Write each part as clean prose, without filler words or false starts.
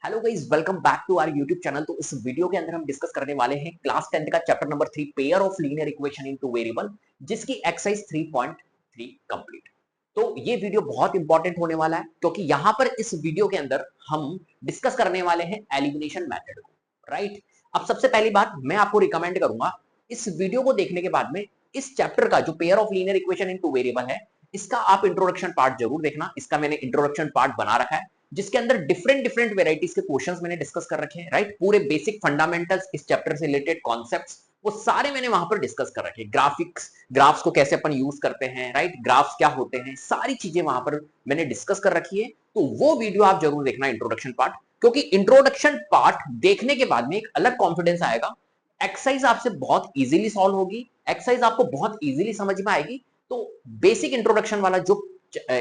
Hello guys, welcome back to our YouTube channel. तो इस video के अंदर हम डिस्कस करने वाले हैं क्लास 10th का chapter number 3 pair of linear equation into variable, जिसकी एक्सरसाइज 3.3 कंप्लीट। तो ये वीडियो बहुत इंपॉर्टेंट होने वाला है क्योंकि यहां पर इस वीडियो के अंदर हम डिस्कस करने वाले हैं एलिमिनेशन मेथड को, राइट। अब सबसे पहली बात मैं आपको रिकमेंड करूंगा, इस वीडियो को देखने के बाद में इस चैप्टर का जो pair of linear equation into variable है, इसका आप इंट्रोडक्शन पार्ट जरूर देखना। इसका मैंने इंट्रोडक्शन पार्ट बना रखा है जिसके अंदर डिफरेंट डिफरेंट वेराइटीज के क्वेश्चंस मैंने डिस्कस कर रखे हैं, राइट। पूरे बेसिक फंडामेंटल्स, इस चैप्टर से रिलेटेड कॉन्सेप्ट्स, वो सारे मैंने वहां पर डिस्कस कर रखे हैं। ग्राफिक्स, ग्राफ्स को कैसे अपन यूज करते हैं, राइट, ग्राफ्स क्या होते हैं, सारी चीजें वहां पर मैंने डिस्कस कर रखी है। तो वो वीडियो आप जरूर देखना, इंट्रोडक्शन पार्ट, क्योंकि इंट्रोडक्शन पार्ट देखने के बाद में एक अलग कॉन्फिडेंस आएगा। एक्सरसाइज आपसे बहुत इजीली सॉल्व होगी, एक्सरसाइज आपको बहुत इजीली समझ में आएगी। तो बेसिक इंट्रोडक्शन वाला जो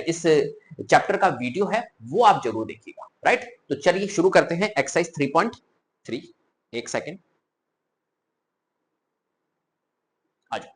इस चैप्टर का वीडियो है वो आप जरूर देखिएगा, राइट। तो चलिए शुरू करते हैं एक्सरसाइज 3.3। एक सेकेंड, आ जाओ।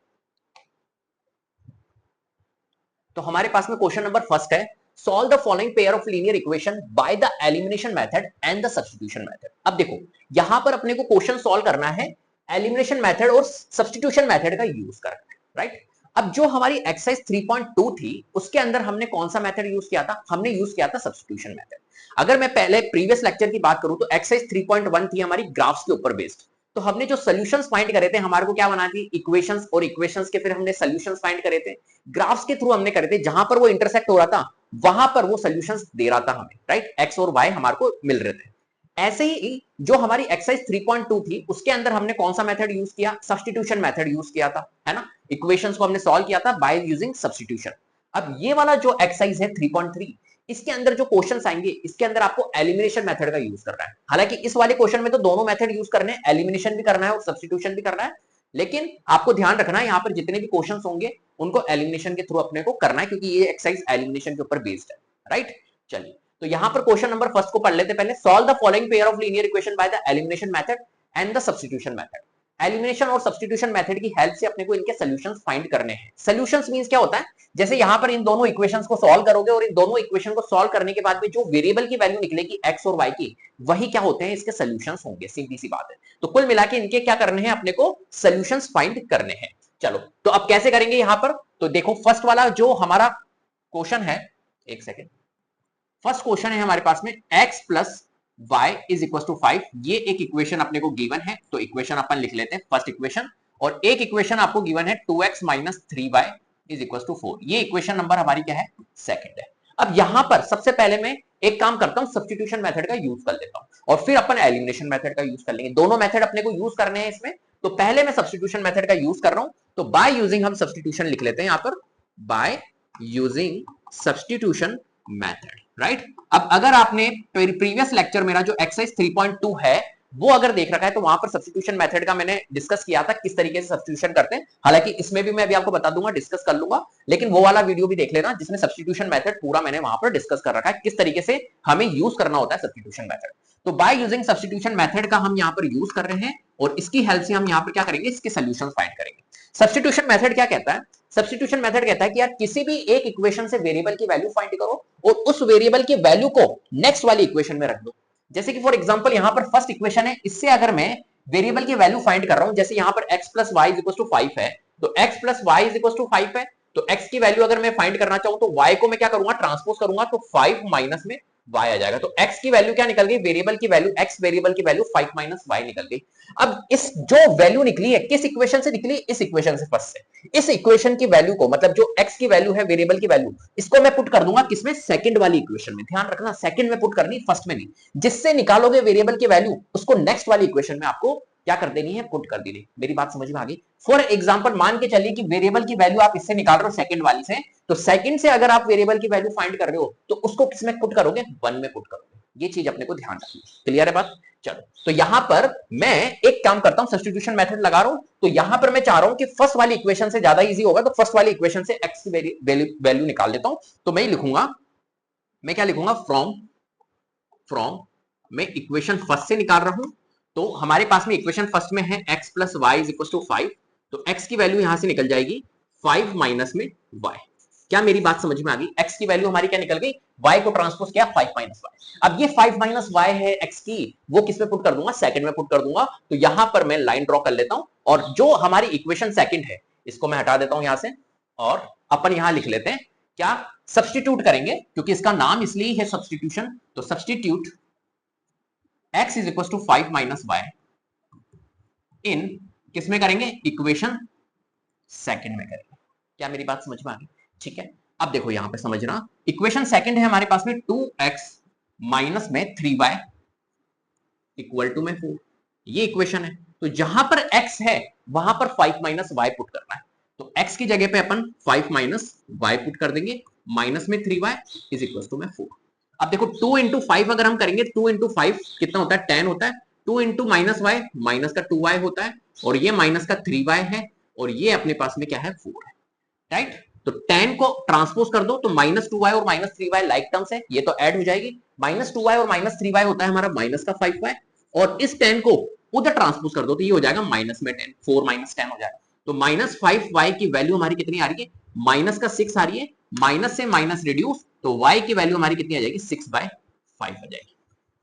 तो हमारे पास में क्वेश्चन नंबर फर्स्ट है, solve the following pair of linear equation by the elimination method and the substitution method. अब देखो, यहां पर अपने को क्वेश्चन सॉल्व करना है एलिमिनेशन मेथड और सब्स्टिट्यूशन मेथड का यूज करके, राइट। अब जो हमारी एक्सरसाइज 3.2 थी उसके अंदर हमने कौन सा मेथड यूज किया था? हमने यूज किया था सब्स्टिट्यूशन मेथड। अगर मैं पहले प्रीवियस लेक्चर की बात करूं तो एक्सरसाइज 3.1 थी हमारी ग्राफ्स के ऊपर बेस्ड। तो हमने जो सॉल्यूशंस फाइंड करे थे, हमारे को क्या बना थी? इक्वेशंस, और इक्वेशंस के फिर हमने सॉल्यूशंस फाइंड करे थे। ग्राफ्स के थ्रू हमने करे थे, जहां पर वो इंटरसेक्ट हो रहा था वहां पर वो सॉल्यूशंस दे रहा था हमें, राइट। एक्स और वाई हमारे को मिल रहे थे। ऐसे ही जो हमारी एक्सरसाइज 3.2 थी उसके अंदर हमने कौन सा मेथड यूज किया? सब्स्टिट्यूशन मेथड यूज किया था, है ना। इक्वेशंस को हमने सॉल्व किया था बाय यूजिंग सब्स्टिट्यूशन। अब ये वाला जो एक्सरसाइज है 3.3, इसके अंदर जो क्वेश्चंस आएंगे इसके अंदर आपको एलिमिनेशन मेथड का यूज करना है। हालांकि इस वाले क्वेश्चन में तो दोनों मेथड यूज करने हैं, एलिमिनेशन भी करना है और सब्स्टिट्यूशन भी करना है, लेकिन आपको ध्यान रखना है यहाँ पर जितने भी क्वेश्चंस होंगे उनको एलिमिनेशन के थ्रू अपने को करना है, क्योंकि ये एक्सरसाइज एलिमिनेशन के ऊपर बेस्ड है, राइट। चलिए, तो यहां पर क्वेश्चन नंबर फर्स्ट को पढ़ लेते पहले। Solve the following pair of linear equation by the elimination method and the substitution method. Elimination और सब्स्टिट्यूशन मेथड की हेल्प से अपने को इनके सॉल्यूशंस फाइंड करने हैं। सॉल्यूशंस मींस क्या होता है? जैसे यहां पर इन दोनों इक्वेशंस को सॉल्व करोगे और इन दोनों इक्वेशन को सॉल्व करने के बाद में जो वेरिएबल की वैल्यू निकलेगी एक्स और वाई की, वही क्या होते हैं? इसके सॉल्यूशंस होंगे, सीधी सी बात है। तो कुल मिला के इनके क्या करने हैं? अपने को सॉल्यूशंस फाइंड करने हैं। चलो, तो अब कैसे करेंगे यहां पर? तो देखो, फर्स्ट वाला जो हमारा क्वेश्चन है, एक सेकेंड, फर्स्ट क्वेश्चन है हमारे पास में x plus y is equal to 5। ये एक इक्वेशन अपने को गिवन है, तो इक्वेशन अपन लिख लेते हैं फर्स्ट इक्वेशन। और एक इक्वेशन आपको गिवन है 2x minus 3y is equal to 4। ये इक्वेशन नंबर हमारी क्या है? सेकंड है। अब यहां पर सबसे पहले मैं एक काम करता हूं, सब्स्टिट्यूशन मेथड का यूज कर लेता हूं और फिर अपन एलिमिनेशन मेथड का यूज कर लेंगे। दोनों मेथड अपने को यूज करने हैं इसमें। तो पहले मैं सब्स्टिट्यूशन मेथड का यूज कर रहा हूं, तो बाय यूजिंग हम सब्स्टिट्यूशन लिख लेते हैं यहां पर, by using substitution method, right. अब अगर आपने प्रीवियस लेक्चर मेरा जो एक्सरसाइज 3.2 है वो अगर देख रखा है तो वहां पर सब्स्टिट्यूशन मेथड का मैंने डिस्कस किया था, किस तरीके से सब्स्टिट्यूशन करते हैं। हालांकि इसमें भी मैं अभी आपको बता दूंगा, डिस्कस कर लूंगा, लेकिन वो वाला वीडियो भी देख लेना जिसमें सब्स्टिट्यूशन मेथड पूरा मैंने वहां पर डिस्कस कर रखा है, किस तरीके से हमें यूज करना होता है सब्स्टिट्यूशन मेथड। तो बाय यूजिंग सब्स्टिट्यूशन मेथड का हम यहाँ पर यूज कर रहे हैं और इसकी हेल्प से हम यहाँ पर क्या करेंगे? इसके सोल्यूशन फाइंड करेंगे। सब्स्टिट्यूशन मेथड क्या कहता है? सब्स्टिट्यूशन मेथड कहता है कि यार किसी भी एक इक्वेशन से वेरिएबल की वैल्यू फाइंड करो और उस वेरिएबल की वैल्यू को नेक्स्ट वाली इक्वेशन में रख दो। जैसे कि फॉर एग्जांपल यहां पर फर्स्ट इक्वेशन है, इससे अगर मैं वेरिएबल की वैल्यू फाइंड कर रहा हूं, जैसे यहां पर x plus y is equal to 5 है, तो x plus y is equal to 5 है, तो x की वैल्यू अगर मैं फाइंड करना चाहूं तो y को मैं क्या करूंगा? ट्रांसपोज करूंगा, तो 5 माइनस में y आ जाएगा। तो x की वैल्यू क्या निकल गई? वेरिएबल की वैल्यू, x वेरिएबल की वैल्यू 5 माइनस y निकल गई। अब इस जो वैल्यू निकली है किस इक्वेशन से निकली? इस इक्वेशन से, फर्स्ट से। इस इक्वेशन की वैल्यू को, मतलब जो x की वैल्यू है, वेरिएबल की वैल्यू, इसको मैं पुट कर दूंगा किसमें? सेकंड वाली इक्वेशन में। ध्यान रखना, सेकंड में पुट करनी, फर्स्ट में नहीं। जिससे निकालोगे वेरिएबल की वैल्यू उसको नेक्स्ट वाली इक्वेशन में आपको क्या कर देनी है? पुट कर देनी। मेरी बात समझ में आ गई? फॉर एग्जांपल मान के चलिए कि वेरिएबल की वैल्यू आप इससे निकाल रहे हो, सेकंड वाली से, तो सेकंड से अगर आप वेरिएबल की वैल्यू फाइंड कर रहे हो तो उसको किसमें पुट करोगे? 1 में पुट करोगे। ये चीज अपने को ध्यान रखनी। क्लियर है बात? चलो, तो यहां पर मैं एक काम करता हूं, सब्स्टिट्यूशन मेथड लगा रहा हूं, तो यहां पर मैं चाह रहा हूं कि फर्स्ट वाली इक्वेशन से ज्यादा इजी होगा, तो फर्स्ट वाली इक्वेशन से x की वैल्यू निकाल लेता हूं। तो मैं लिखूंगा, मैं क्या लिखूंगा? फ्रॉम मैं इक्वेशन फर्स्ट से निकाल रहा हूं, तो हमारे पास में इक्वेशन फर्स्ट में है x plus y is equal to 5, तो x की वैल्यू यहां से निकल जाएगी 5 माइनस में y। क्या मेरी बात समझ में आ गई? x की वैल्यू हमारी क्या निकल गई? y को ट्रांसपोज किया 5 माइनस वाई। अब ये 5 माइनस वाई है x की, वो किस में पुट कर दूंगा? सेकंड में पुट कर दूंगा। तो यहां पर मैं लाइन ड्रॉ कर लेता हूं और जो हमारी इक्वेशन सेकंड है इसको मैं हटा देता हूं यहां से और अपन यहां लिख लेते हैं क्या? सब्स्टिट्यूट करेंगे, क्योंकि इसका नाम इसलिए है सब्स्टिट्यूशन। तो substitute x is equal to 5 minus y इन किसमें करेंगे? इक्वेशन सेकंड में करेंगे। क्या मेरी बात समझ में आ गई? ठीक है, अब देखो यहां पे समझना, इक्वेशन सेकंड है हमारे पास में 2x माइनस में 3y इक्वल टू में 4, ये इक्वेशन है। तो जहां पर x है वहां पर 5 माइनस y पुट करना है। तो x की जगह पे अपन 5 माइनस y पुट कर देंगे, माइनस में 3y इज इक्वल टू में 4। अब देखो 2 इंटू 5 अगर हम करेंगे, 2 इंटू 5 कितना होता है? 10 होता है। 2 इंटू माइनस वाई, माइनस का 2y होता है, और ये माइनस का 3y है, और ये अपने पास में क्या है? 4 है, राइट। तो 10 को ट्रांसपोज कर दो तो माइनस 2y और माइनस 3y लाइक टर्म्स है, ये तो ऐड हो जाएगी। माइनस 2y और माइनस 3y होता है हमारा माइनस का 5y, और इस 10 को उधर ट्रांसपोज कर दो तो ये हो जाएगा माइनस में 10, 4 माइनस 10 हो जाएगा। तो माइनस 5y की वैल्यू हमारी कितनी आ रही है? माइनस का 6 आ रही है, माइनस से माइनस रिड्यूस, तो y की वैल्यू हमारी कितनी आ जाएगी? 6/5 आ जाएगी।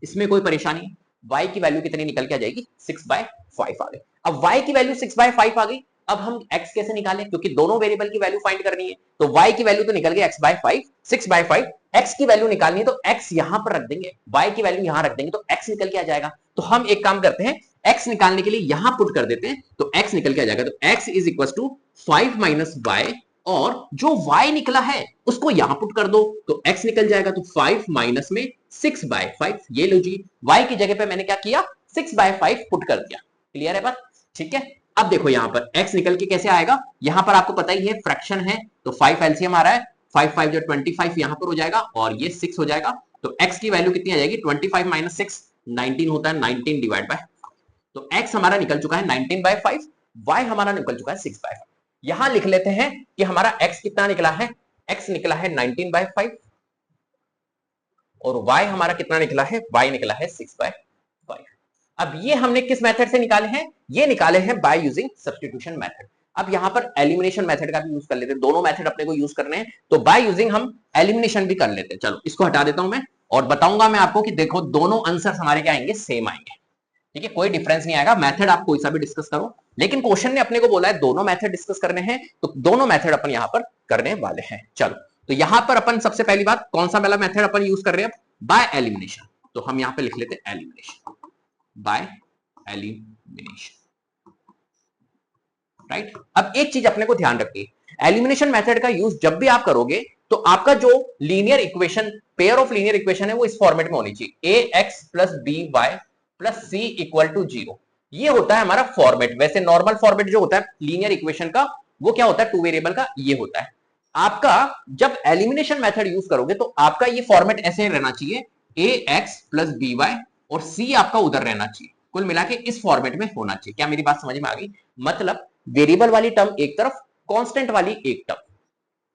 इसमें कोई परेशानी है? y की वैल्यू कितनी निकल के आ जाएगी? 6/5 आ गई। अब y की वैल्यू 6/5 आ गई, अब हम x कैसे निकालें? क्योंकि दोनों वेरिएबल की वैल्यू फाइंड करनी है। तो y की वैल्यू तो निकल गई x/5, 6/5, x की वैल्यू निकालनी है तो x यहां पर रख देंगे, y की वैल्यू यहां रख देंगे तो x निकल के आ जाएगा। तो हम एक काम करते हैं, x निकालने के लिए यहां पुट कर देते हैं तो x निकल के आ जाएगा। तो x is equal to 5 minus y, और जो y निकला है उसको यहां पुट कर दो तो x निकल जाएगा। तो 5 माइनस में 6/5, ये लो जी, y की जगह पे मैंने क्या किया? 6/5 पुट कर दिया। क्लियर है बात? ठीक है, अब देखो यहां पर x निकल के कैसे आएगा? यहां पर आपको पता ही है फ्रैक्शन है, तो 5 एलसीएम आ रहा है, 5 5 जो 25 यहां पर हो जाएगा, और ये 6 हो जाएगा। तो x की वैल्यू कितनी आ जाएगी? 25 माइनस 6 19 होता है, 19 डिवाइड बाय, तो x हमारा निकल चुका है 19/5, y हमारा निकल चुका है 6/5। यहां लिख लेते हैं कि हमारा x कितना निकला है? x निकला है 19/5, और y हमारा कितना निकला है? y निकला है 6/5। अब ये हमने किस मेथड से निकाले हैं? ये निकाले हैं बाय यूजिंग सब्स्टिट्यूशन मेथड। अब यहां पर एलिमिनेशन मेथड का भी यूज कर लेते हैं, दोनों मेथड अपने को यूज करने हैं, तो बाय यूजिंग हम एलिमिनेशन भी कर लेते हैं। चलो इसको हटा देता हूं मैं, और बताऊंगा मैं आपको कि देखो दोनों आंसर हमारे क्या आएंगे? सेम आएंगे। ठीक है, कोई डिफरेंस नहीं आएगा, मेथड आप कोई सा भी डिस्कस करो, लेकिन क्वेश्चन ने अपने को बोला है दोनों मेथड डिस्कस करने हैं, तो दोनों मेथड अपन यहां पर करने वाले हैं। चलो, तो यहां पर अपन सबसे पहली बात कौन सा वाला मेथड अपन यूज कर रहे हैं? By elimination. तो हम यहां पे लिख लेते हैं एलिमिनेशन, बाय एलिमिनेशन, राइट। अब एक चीज अपने को ध्यान रखिए, एलिमिनेशन मेथड का यूज जब भी आप करोगे तो आपका जो linear equation, pair of linear equation है, वो इस फॉर्मेट में होनी चाहिए, ax plus b y plus c equal to 0। ये होता है हमारा फॉर्मेट। वैसे नॉर्मल फॉर्मेट जो होता है लीनियर इक्वेशन का, वो क्या होता है? 2 वेरिएबल का ये होता है। आपका जब एलिमिनेशन मेथड यूज करोगे तो आपका ये फॉर्मेट ऐसे रहना चाहिए, ax प्लस बी वाई और c आपका उधर रहना चाहिए, कुल मिला के इस फॉर्मेट में होना चाहिए। क्या मेरी बात समझ में आ गई? मतलब वेरिएबल वाली टर्म एक तरफ, कांस्टेंट वाली एक टर्म।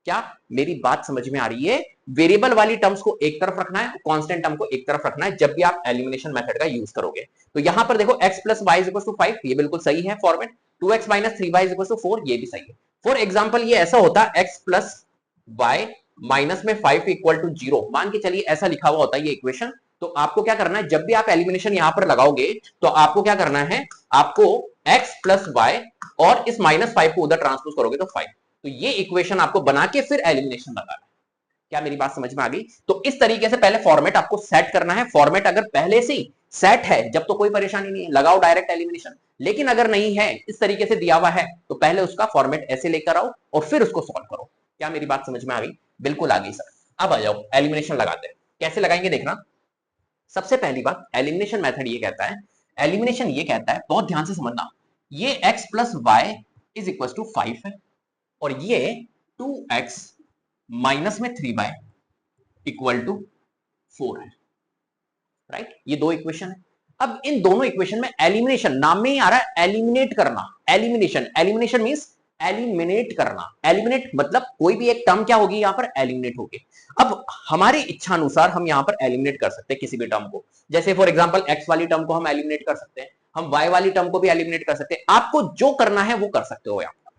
क्या मेरी बात समझ में आ रही है? वेरिएबल वाली टर्म्स को एक तरफ रखना है, कांस्टेंट टर्म को एक तरफ रखना है जब भी आप एलिमिनेशन मेथड का यूज करोगे। तो यहां पर देखो x plus y is equal to 5, ये बिल्कुल सही है format. 2x minus 3y is equal to 4, ये भी सही है। फॉर एग्जांपल ये ऐसा होता x प्लस वाई माइनस में 5 इक्वल टू 0, मान के चलिए ऐसा लिखा हुआ होता है ये इक्वेशन। तो आपको क्या करना है, जब भी आप एलिमिनेशन यहां पर लगाओगे तो आपको क्या करना है? आपको x प्लस वाई और इस माइनस 5 को उधर ट्रांसपोज करोगे तो 5, तो ये इक्वेशन आपको बना के फिर एलिमिनेशन लगाना है। क्या मेरी बात समझ में आ गई? तो इस तरीके से पहले फॉर्मेट आपको सेट करना है। फॉर्मेट अगर पहले से ही सेट है जब तो कोई परेशानी नहीं है, लगाओ डायरेक्ट एलिमिनेशन। लेकिन अगर नहीं है, इस तरीके से दिया हुआ है, तो पहले उसका फॉर्मेट ऐसे लेकर आओ और फिर उसको सॉल्व करो। क्या मेरी बात समझ में आ गई? बिल्कुल आ गई सर। अब आ जाओ एलिमिनेशन लगाते हैं। कैसे लगाएंगे देखना। सबसे पहली बात, एलिमिनेशन मेथड ये कहता है, एलिमिनेशन ये कहता है, बहुत ध्यान से समझना, ये x plus y is equal to 5 है, और ये 2x माइनस में 3y इक्वल टू 4 है, राइट। ये दो इक्वेशन है। अब इन दोनों इक्वेशन में एलिमिनेशन, नाम में ही आ रहा है एलिमिनेट करना। एलिमिनेशन, एलिमिनेशन मींस एलिमिनेट करना। एलिमिनेट मतलब कोई भी एक टर्म क्या होगी यहां पर? एलिमिनेट होगी। अब हमारी इच्छा अनुसार हम यहां पर एलिमिनेट कर सकते हैं किसी भी टर्म को। जैसे फॉर एग्जांपल x वाली टर्म को हम एलिमिनेट कर सकते हैं, हम y वाली टर्म को भी एलिमिनेट कर सकते हैं। आपको जो करना है वो कर सकते हो। यहां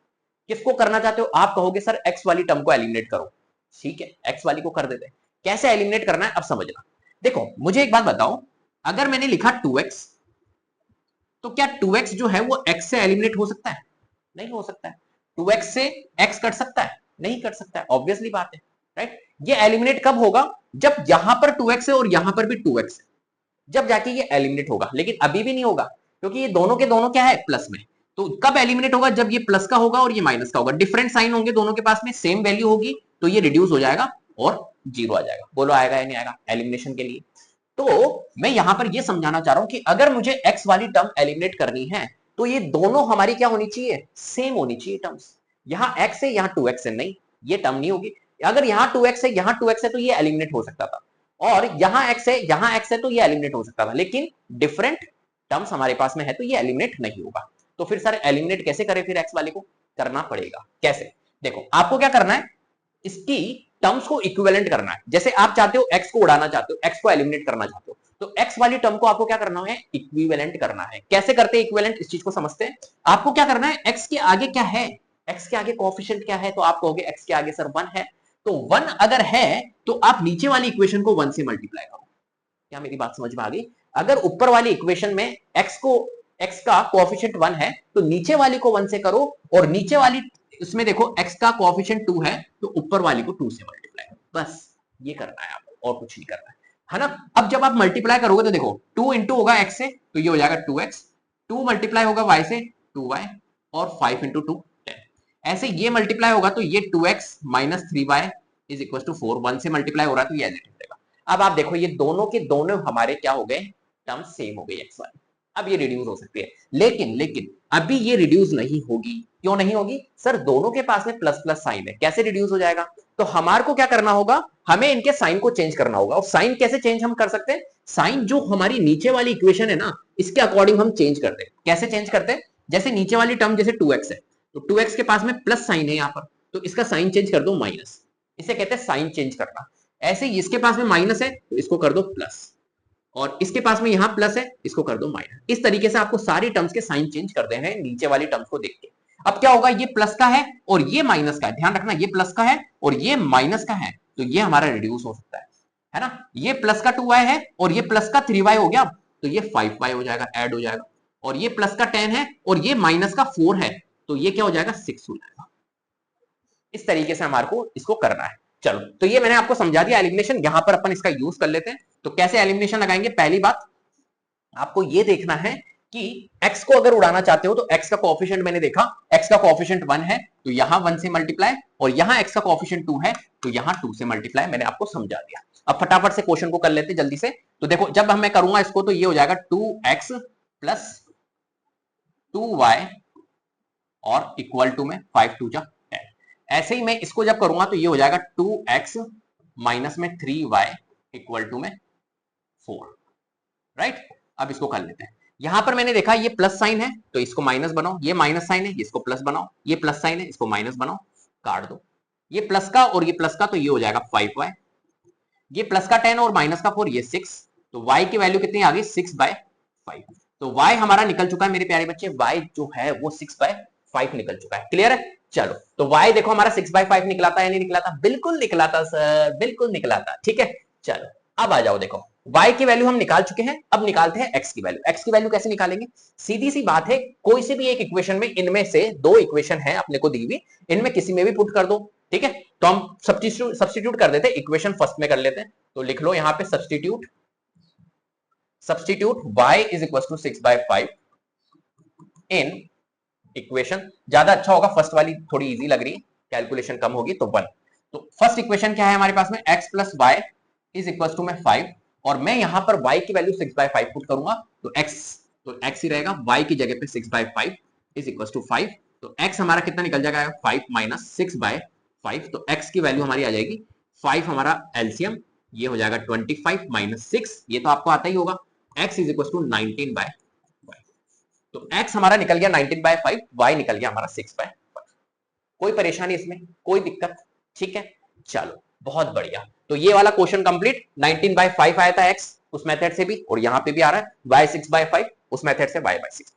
किसको करना चाहते हो? आप कहोगे सर x वाली टर्म को एलिमिनेट करो, ठीक है, एक्स वाली को कर देते हैं। कैसे एलिमिनेट करना है अब समझना। देखो मुझे एक बात बताओ, अगर मैंने लिखा 2x, तो क्या 2x जो है वो x से एलिमिनेट हो सकता है? नहीं हो सकता है। 2x से x कट सकता है? नहीं कट सकता है, ऑब्वियसली बात है, राइट। ये एलिमिनेट कब होगा? जब यहां पर 2x है और यहां पर भी 2x है, जब जाके ये एलिमिनेट होगा। लेकिन अभी भी नहीं होगा, क्योंकि ये दोनों के दोनों क्या है, प्लस में। तो कब एलिमिनेट होगा? जब ये प्लस का होगा और ये माइनस का होगा, डिफरेंट साइन होंगे दोनों के पास में, सेम वैल्यू होगी, तो ये रिड्यूस हो जाएगा और जीरो आ जाएगा। बोलो आएगा या नहीं आएगा एलिमिनेशन के लिए? तो मैं यहां पर ये समझाना चाह रहा हूं कि अगर मुझे x वाली टर्म एलिमिनेट करनी है, तो ये दोनों हमारी क्या होनी चाहिए, सेम होनी चाहिए टर्म्स। यहां x है, यहां 2x है, नहीं, ये टर्म नहीं होगी। अगर यहां 2x है, यहां 2x है, तो ये एलिमिनेट हो सकता था, और यहां x है, यहां x है, तो ये एलिमिनेट हो सकता था। लेकिन डिफरेंट टर्म्स हमारे पास में है, तो ये एलिमिनेट नहीं होगा। तो फिर सर एलिमिनेट कैसे करें? फिर x वाले को करना पड़ेगा। कैसे? देखो आपको क्या करना है, इसकी टर्म्स को इक्विवेलेंट करना है। जैसे आप चाहते हो x को उड़ाना चाहते हो, x को एलिमिनेट करना चाहते हो, तो x वाली टर्म को आपको क्या करना है, इक्विवेलेंट करना है। कैसे करते हैं इक्विवेलेंट, इस चीज को समझते हैं। आपको क्या करना है, x के आगे क्या है, x के आगे कोएफिशिएंट क्या है, तो आप कहोगे x के आगे सर 1 है। तो 1 अगर है, तो आप नीचे वाली इक्वेशन को 1 से मल्टीप्लाई करो। क्या मेरी बात समझ में आ गई? अगर ऊपर वाली इक्वेशन में x का कोएफिशिएंट 1 है, तो नीचे वाली को 1 से करो, और नीचे वाली इसमें देखो x का कोएफिशिएंट 2 है, तो ऊपर वाली को 2 से मल्टीप्लाई करो। बस ये करना है आपको, और कुछ नहीं करना है ना। अब जब आप मल्टीप्लाई करोगे तो देखो 2 इंटू होगा x से, तो ये हो जाएगा 2x, 2 मल्टीप्लाई होगा y से 2y, और 5 इंटू 2 10। ऐसे ये मल्टीप्लाई होगा तो ये 2x minus 3y is equal to 4, 1 से मल्टीप्लाई हो रहा है तो ये एज इट इज रहेगा। अब आप देखो ये दोनों के दोनों हमारे क्या हो गए, टर्म सेम हो गई x वाली। अब ये रिड्यूस हो सकती है, लेकिन लेकिन अभी ये रिड्यूस नहीं होगी। क्यों नहीं होगी? सर दोनों के पास में प्लस प्लस साइन है, कैसे रिड्यूस हो जाएगा? तो हमारे को क्या करना होगा, हमें इनके साइन को चेंज करना होगा। और साइन कैसे चेंज हम कर सकते हैं? साइन जो हमारी नीचे वाली इक्वेशन है ना, इसके अकॉर्डिंग हम चेंज करते हैं। कैसे चेंज करते हैं? जैसे नीचे वाली टर्म जैसे 2x है, तो 2x के पास में प्लस साइन है यहाँ पर, तो इसका साइन चेंज कर दो माइनस, इसे कहते हैं साइन चेंज करना। ऐसे ही इसके पास में माइनस है, तो इसको कर दो प्लस, और इसके पास में यहां प्लस है, इसको कर दो माइनस। इस तरीके से आपको सारी टर्म्स के साइन चेंज कर देने हैं नीचे वाली टर्म्स को देख के। अब क्या होगा, ये प्लस का है और ये माइनस का है, ध्यान रखना, ये प्लस का है और ये माइनस का है, तो ये हमारा रिड्यूस हो सकता है ना। ये प्लस का 2y है और ये प्लस का 3y हो गया, तो ये 5y हो जाएगा, ऐड हो जाएगा। और ये प्लस का 10 है और ये माइनस का 4 है, तो ये क्या हो जाएगा, 6 हो जाएगा। इस तरीके से हमारे को इसको करना है। चलो, तो ये मैंने आपको समझा दिया एलिमिनेशन। यहां पर अपन इसका यूज कर लेते हैं। तो कैसे एलिमिनेशन लगाएंगे? पहली बात आपको ये देखना है कि x को अगर उड़ाना चाहते हो, तो x का कोएफिशिएंट मैंने देखा, x का कोएफिशिएंट 1 है, तो यहां 1 से मल्टीप्लाई, और यहां x का कोएफिशिएंट 2 है, तो यहां 2 से मल्टीप्लाई। मैंने आपको समझा दिया। अब फटाफट से क्वेश्चन को कर लेते जल्दी से। तो देखो जब मैं करूंगा इसको, तो ये हो जाएगा 2x प्लस 2y और इक्वल टू में 5 2 जा 10। ऐसे ही मैं इसको जब करूंगा तो ये हो जाएगा 2x माइनस में 3y इक्वल टू में 4, राइट। अब इसको कर लेते हैं। यहां पर मैंने देखा ये प्लस साइन है, तो इसको माइनस बनाओ, ये माइनस साइन है, इसको प्लस बनाओ, ये प्लस साइन है, इसको माइनस बनाओ, काट दो। ये प्लस का और ये प्लस का, तो ये हो जाएगा 5y, ये प्लस का 10 और माइनस का 4, ये 6, तो y की वैल्यू कितनी आ गई, 6/5। तो y हमारा निकल चुका है मेरे प्यारे बच्चे, y जो है वो 6/5 निकल चुका है। क्लियर है? चलो, तो y देखो हमारा 6/5 निकला था या नहीं निकला था? बिल्कुल निकला था सर, बिल्कुल निकला था। ठीक है, चलो अब आ जाओ, देखो y की वैल्यू हम निकाल चुके हैं, अब निकालते हैं x की वैल्यू। x की वैल्यू कैसे निकालेंगे? सीधी सी बात है, कोई से भी एक इक्वेशन में, इनमें से दो इक्वेशन है अपने को दी हुई, इनमें किसी में भी पुट कर दो। ठीक है, तो हम सब्स्टिट्यूट कर देते हैं, इक्वेशन फर्स्ट में कर लेते हैं। तो लिख लो यहां पे substitute y is equal to 6/5 in equation, ज्यादा अच्छा होगा, फर्स्ट वाली थोड़ी इजी लग रही है, कैलकुलेशन कम होगी, तो 1। तो फर्स्ट इक्वेशन क्या है हमारे पास में, x plus y is equal to में 5, और मैं यहां पर y की वैल्यू 6/5 पुट करूंगा, तो x ही रहेगा, y की जगह पे 6/5 इज इक्वल टू 5। तो x हमारा कितना निकल जाएगा, 5 माइनस 6/5, तो x की वैल्यू हमारी आ जाएगी 5, हमारा एलसीएम ये हो जाएगा 25 माइनस 6, ये तो आपको आता ही होगा, x इज इक्वल टू 19/5। तो x हमारा निकल गया 19/5, y निकल गया हमारा 6/5। कोई परेशानी इसमें, कोई दिक्कत? ठीक है, चलो बहुत बढ़िया। तो ये वाला क्वेश्चन कंप्लीट, 19/5 आया था x उस मेथड से भी, और यहां पे भी आ रहा है y 6/5 उस मेथड से y/6।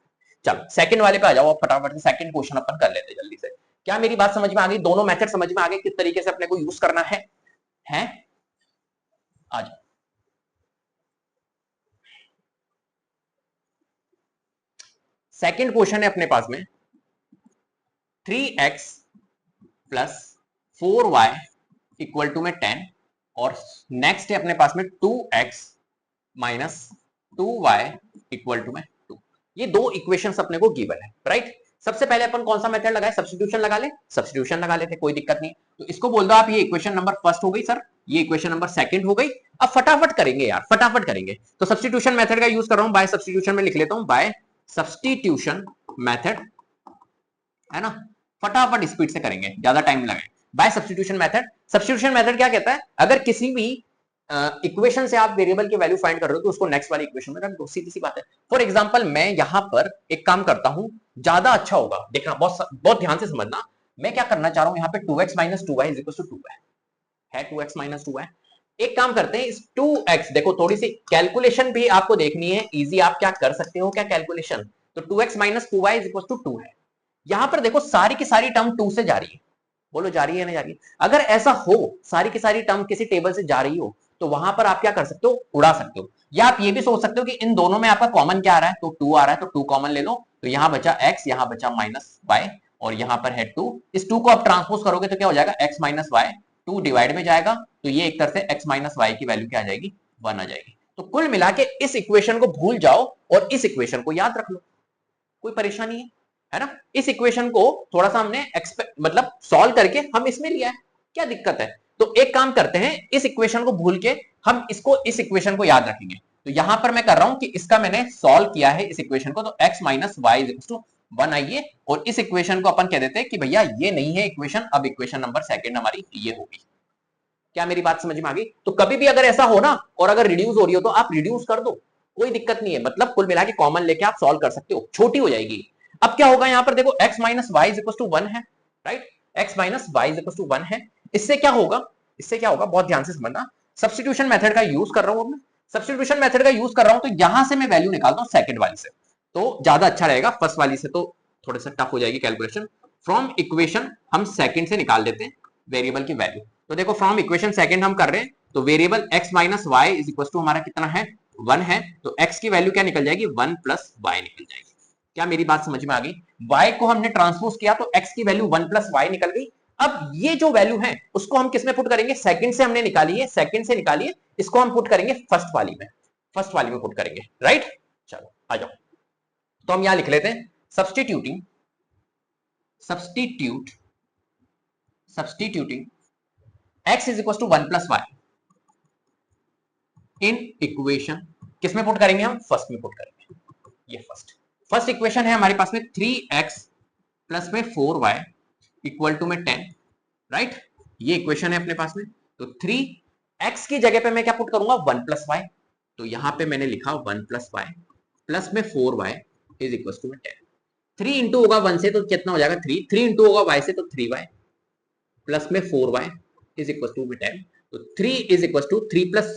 चलो सेकंड वाले पे आ जाओ, फटाफट से सेकंड क्वेश्चन अपन कर लेते जल्दी से। क्या मेरी बात समझ में आ गई? दोनों मेथड समझ में आ गए किस तरीके से अपने को यूज करना है? आज सेकंड क्वेश्चन है अपने पास में 3x plus 4y equal to में 10 और नेक्स्ट है अपने पास में 2x minus 2y equal to में 2। ये दो इक्वेशंस अपने को गिवन है, राइट? सबसे पहले अपन कौन सा मेथड लगाए? सब्स्टिट्यूशन लगा ले, सब्स्टिट्यूशन लगा लेते, कोई दिक्कत नहीं। तो इसको बोल दो आप, ये इक्वेशन नंबर फर्स्ट हो गई सर, ये इक्वेशन नंबर सेकंड हो गई। अब फटाफट करेंगे यार, फटाफट करेंगे। तो सब्स्टिट्यूशन मेथड का यूज कर रहा हूं, बाय सब्स्टिट्यूशन में लिख लेता हूं, बाय सब्स्टिट्यूशन मेथड, है ना? फटाफट स्पीड से करेंगे, ज्यादा टाइम लगे। By substitution method, substitution method क्या कहता है? अगर किसी भी इक्वेशन से आप वेरिएबल की वैल्यू फाइंड कर रहे हो तो उसको नेक्स्ट वाली इक्वेशन में रख दो, सीधी सी बात है। फॉर एग्जांपल मैं यहां पर एक काम करता हूं, ज्यादा अच्छा होगा, देखना बहुत बहुत ध्यान से समझना। मैं क्या करना चाह रहा हूं, यहां पे 2x minus 2y is equal to 2 है 2x माइनस 2y। एक काम करते हैं, इस 2x, देखो थोड़ी सी कैलकुलेशन भी आपको देखनी है, इजी आप क्या कर सकते हो क्या कैलकुलेशन? तो 2x minus 2y is equal to 2 है। यहां पर देखो सारी की सारी टर्म 2 से जा रही है, बोलो जा रही है ना जा रही है? अगर ऐसा हो, सारी की सारी टर्म किसी टेबल से जा रही हो, तो वहां पर आप क्या कर सकते हो, उड़ा सकते हो। या आप ये भी सोच सकते हो कि इन दोनों में आपका कॉमन क्या आ रहा है, तो 2 आ रहा है, तो 2 कॉमन ले लो, तो यहां बचा x, यहां बचा माइनस y, और यहां पर है 2। इस 2 को आप ट्रांसपोज करोगे तो क्या हो जाएगा, x माइनस y, 2 डिवाइड में जाएगा, तो ये एक तरह से x माइनस y की वैल्यू क्या आ जाएगी, 1 आ जाएगी। तो कुल मिला के इस इक्वेशन को भूल जाओ और इस इक्वेशन को याद रख लो, कोई परेशानी है ना? इस इक्वेशन को थोड़ा सा हमने मतलब सॉल्व करके हम इसमें लिया है, क्या दिक्कत है? तो एक काम करते हैं, इस इक्वेशन को भूल के हम इसको, इस इक्वेशन को याद रखेंगे। तो यहां पर मैं कर रहा हूं कि इसका मैंने सॉल्व किया है इस इक्वेशन को, तो x minus y is equal to 1 आइए, और इस इक्वेशन को अपन कह देते हैं कि भैया ये नहीं है इक्वेशन, अब इक्वेशन नंबर सेकंड हमारी ये होगी। क्या मेरी बात समझ में आ गई? तो कभी भी अगर ऐसा हो ना, और अगर रिड्यूस हो रही हो तो आप रिड्यूस कर दो, कोई दिक्कत नहीं है। मतलब कुल मिला के कॉमन लेके आप सॉल्व कर सकते हो, छोटी हो जाएगी। अब क्या होगा, यहां पर देखो x minus y is equal to 1 है, right? x minus y is equal to 1 है। इससे क्या होगा, इससे क्या होगा, बहुत ध्यान से समझना। सब्स्टिट्यूशन मेथड का यूज कर रहा हूं मैं, सब्स्टिट्यूशन मेथड का यूज कर रहा हूं, तो यहां से मैं वैल्यू निकालता हूं सेकंड वाली से, तो ज्यादा अच्छा रहेगा। फर्स्ट वाली से तो थोड़ा सा टफ हो जाएगी कैलकुलेशन। फ्रॉम इक्वेशन हम सेकंड से निकाल देते हैं वेरिएबल की वैल्यू। तो देखो फ्रॉम इक्वेशन सेकंड हम कर रहे हैं, तो variable x minus y is equal to हमारा कितना है, 1 है, तो x की वैल्यू क्या निकल जाएगी, 1 प्लस वाई निकल जाएगी। क्या मेरी बात समझ में आ गई? y को हमने ट्रांसपोज किया तो x की वैल्यू 1 प्लस वाई निकल गई। अब ये जो वैल्यू है उसको हम किस में पुट करेंगे, सेकंड से हमने निकाली है, सेकंड से निकाली है, इसको हम पुट करेंगे फर्स्ट वाली में, फर्स्ट वाली में पुट करेंगे, राइट? चलो आ जाओ, तो हम यहां लिख लेते हैं substituting, substitute substituting x is equal to 1 plus y in equation, किसमें पुट करेंगे हम, फर्स्ट में पुट करेंगे। ये फर्स्ट इक्वेशन है हमारे पास में 3x प्लस में 4y इक्वल टू में 10, राइट? ये इक्वेशन है अपने पास में। तो 3x की जगह पे मैं क्या पुट करूंगा, 1 प्लस वाई, तो यहां पे मैंने लिखा 1 प्लस वाई प्लस में 4y इज इक्वल टू में 10। 3 इंटू होगा 1 से तो कितना हो जाएगा 3, 3 इंटू होगा y से तो 3y प्लस में 4y इज इक्वल टू में 10। तो 3 is equal to 3 plus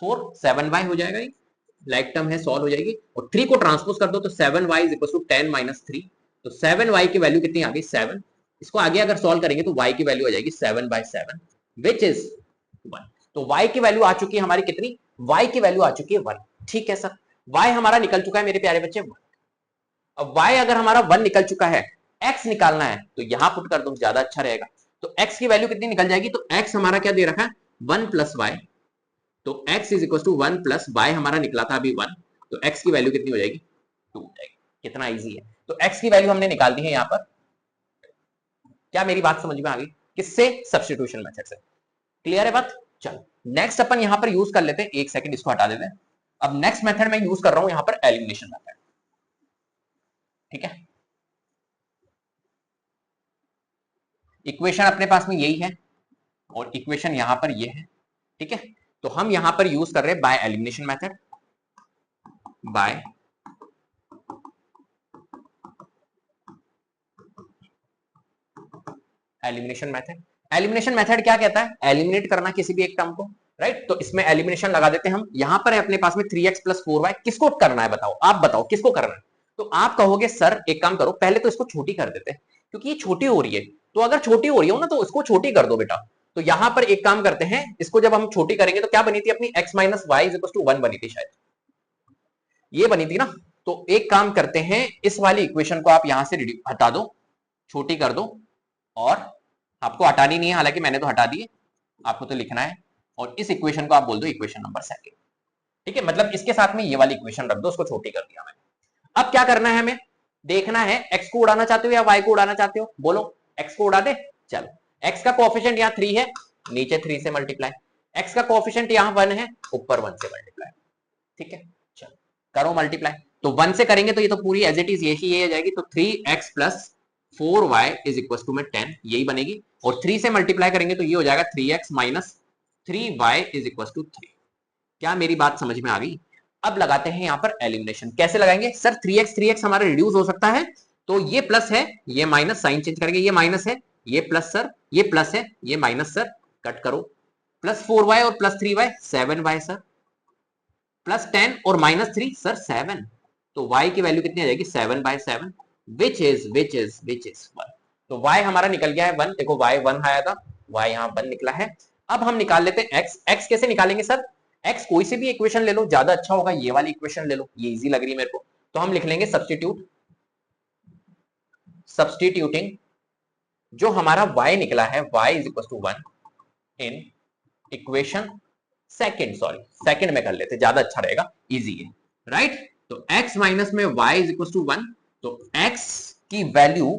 4 7y हो जाएगा, ये लाइक टर्म है, सॉल्व हो जाएगी। और 3 को ट्रांसपोज कर दो तो 7y is equal to 10 minus 3, तो 7y की वैल्यू कितनी आ गई, 7। इसको आगे अगर सॉल्व करेंगे तो y की वैल्यू आ जाएगी 7/7 विच इज 1। तो y की वैल्यू आ चुकी है हमारी कितनी, y की वैल्यू आ चुकी है 1। ठीक है सर, y हमारा निकल चुका है मेरे प्यारे बच्चे 1। अब y अगर हमारा 1 निकल चुका है, x निकालना है तो यहां पुट कर दो, ज्यादा अच्छा रहेगा। तो x की वैल्यू कितनी निकल जाएगी, तो x हमारा क्या दे रखा है 1 प्लस वाई, तो x is equal to 1 plus y हमारा निकला था अभी 1, तो x की वैल्यू कितनी हो जाएगी 2 हो जाएगी। कितना इजी है, तो x की वैल्यू हमने निकाल दी है यहां पर। क्या मेरी बात समझ में आ गई? किससे, सब्स्टिट्यूशन मेथड से। क्लियर है बात? चलो नेक्स्ट अपन यहां पर यूज कर लेते हैं, एक सेकंड इसको हटा देते हैं। अब नेक्स्ट मेथड मैं यूज कर रहा हूं यहां पर एलिमिनेशन मेथड, ठीक है? इक्वेशन अपने पास में यही है और इक्वेशन यहां पर ये है, ठीक है? तो हम यहां पर यूज कर रहे हैं bye elimination method, bye elimination method. Elimination method क्या कहता है, एलिमिनेट करना किसी भी एक टर्म को, राइट? तो इसमें एलिमिनेशन लगा देते हैं हम। यहां पर है अपने पास में 3x प्लस 4y, किसको करना है बताओ, आप बताओ किसको करना है? तो आप कहोगे सर एक काम करो, पहले तो इसको छोटी कर देते हैं क्योंकि ये छोटी हो रही है, तो अगर छोटी हो रही हो ना तो इसको छोटी कर दो बेटा। तो यहां पर एक काम करते हैं, इसको जब हम छोटी करेंगे तो क्या बनी थी अपनी x minus y is equal to 1 बनी थी, शायद ये बनी थी ना। तो एक काम करते हैं, इस वाली इक्वेशन को आप यहां से हटा दो, छोटी कर दो, और आपको हटानी नहीं है, हालांकि मैंने तो हटा दी है, आपको तो लिखना है। और इस इक्वेशन को आप बोल दो इक्वेशन नंबर सेकंड, ठीक है। मतलब इसके साथ में ये वाली इक्वेशन रख दो, उसको छोटी कर दिया मैंने। अब क्या करना है हमें, देखना है x को उड़ाना चाहते हो या y को उड़ाना चाहते हो, बोलो x को उड़ा दे। चलो, x का कोएफिशिएंट यहाँ 3 है, नीचे 3 से मल्टीप्लाई, x का कोएफिशिएंट यहाँ 1 है, ऊपर 1 से मल्टीप्लाई, ठीक है। चलो करो मल्टीप्लाई, तो 1 से करेंगे तो ये तो पूरी एज इट इज यही आ जाएगी, तो 3x plus 4y is equal to में 10, यही बनेगी। और 3 से मल्टीप्लाई करेंगे तो ये हो जाएगा 3x minus 3y is equal to 3। क्या मेरी बात समझ में आ गई? अब लगाते हैं यहाँ पर एलिमिनेशन। कैसे लगाएंगे सर? 3x हमारा रिड्यूस हो सकता है, तो ये प्लस है, ये माइनस, साइन चेंज करेंगे, ये माइनस है, ये प्लस सर, ये प्लस है, ये माइनस सर, कट करो, प्लस 4y और plus 3y 7y sir, plus 10 और माइनस 3 सर 7, तो y की वैल्यू कितनी आ जाएगी 7/7 विच इज 1। तो y हमारा निकल गया है 1, देखो y 1 आया था, y यहाँ 1 निकला है। अब हम निकाल लेते हैं x कैसे निकालेंगे सर? x कोई से भी इक्वेशन ले लो, ज्यादा अच्छा होगा ये वाली इक्वेशन ले लो, ये इजी लग रही है मेरे को। तो हम लिख लेंगे सब्स्टिट्यूटिंग जो हमारा y निकला है y is equal to 1 in equation second में कर लेते, ज्यादा अच्छा रहेगा, इजी है, राइट। तो x माइनस में y इज इक्वल टू 1, तो x की वैल्यू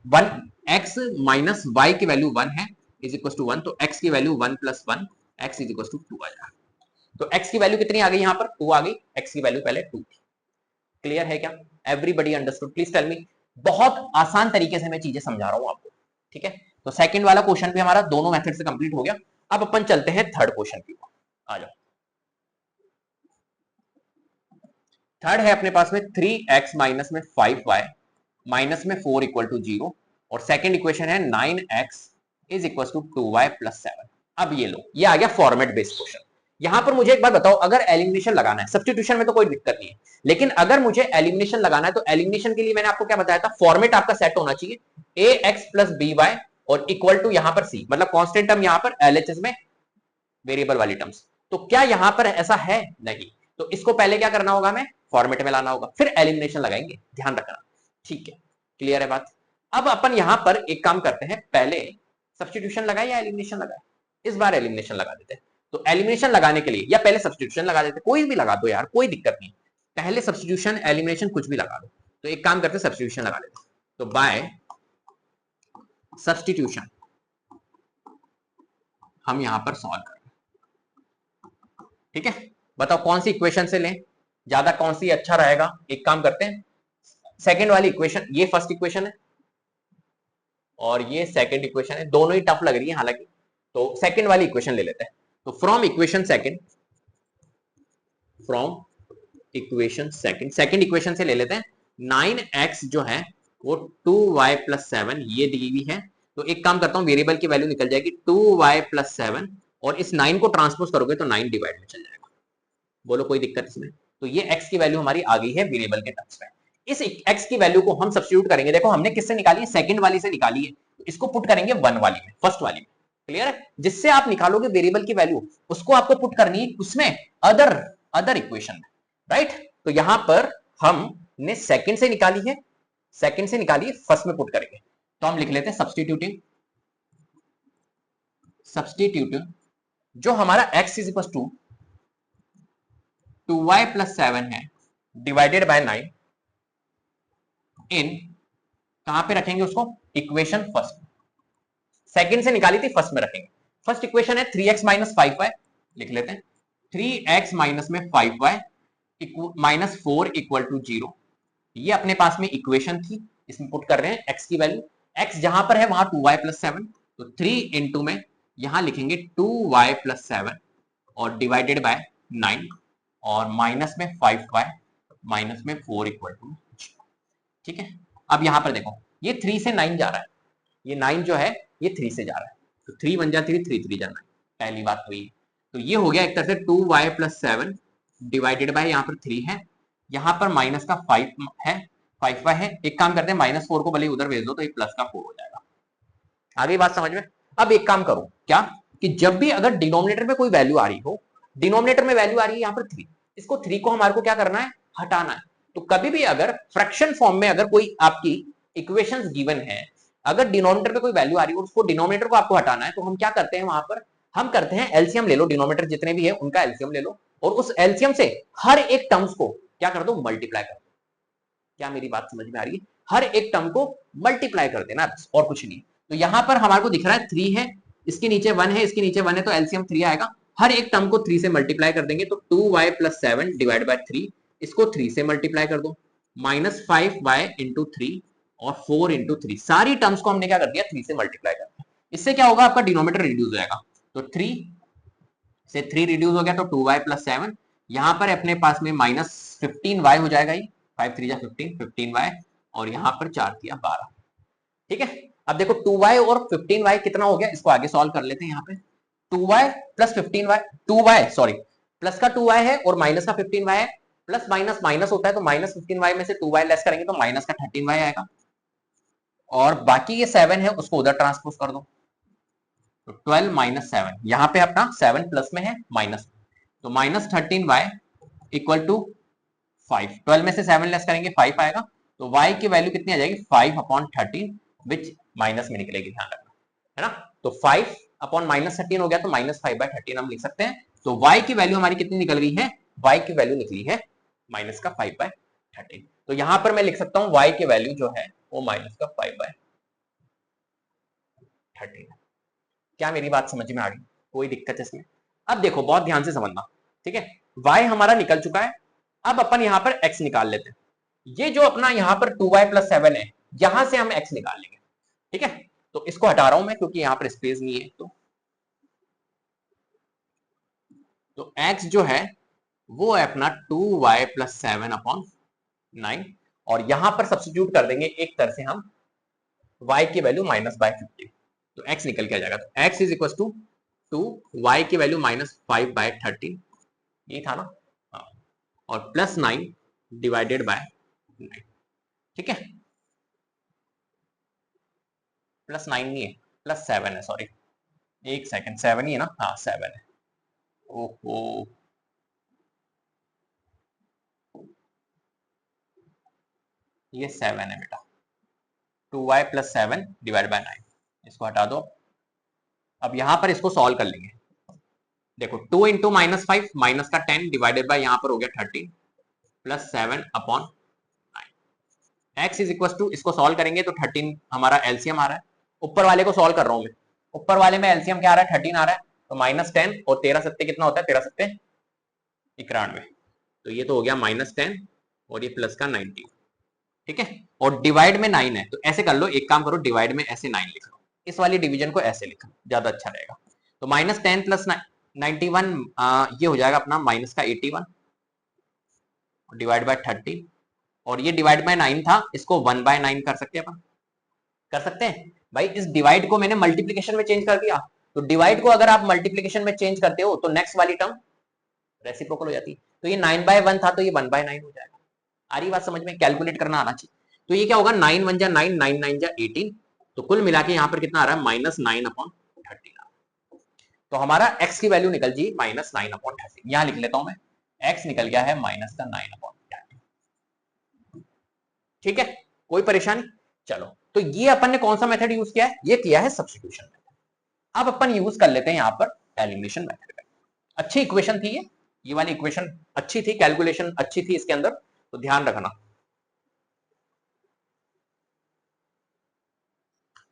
1, x माइनस y की वैल्यू 1 है, इज इक्वल टू 1, तो x की value 1 plus 1 x is equal to 2 आ जाएगा। तो x की वैल्यू कितनी आ गई यहाँ पर? 2 आ गई, x की वैल्यू पहले 2 थी। क्लियर है क्या? Everybody understood? Please tell me. बहुत आसान तरीके से मैं चीजें समझा रहा हूं आपको, ठीक है। तो सेकंड वाला क्वेश्चन भी हमारा दोनों मेथड से कंप्लीट हो गया। अब अपन चलते हैं थर्ड क्वेश्चन की ओर, आ जाओ। थर्ड है अपने पास में 3x माइनस में 5y माइनस में 4 इक्वल टू 0, और सेकंड इक्वेशन है 9x is equal to 2y plus 7। अब ये लो, ये आ गया फॉर्मेट बेस्ड क्वेश्चन। यहां पर मुझे एक बार बताओ, अगर एलिमिनेशन लगाना है, सब्स्टिट्यूशन में तो कोई दिक्कत नहीं है, लेकिन अगर मुझे एलिमिनेशन लगाना है तो एलिमिनेशन के लिए मैंने आपको क्या बताया था, फॉर्मेट आपका सेट होना चाहिए ax प्लस by और इक्वल टू यहां पर c, मतलब कांस्टेंट टर्म यहां पर LHS में वेरिएबल वाली टर्म्स। तो क्या यहां पर ऐसा है? नहीं। तो इसको पहले क्या करना होगा, हमें फॉर्मेट में लाना होगा, फिर एलिमिनेशन लगाएंगे, ध्यान रखना, ठीक है। क्लियर है बात? अब अपन यहां पर एक काम करते हैं, पहले सब्स्टिट्यूशन लगाए या एलिमिनेशन लगाए? इस बार एलिमिनेशन लगा देते हैं। तो एलिमिनेशन लगाने के लिए या पहले सब्स्टिट्यूशन लगा देते, कोई भी लगा दो यार, कोई दिक्कत नहीं, पहले सब्स्टिट्यूशन एलिमिनेशन कुछ भी लगा दो। तो एक काम करते सब्स्टिट्यूशन लगा देते, तो बाय सब्स्टिट्यूशन हम यहां पर सॉल्व करें, ठीक है। बताओ कौन सी इक्वेशन से लें, ज्यादा कौन सी अच्छा रहेगा? एक काम करते हैं, सेकंड वाली इक्वेशन, ये फर्स्ट इक्वेशन है और ये सेकंड इक्वेशन है, दोनों ही टफ लग रही है हालांकि, तो सेकंड वाली इक्वेशन ले लेते हैं। तो फ्रॉम इक्वेशन सेकंड इक्वेशन से ले लेते हैं, 9x जो है वो 2y प्लस 7 ये दी हुई है। तो एक काम करता हूं, वेरिएबल की वैल्यू निकल जाएगी 2y प्लस 7, और इस 9 को ट्रांसपोज करोगे तो 9 डिवाइड में चल जाएगा। बोलो कोई दिक्कत इसमें? तो ये x की वैल्यू हमारी आ गई है वेरिएबल के टर्म्स में। इस x की वैल्यू को हम सब्स्टिट्यूट करेंगे, देखो हमने किससे निकाली है, सेकंड वाली से निकाली है, तो इसको पुट करेंगे 1 वाली में, फर्स्ट वाली में। क्लियर है? जिससे आप निकालोगे वेरिएबल की वैल्यू, उसको आपको पुट करनी है उसमें, अदर इक्वेशन में, राइट। तो यहां पर हमने सेकंड से निकाली है, फर्स्ट में पुट करेंगे। तो हम लिख लेते हैं सब्स्टिट्यूटिंग जो हमारा x is equal to 2y plus 7 है डिवाइडेड बाय 9 इन, कहां पे रखेंगे उसको, इक्वेशन फर्स्ट। सेकंड से निकाली थी, फर्स्ट में रखेंगे। फर्स्ट इक्वेशन है 3x माइनस 5y, लिख लेते हैं 3x माइनस में 5y माइनस 4 इक्वल टू 0, ये अपने पास में इक्वेशन थी, इसमें पुट कर रहे हैं x की वैल्यू। x जहां पर है वहां 2y प्लस 7, तो 3 इंटू में यहां लिखेंगे 2y प्लस 7 और डिवाइडेड बाय 9 और माइनस में 5y माइनस में 4 इक्वल टू, ठीक है। अब यहां पर देखो ये 3 से 9 जा रहा है, ये 9 जो है ये 3 से जा रहा है, तो 3 1 जा 3, 3 3 जा 9, पहली बात तो ये। तो ये हो गया एक तरह से 2y प्लस 7 डिवाइडेड बाय यहाँ पर 3 है, यहाँ पर माइनस का 5 है, 5y है। एक काम करते हैं माइनस 4 को भले उधर भेज दो तो ये प्लस का 4 हो जाएगा, आ गई बात समझ में? अब एक काम करो क्या, कि जब भी अगर डिनोमिनेटर में कोई वैल्यू आ रही हो, डिनोमिनेटर में वैल्यू आ रही है यहाँ पर 3, इसको 3 को हमारे को क्या करना है, हटाना है। तो कभी भी अगर फ्रैक्शन फॉर्म में अगर कोई आपकी इक्वेशंस गिवन है, अगर डिनोमिनेटर पे कोई वैल्यू आ रही है और उसको डिनोमिनेटर को आपको हटाना है, तो हम क्या करते हैं वहां पर, हम करते हैं एलसीएम ले लो, डिनोमिनेटर जितने भी है उनका एलसीएम ले लो, और उस एलसीएम से हर एक टर्म्स को क्या कर दो, मल्टीप्लाई कर दो। क्या मेरी बात समझ में आ रही है? हर एक टर्म को मल्टीप्लाई कर देना बस, और कुछ नहीं। तो यहां पर हमारे को दिख रहा है 3 है, इसके नीचे 1 है, इसके नीचे 1 है, तो एलसीएम 3 आएगा। हर एक टर्म को 3 से मल्टीप्लाई कर देंगे, तो 2y + 7 डिवाइड बाय 3, इसको 3 से मल्टीप्लाई कर दो, -5y × 3 और 4 × 3, सारी टर्म्स को हमने क्या कर दिया, 3 से मल्टीप्लाई कर दिया। इससे क्या होगा, आपका डिनोमिनेटर रिड्यूस हो जाएगा। तो 3 से 3 रिड्यूस हो गया, तो 2y + 7, यहां पर अपने पास में -15y हो जाएगा, ये 5 3 जा 15, 15y, और यहां पर 4 किया 12। ठीक है, अब देखो 2y और 15y कितना हो गया, इसको आगे सॉल्व कर लेते हैं। यहाँ पे 2y + 15y, 2y sorry, plus का 2y है और माइनस का 15y है, प्लस माइनस माइनस होता है, तो -15y में से 2y लेस करेंगे तो माइनस का 13y आएगा, और बाकी ये 7 है उसको उधर ट्रांसपोज कर दो, तो 12 - 7, यहाँ पे अपना 7 प्लस में है माइनस, तो -13y = 5, 12 में से 7 लेस करेंगे 5 आएगा, तो y की वैल्यू कितनी आ जाएगी, 5/13, विच माइनस में निकलेगी, ध्यान रखना, है ना। तो 5/-13 हो गया, तो -5/13 हम लिख सकते हैं। तो y की वैल्यू हमारी कितनी निकल गई है, y की वैल्यू निकली है -5/13। तो यहां पर मैं लिख सकता हूं y की वैल्यू जो है वो -5/13। क्या मेरी बात समझ में आ गई? कोई दिक्कत है इसमें? अब देखो बहुत ध्यान से समझना, ठीक है। y हमारा निकल चुका है, अब अपन यहां पर x निकाल लेते हैं। ये जो अपना यहां पर 2y + 7 है, यहां से हम x निकाल लेंगे, ठीक है। तो इसको हटा रहा हूं मैं क्योंकि यहां पर स्पेस नहीं है, तो x जो है वो है अपना 2y + 7/9, और यहां पर सब्स्टिट्यूट कर देंगे एक तरह से हम y की वैल्यू -/15, तो x निकल के आ जाएगा। तो x = 2, y की वैल्यू -5/13, ये था ना, हाँ, और +9 डिवाइडेड बाय 9, ठीक है। +9 नहीं है, +7 है, सॉरी, एक सेकंड, 7 ही है ना, हाँ 7 है, ओहो, ये 7 है बेटा, 2y + 7 डिवाइड बाय 9, इसको हटा दो। अब यहां पर इसको सॉल्व कर लेंगे, देखो 2 × -5, माइनस का 10 डिवाइडेड बाय यहां पर हो गया 13, +7/9, x = इसको सॉल्व करेंगे तो 13 हमारा एलसीएम आ रहा है, ऊपर वाले को सॉल्व कर रहा हूं मैं, ऊपर वाले में एलसीएम क्या आ रहा है, 13 आ रहा है, तो -10 और 13 सत्ते कितना होता है, 13 सत्ते 91, तो ये तो हो गया -10 और ये प्लस का 19, ठीक है। और डिवाइड में 9 है, तो ऐसे कर लो, एक काम करो, डिवाइड में ऐसे 9 लिख लो, इस वाली डिवीजन को ऐसे लिखो, ज्यादा अच्छा रहेगा। तो -10 + 91, ये हो जाएगा अपना माइनस का 81 डिवाइड बाय 30, और ये डिवाइड बाय 9 था, इसको 1/9 कर सकते हैं अपन, कर सकते हैं भाई। इस डिवाइड को मैंने मल्टीप्लीकेशन में चेंज कर दिया, तो डिवाइड को अगर आप मल्टीप्लीकेशन में चेंज करते हो तो नेक्स्ट वाली टर्म रेसिप्रोकल हो जाती है, तो ये 9/1 था, तो ये 1/9 हो जाएगा। आ रही बात समझ में? कैलकुलेट करना आना चाहिए। तो ये क्या होगा, 9 1 जा 9, 9 9 जा 18, तो कुल मिला के यहाँ पर कितना आ रहा है, -9/13। तो हमारा x की वैल्यू निकल जी -9/13, यहां लिख लेता हूं मैं, x निकल गया है -9/13, ठीक है। कोई परेशानी? चलो, तो ये अपन ने कौन सा मेथड यूज किया है, ये किया है सब्स्टिट्यूशन मेथड। अब अपन यूज कर लेते हैं यहाँ पर एलिमिनेशन मेथड। अच्छी इक्वेशन थी ये वाली इक्वेशन अच्छी थी, कैलकुलेशन अच्छी थी इसके अंदर, तो ध्यान रखना।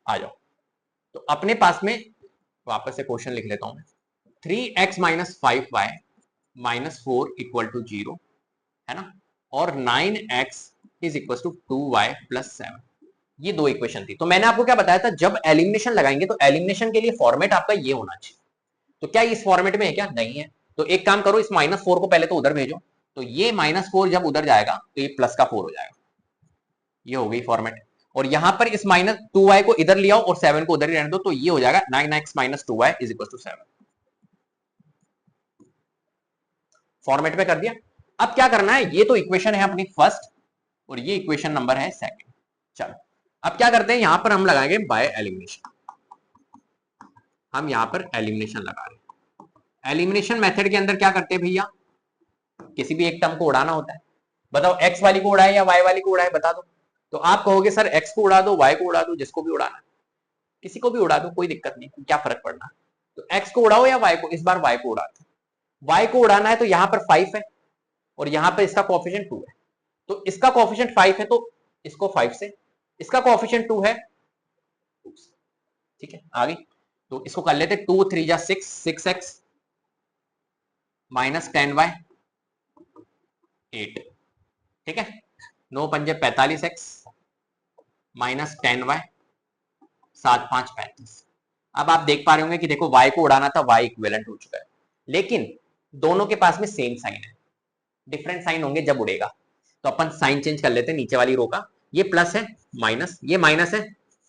आ जाओ, तो अपने पास में वापस से क्वेश्चन लिख लेता हूं, 3x - 5y - 4 = 0, है ना, और 9x = 2y + 7, ये दो इक्वेशन थी। तो मैंने आपको क्या बताया था, जब एलिमिनेशन लगाएंगे तो एलिमिनेशन के लिए फॉर्मेट आपका ये होना चाहिए, तो क्या इस फॉर्मेट में है क्या, नहीं है, तो एक काम करो, इस -4 को पहले तो उधर भेजो, तो ये -4 जब उधर जाएगा तो ये प्लस का 4 हो जाएगा, ये हो गई फॉर्मेट। और यहां पर इस -2y को इधर ले आओ और 7 को उधर ही रहने दो, तो ये हो जाएगा 9x - 2y = 7, फॉर्मेट में कर दिया। अब क्या करना है, ये तो इक्वेशन है अपनी फर्स्ट और ये इक्वेशन नंबर है सेकंड। चलो अब क्या करते हैं, यहां पर हम लगाएंगे बाय एलिमिनेशन। हम यहाँ पर एलिमिनेशन लगा रहे हैं। एलिमिनेशन मेथड के अंदर क्या करते हैं भैया, किसी भी एक टर्म को उड़ाना होता है। बताओ एक्स वाली को उड़ाए या वाई वाली को उड़ाए, बता दो। तो आप कहोगे सर एक्स को उड़ा दो, वाई को उड़ा दो, जिसको भी उड़ाना, किसी को भी उड़ा दो, कोई दिक्कत नहीं, क्या फर्क पड़ना। तो एक्स को उड़ाओ या वाई को, इस बार वाई को उड़ाते हैं। वाई को उड़ाना है तो यहाँ पर 5 है और यहाँ पर इसका कोएफिशिएंट 2 है, तो इसका कोएफिशिएंट 5 है तो इसको 5 से, इसका कोएफिशिएंट 2 है, ठीक है आगे। तो इसको कर लेते 2 3 जा 6, 6x माइनस 10y 8, ठीक है। 9 पंजे 45x माइनस 10y 7 5 35। अब आप देख पा रहे होंगे कि देखो y को उड़ाना था, y इक्विवेलेंट हो चुका है, लेकिन दोनों के पास में सेम साइन है, डिफरेंट साइन होंगे जब उड़ेगा। तो अपन साइन चेंज कर लेते हैं नीचे वाली रो का, ये प्लस है माइनस, ये माइनस है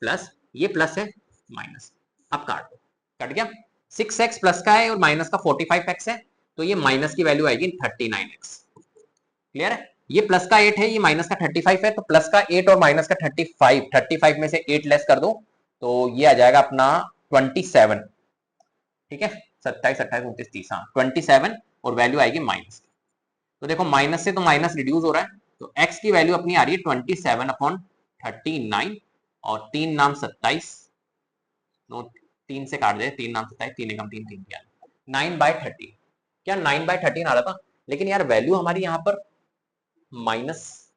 प्लस, ये प्लस है माइनस। अब काट दो, कट गया। 6x प्लस का है और माइनस का 45x है, तो ये माइनस की वैल्यू आएगी 39x। क्लियर है, ये प्लस का 8 है, ये माइनस का 35 है, तो प्लस का 8 और माइनस का 35 में से 8 लेस कर दो तो ये आ जाएगा अपना 27, ठीक है। 27 28 29 30, हाँ 27, और वैल्यू आएगी माइनस। तो देखो माइनस से तो माइनस रिड्यूस हो रहा है, तो x की वैल्यू अपनी आ रही है 27/39, और 3 नाम 27, 3 से काट दे, 3 नाम 27, 3 एकम 3 3 क्या 9/13, क्या 9/13 आ रहा था, लेकिन यार वैल्यू हमारी यहाँ पर माइनस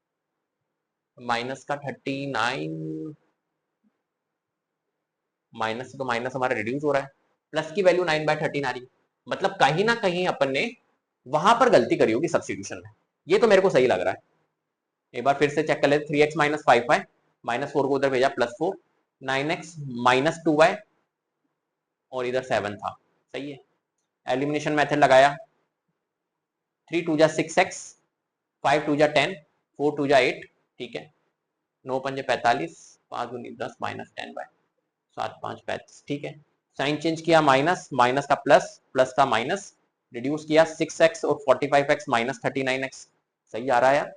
का 39, माइनस से तो माइनस हमारा रिड्यूस हो रहा है, प्लस की वैल्यू 9/13 आ रही है, मतलब कहीं ना कहीं अपन ने वहां पर गलती करी होगी सब्स्टिट्यूशन में। ये तो मेरे को सही लग रहा है, एक बार फिर से चेक कर लेते। 3x माइनस 5y, माइनस 4 को उधर भेजा प्लस 4, 9x माइनस 2y, और इधर 7 था, सही है। एलिमिनेशन मेथड लगाया, 3 2 जा 6x, 5 2 जा 10, 4 2 जा 8, ठीक है। 9 पंजे 45, 5 दूनी 10 माइनस 10y, 7 5 35, ठीक है। साइन चेंज किया, माइनस माइनस का प्लस, प्लस का माइनस, रिड्यूस किया 6x और 45x माइनस 39x, सही आ रहा है यार।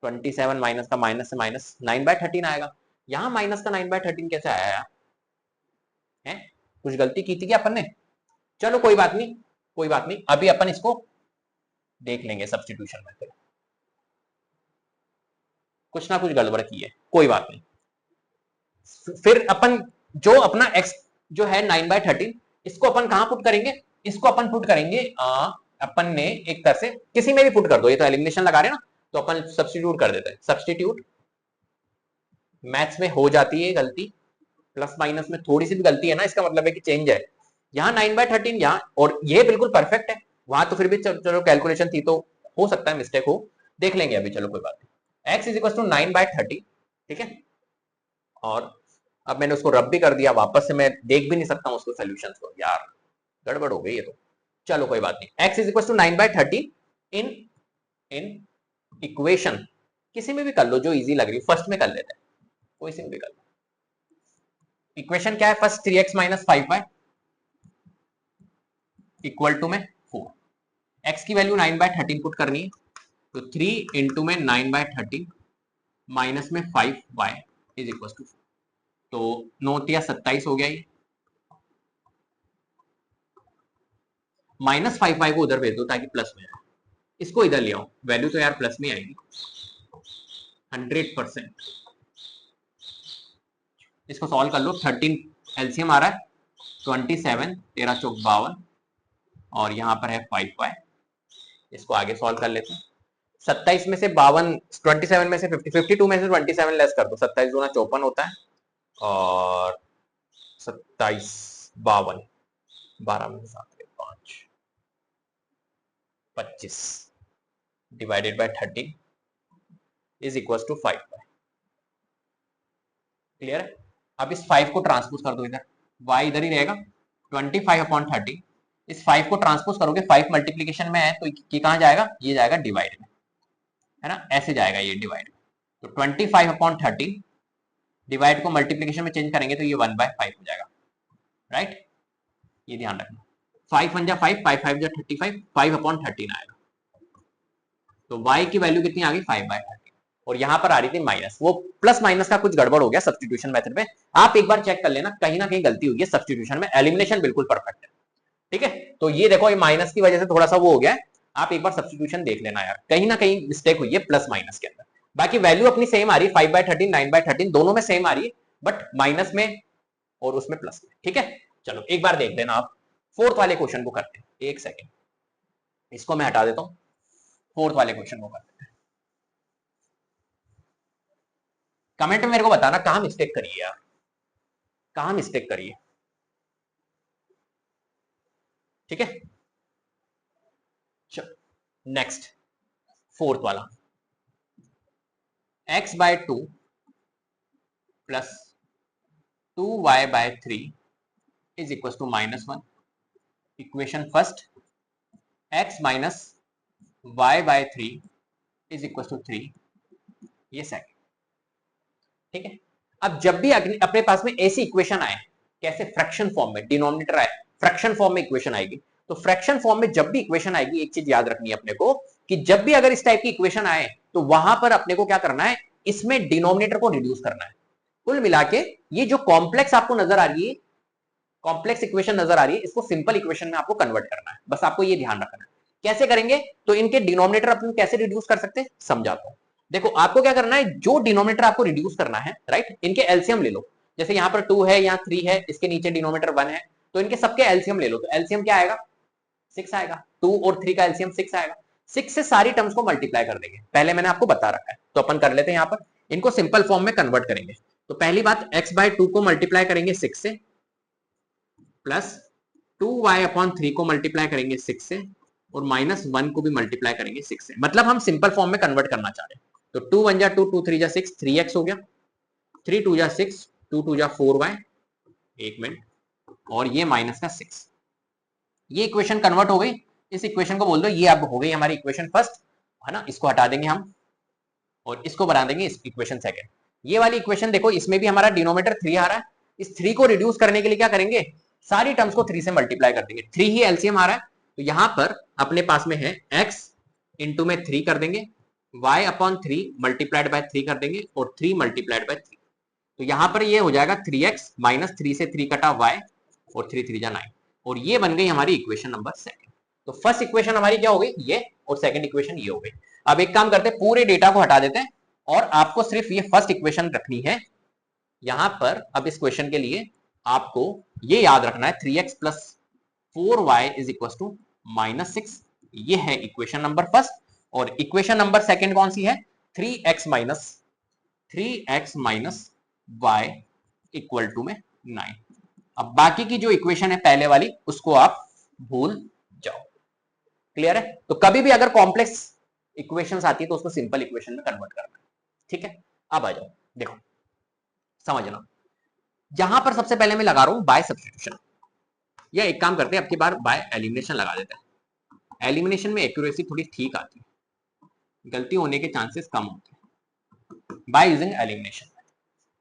27 माइनस का माइनस से माइनस 9/13 आएगा। यहाँ माइनस का 9/13 कैसे आया यार, है कुछ गलती की थी क्या अपन ने? चलो कोई बात नहीं, कोई बात नहीं, अभी अपन इसको देख लेंगे सब्स्टिट्यूशन में, कुछ ना कुछ गड़बड़ की है, कोई बात नहीं। फिर अपन जो अपना x जो है 9/13, इसको अपन कहां पुट करेंगे, इसको अपन पुट करेंगे अपन ने एक तरह से किसी में भी पुट कर दो, ये तो एलिमिनेशन लगा रहे हैं ना, तो अपन सब्स्टिट्यूट कर देते हैं। सब्स्टिट्यूट मैथ्स में हो जाती है गलती, प्लस माइनस में थोड़ी सी भी गलती है ना, इसका मतलब है कि चेंज है। यहाँ 9/13 यहाँ, और ये बिल्कुल परफेक्ट है, वहां तो फिर भी चलो कैलकुलेशन थी तो हो सकता है मिस्टेक हो, देख लेंगे अभी, चलो कोई बात नहीं। x इज इक्वल टू 9/13, ठीक है। और अब मैंने उसको रब भी कर दिया, वापस से मैं देख भी नहीं सकता हूँ उसको सोल्यूशन को, यार गड़बड़ हो गई ये तो, चलो कोई बात नहीं। x is equal to 9/13 in equation, किसी में भी कर लो जो इजी लग रही है, फर्स्ट में कर लेते हैं, कोई सी भी कर लो। इक्वेशन क्या है, first 3x minus 5y equal to में 4, x की वैल्यू 9/13 पुट करनी है, तो 3 इंटू में 9/13 माइनस में 5y इज इक्वल टू 4, तो 9 या 27 हो गया ये, माइनस 5y को उधर भेज दो ताकि प्लस में आए, इसको इधर ले आओ, वैल्यू तो यार प्लस में आएगी 100%। इसको सॉल्व कर लो, 13 एलसीएम आ रहा है 27, 13 चौक 52, और यहाँ पर है 5y, इसको आगे सॉल्व कर लेते हैं। 27 में से 52, 27 में से 50, 52 में से 27 लेस कर दो, 27 दूना 54 होता है, और 27 52, 12 में 7 5 25 divided by 13 is equal to 5y। Clear है, अब इस 5 को ट्रांसपोज कर दो इधर, y इधर ही रहेगा 25/30, इस 5 को ट्रांसपोज करोगे, 5 मल्टीप्लीकेशन में है तो ये कहां जाएगा, ये जाएगा डिवाइड में, है ना, ऐसे जाएगा ये डिवाइड में, तो 25/30 डिवाइड को मल्टीप्लीकेशन में चेंज करेंगे तो ये 1/5 हो जाएगा, राइट, ये ध्यान रखना। 5 1 जा 5, 5 5 जा 35, 5/13 आएगा, तो y की वैल्यू कितनी आ गई 5/30, और यहां पर आ रही थी माइनस, वो प्लस माइनस का कुछ गड़बड़ हो गया सब्स्टिट्यूशन मेथड में। आप एक बार चेक कर लेना, कहीं ना कहीं गलती हुई है सब्स्टिट्यूशन में। एलिमिनेशन बिल्कुल परफेक्ट है, ठीक है। तो ये देखो, ये माइनस की वजह से थोड़ा सा वो हो गया है, आप एक बार सब्स्टिट्यूशन देख लेना यार, कहीं ना कहीं मिस्टेक हुई है प्लस माइनस के अंदर। बाकी वैल्यू अपनी सेम आ रही है, 5/13 9/13 दोनों में सेम आ रही है, बट माइनस में और उसमें प्लस में, ठीक है। चलो एक बार देख लेना आप, फोर्थ वाले क्वेश्चन को करते हैं। एक सेकेंड, इसको मैं हटा देता हूं, फोर्थ वाले क्वेश्चन को करते हैं। कमेंट में मेरे को बताना कहां मिस्टेक करिए यार, कहां मिस्टेक करिए, ठीक है। चलो नेक्स्ट, फोर्थ वाला, x/2 plus 2y/3 is equal to -1। Equation first, x minus y/3 is equal to 3, ये सेकंड, ठीक है। अब जब भी अपने पास में ऐसी इक्वेशन आए, कैसे, फ्रैक्शन फॉर्म में, डिनोमिनेटर आए फ्रैक्शन फॉर्म में इक्वेशन आएगी, तो फ्रैक्शन फॉर्म में जब भी इक्वेशन आएगी, एक चीज याद रखनी है अपने को, कि जब भी अगर इस टाइप की इक्वेशन आए तो वहां पर अपने को क्या करना है, इसमें डिनोमिनेटर को रिड्यूस करना है। कुल मिला के ये जो कॉम्प्लेक्स आपको नजर आ रही है, कॉम्प्लेक्स इक्वेशन नजर आ रही है, इसको सिंपल इक्वेशन में आपको कन्वर्ट करना है, बस आपको ये ध्यान रखना है। कैसे करेंगे, तो इनके डिनोमिनेटर अपन कैसे रिड्यूस कर सकते हैं समझाता हूं। देखो आपको क्या करना है, जो डिनोमिनेटर आपको रिड्यूस करना है, राइट, इनके एलसीएम ले लो। जैसे यहाँ पर 2 है, यहाँ 3 है, इसके नीचे डिनोमिनेटर 1 है, तो इनके सबके एलसीएम ले लो, तो एलसीएम क्या आएगा, 6 आएगा। 2 और 3 का एलसीएम 6 आएगा। 6 से सारी टर्म्स को मल्टीप्लाई कर देंगे, पहले मैंने आपको बता रखा है, तो अपन कर लेते हैं। यहाँ पर इनको सिंपल फॉर्म में कन्वर्ट करेंगे, तो पहली बात x/2 को मल्टीप्लाई करेंगे 6 से, प्लस 2y/3 को मल्टीप्लाई करेंगे 6 से, और -1 को भी मल्टीप्लाई करेंगे 6 से। मतलब हम सिंपल फॉर्म में कन्वर्ट करना चाह रहे हैं। तो 2 1 जा 2, 2 3 जा 6, 3x हो गया, 3 2 जा 6, 2 2 जा 4y, एक मिनट, और ये माइनस का 6, ये इक्वेशन कन्वर्ट हो गई। इस इक्वेशन को बोल दो ये अब हो गई हमारी इक्वेशन फर्स्ट, है ना, इसको हटा देंगे हम और इसको बना देंगे इस इक्वेशन सेकंड। ये वाली इक्वेशन देखो, इसमें भी हमारा डिनोमिनेटर 3 आ रहा है, इस 3 को रिड्यूस करने के लिए क्या करेंगे, सारी टर्म्स को 3 से मल्टीप्लाई कर देंगे, 3 ही एलसीएम आ रहा है, तो यहां पर अपने पास में है x इंटू में 3 कर देंगे, y/3 मल्टीप्लाइड बाय 3 कर देंगे, और 3 मल्टीप्लाइड बाय 3, तो यहां पर ये हो जाएगा 3x माइनस 3 से 3 कटा y, और 3 3 जा 9, और ये बन गई हमारी इक्वेशन नंबर सेकंड। तो फर्स्ट इक्वेशन हमारी क्या हो गई, ये, और सेकंड इक्वेशन ये हो गई। अब एक काम करते हैं, पूरे डेटा को हटा देते हैं और आपको सिर्फ ये फर्स्ट इक्वेशन रखनी है यहां पर। अब इस क्वेश्चन के लिए आपको ये याद रखना है, 3x plus 4y is equal to -6, ये है इक्वेशन नंबर फर्स्ट। और इक्वेशन नंबर सेकंड कौन सी है, 3x minus y equal to में 9। अब बाकी की जो इक्वेशन है पहले वाली, उसको आप भूल जाओ। क्लियर है, तो कभी भी अगर कॉम्प्लेक्स इक्वेशंस आती है तो उसको सिंपल इक्वेशन में कन्वर्ट करना है, ठीक है। अब आ जाओ, देखो समझना, यहां पर सबसे पहले मैं लगा रहा हूं बाय सब्स्टिट्यूशन, या एक काम करते हैं अब की बार बाय एलिमिनेशन लगा देते हैं। एलिमिनेशन में एक्यूरेसी थोड़ी ठीक आती है, गलती होने के चांसेस कम होते हैं बाय यूजिंग एलिमिनेशन,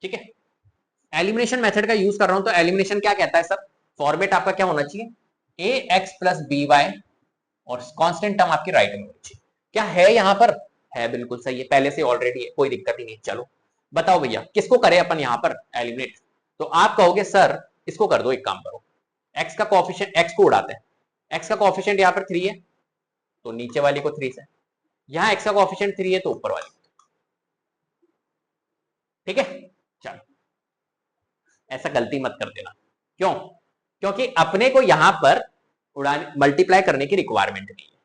ठीक है। एलिमिनेशन मेथड का यूज कर रहा हूं, तो एलिमिनेशन क्या कहता है सर, फॉर्मेट आपका क्या होना चाहिए, ax प्लस by, और कांस्टेंट टर्म आपकी राइट में होनी चाहिए। क्या है यहां पर, है, बिल्कुल सही है, पहले से ऑलरेडी है, कोई दिक्कत ही नहीं। चलो बताओ भैया किसको करें अपन यहां पर एलिमिनेट, तो आप कहोगे सर इसको कर दो, एक काम करो, x का कोएफिशिएंट, x को उड़ाते हैं, x का कोएफिशिएंट यहां पर 3 है, तो नीचे वाली को 3 से, यहां x का कोएफिशिएंट 3 है तो ऊपर वाली, ठीक है। चलो ऐसा गलती मत कर देना, क्यों, क्योंकि अपने को यहां पर उड़ाने मल्टीप्लाई करने की रिक्वायरमेंट नहीं है,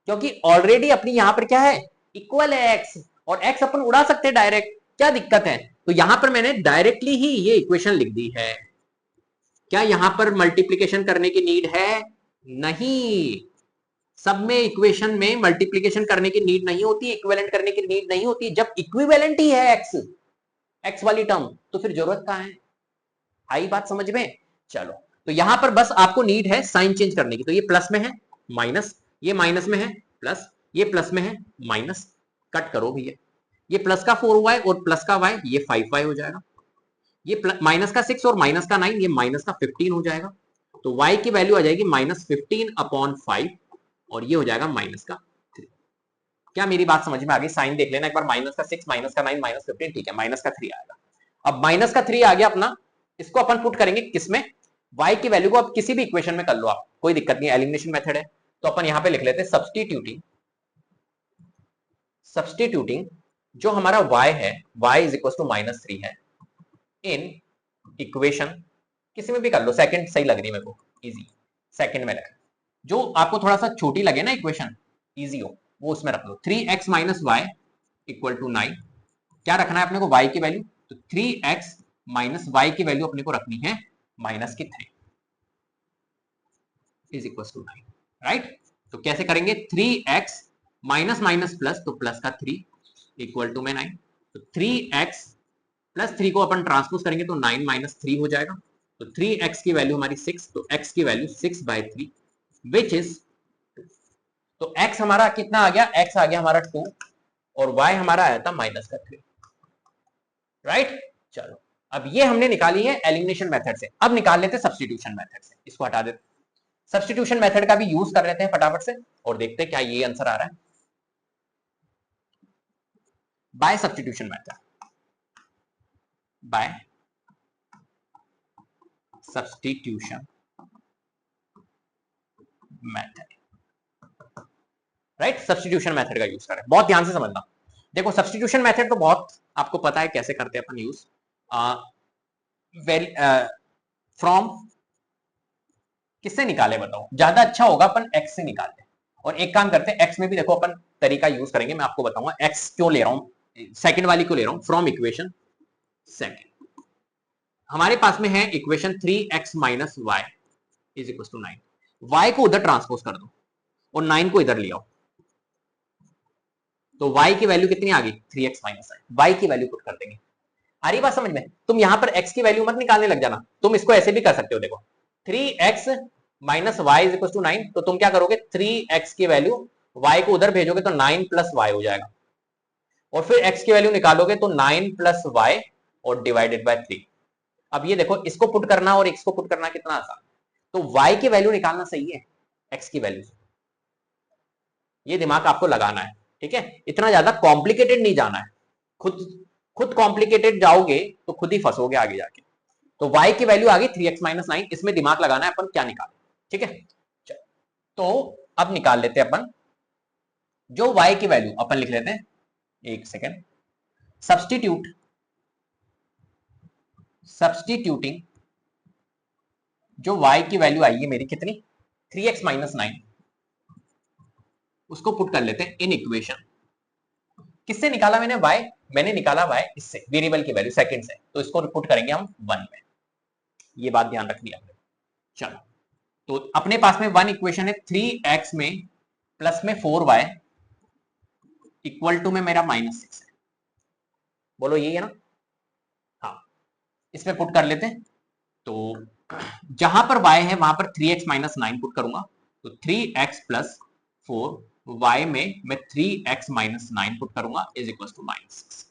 क्योंकि ऑलरेडी अपनी यहां पर क्या है, इक्वल है x, और x अपन उड़ा सकते हैं डायरेक्ट, क्या दिक्कत है। तो यहां पर मैंने डायरेक्टली ही ये इक्वेशन लिख दी है। क्या यहां पर मल्टीप्लीकेशन करने की नीड है, नहीं, सब में इक्वेशन में मल्टीप्लीकेशन करने की नीड नहीं होती, इक्विवेलेंट करने की नीड नहीं होती। जब इक्विवेलेंट ही है x वाली टर्म, तो फिर जरूरत कहां है, आई बात समझ में। चलो तो यहां पर बस आपको नीड है साइन चेंज करने की, तो ये प्लस में है माइनस, ये माइनस में है प्लस, ये प्लस में है माइनस, कट करो भैया, ये प्लस का 4y और प्लस का y, ये 5y हो जाएगा, ये माइनस का 6 और माइनस का 9, ये माइनस का 15 हो जाएगा, तो y की वैल्यू आ जाएगी -15/5, और ये हो जाएगा -3। क्या मेरी बात समझ में आ गई? साइन देख लेना एक बार, माइनस का 6, माइनस का 9, माइनस 15, ठीक है, माइनस का 3 आएगा। अब माइनस का 3 आ गया अपना, इसको अपन पुट करेंगे किसमें? y की वैल्यू को आप किसी भी इक्वेशन में कर लो आप, कोई दिक्कत नहीं, एलिमिनेशन मेथड है। तो अपन यहां पे लिख लेते हैं सब्स्टिट्यूटिंग जो हमारा y है, y इज इक्वल टू -3 है, इन इक्वेशन किसी में भी कर लो, सेकंड सही लग रही है मेरे को, इजी, सेकंड में रख, जो आपको थोड़ा सा छोटी लगे ना इक्वेशन, इजी हो, वो उसमें रख लो। 3x minus y equal to 9, क्या रखना है अपने को? y की वैल्यू, तो 3x माइनस वाई की वैल्यू अपने को रखनी है माइनस की 3 इज इक्वल टू 9, राइट? तो कैसे करेंगे? 3x माइनस माइनस प्लस, तो प्लस का 3 इक्वल टू में 9, तो 3x प्लस 3 को अपन ट्रांसपोज करेंगे तो 9 माइनस 3 हो जाएगा, तो 3x की वैल्यू हमारी 6, तो x की वैल्यू 6/3 विच इज, तो x हमारा कितना आ गया? x आ गया हमारा 2 और y हमारा आया था माइनस का 3, राइट? चलो, अब ये हमने निकाली है एलिमिनेशन मेथड से, अब निकाल लेते हैं सब्स्टिट्यूशन मेथड से, इसको हटा देते, सब्स्टिट्यूशन मेथड का भी यूज कर लेते हैं फटाफट से और देखते हैं क्या ये आंसर आ रहा है। By substitution method, by substitution method, right? Substitution method का यूज करें, बहुत ध्यान से समझना। देखो सब्स्टिट्यूशन मेथड तो बहुत आपको पता है कैसे करते हैं अपन यूज, फ्रॉम किससे निकाले बताओ? ज्यादा अच्छा होगा अपन x से निकालते हैं, और एक काम करते हैं x में भी देखो अपन तरीका यूज करेंगे, मैं आपको बताऊंगा x क्यों ले रहा हूं, सेकंड वाली क्यों ले रहा हूं, फ्रॉम इक्वेशन सेकंड। हमारे पास में है equation 3x minus y is equal to 9, y को उधर ट्रांसपोज कर दो और 9 को इधर ले आओ, तो y की वैल्यू कितनी आ गई? 3x माइनस y की वैल्यू पुट कर देंगे। आ रही बात समझ में? तुम यहां पर x की वैल्यू मत निकालने लग जाना, तुम इसको ऐसे भी कर सकते हो, देखो 3x minus y is equal to 9, तो तुम क्या करोगे? 3x की वैल्यू y को उधर भेजोगे तो 9 प्लस वाई हो जाएगा, और फिर x की वैल्यू निकालोगे तो 9 प्लस वाई और डिवाइडेड बाय 3। अब ये देखो, इसको पुट करना और x को पुट करना कितना आसान, तो y की वैल्यू निकालना सही है x की वैल्यू, ये दिमाग आपको लगाना है, ठीक है? इतना ज्यादा कॉम्प्लिकेटेड नहीं जाना है, खुद कॉम्प्लिकेटेड जाओगे तो खुद ही फंसोगे आगे जाके। तो y की वैल्यू आ गई 3x माइनस 9, इसमें दिमाग लगाना है अपन क्या निकालें, ठीक है? तो अब निकाल लेते हैं अपन जो y की वैल्यू, अपन लिख लेते हैं, एक सेकेंड, सब्स्टिट्यूटिंग जो y की वैल्यू आई है मेरी कितनी? 3x माइनस 9, उसको पुट कर लेते हैं इन इक्वेशन, किससे निकाला मैंने y? मैंने निकाला y इससे, वेरिएबल की वैल्यू सेकंड से, तो इसको पुट करेंगे हम 1 में, ये बात ध्यान रखनी है। चलो, तो अपने पास में 1 इक्वेशन है, 3x में प्लस में 4y इक्वल टू में मेरा -6 है, बोलो यही है ना? हाँ, इसमें पुट कर लेते हैं, तो जहां पर y है वहां पर 3x माइनस 9 पुट करूंगा, तो 3x प्लस 4 y में मैं 3x माइनस 9 पुट करूंगा इज इक्वल टू -6,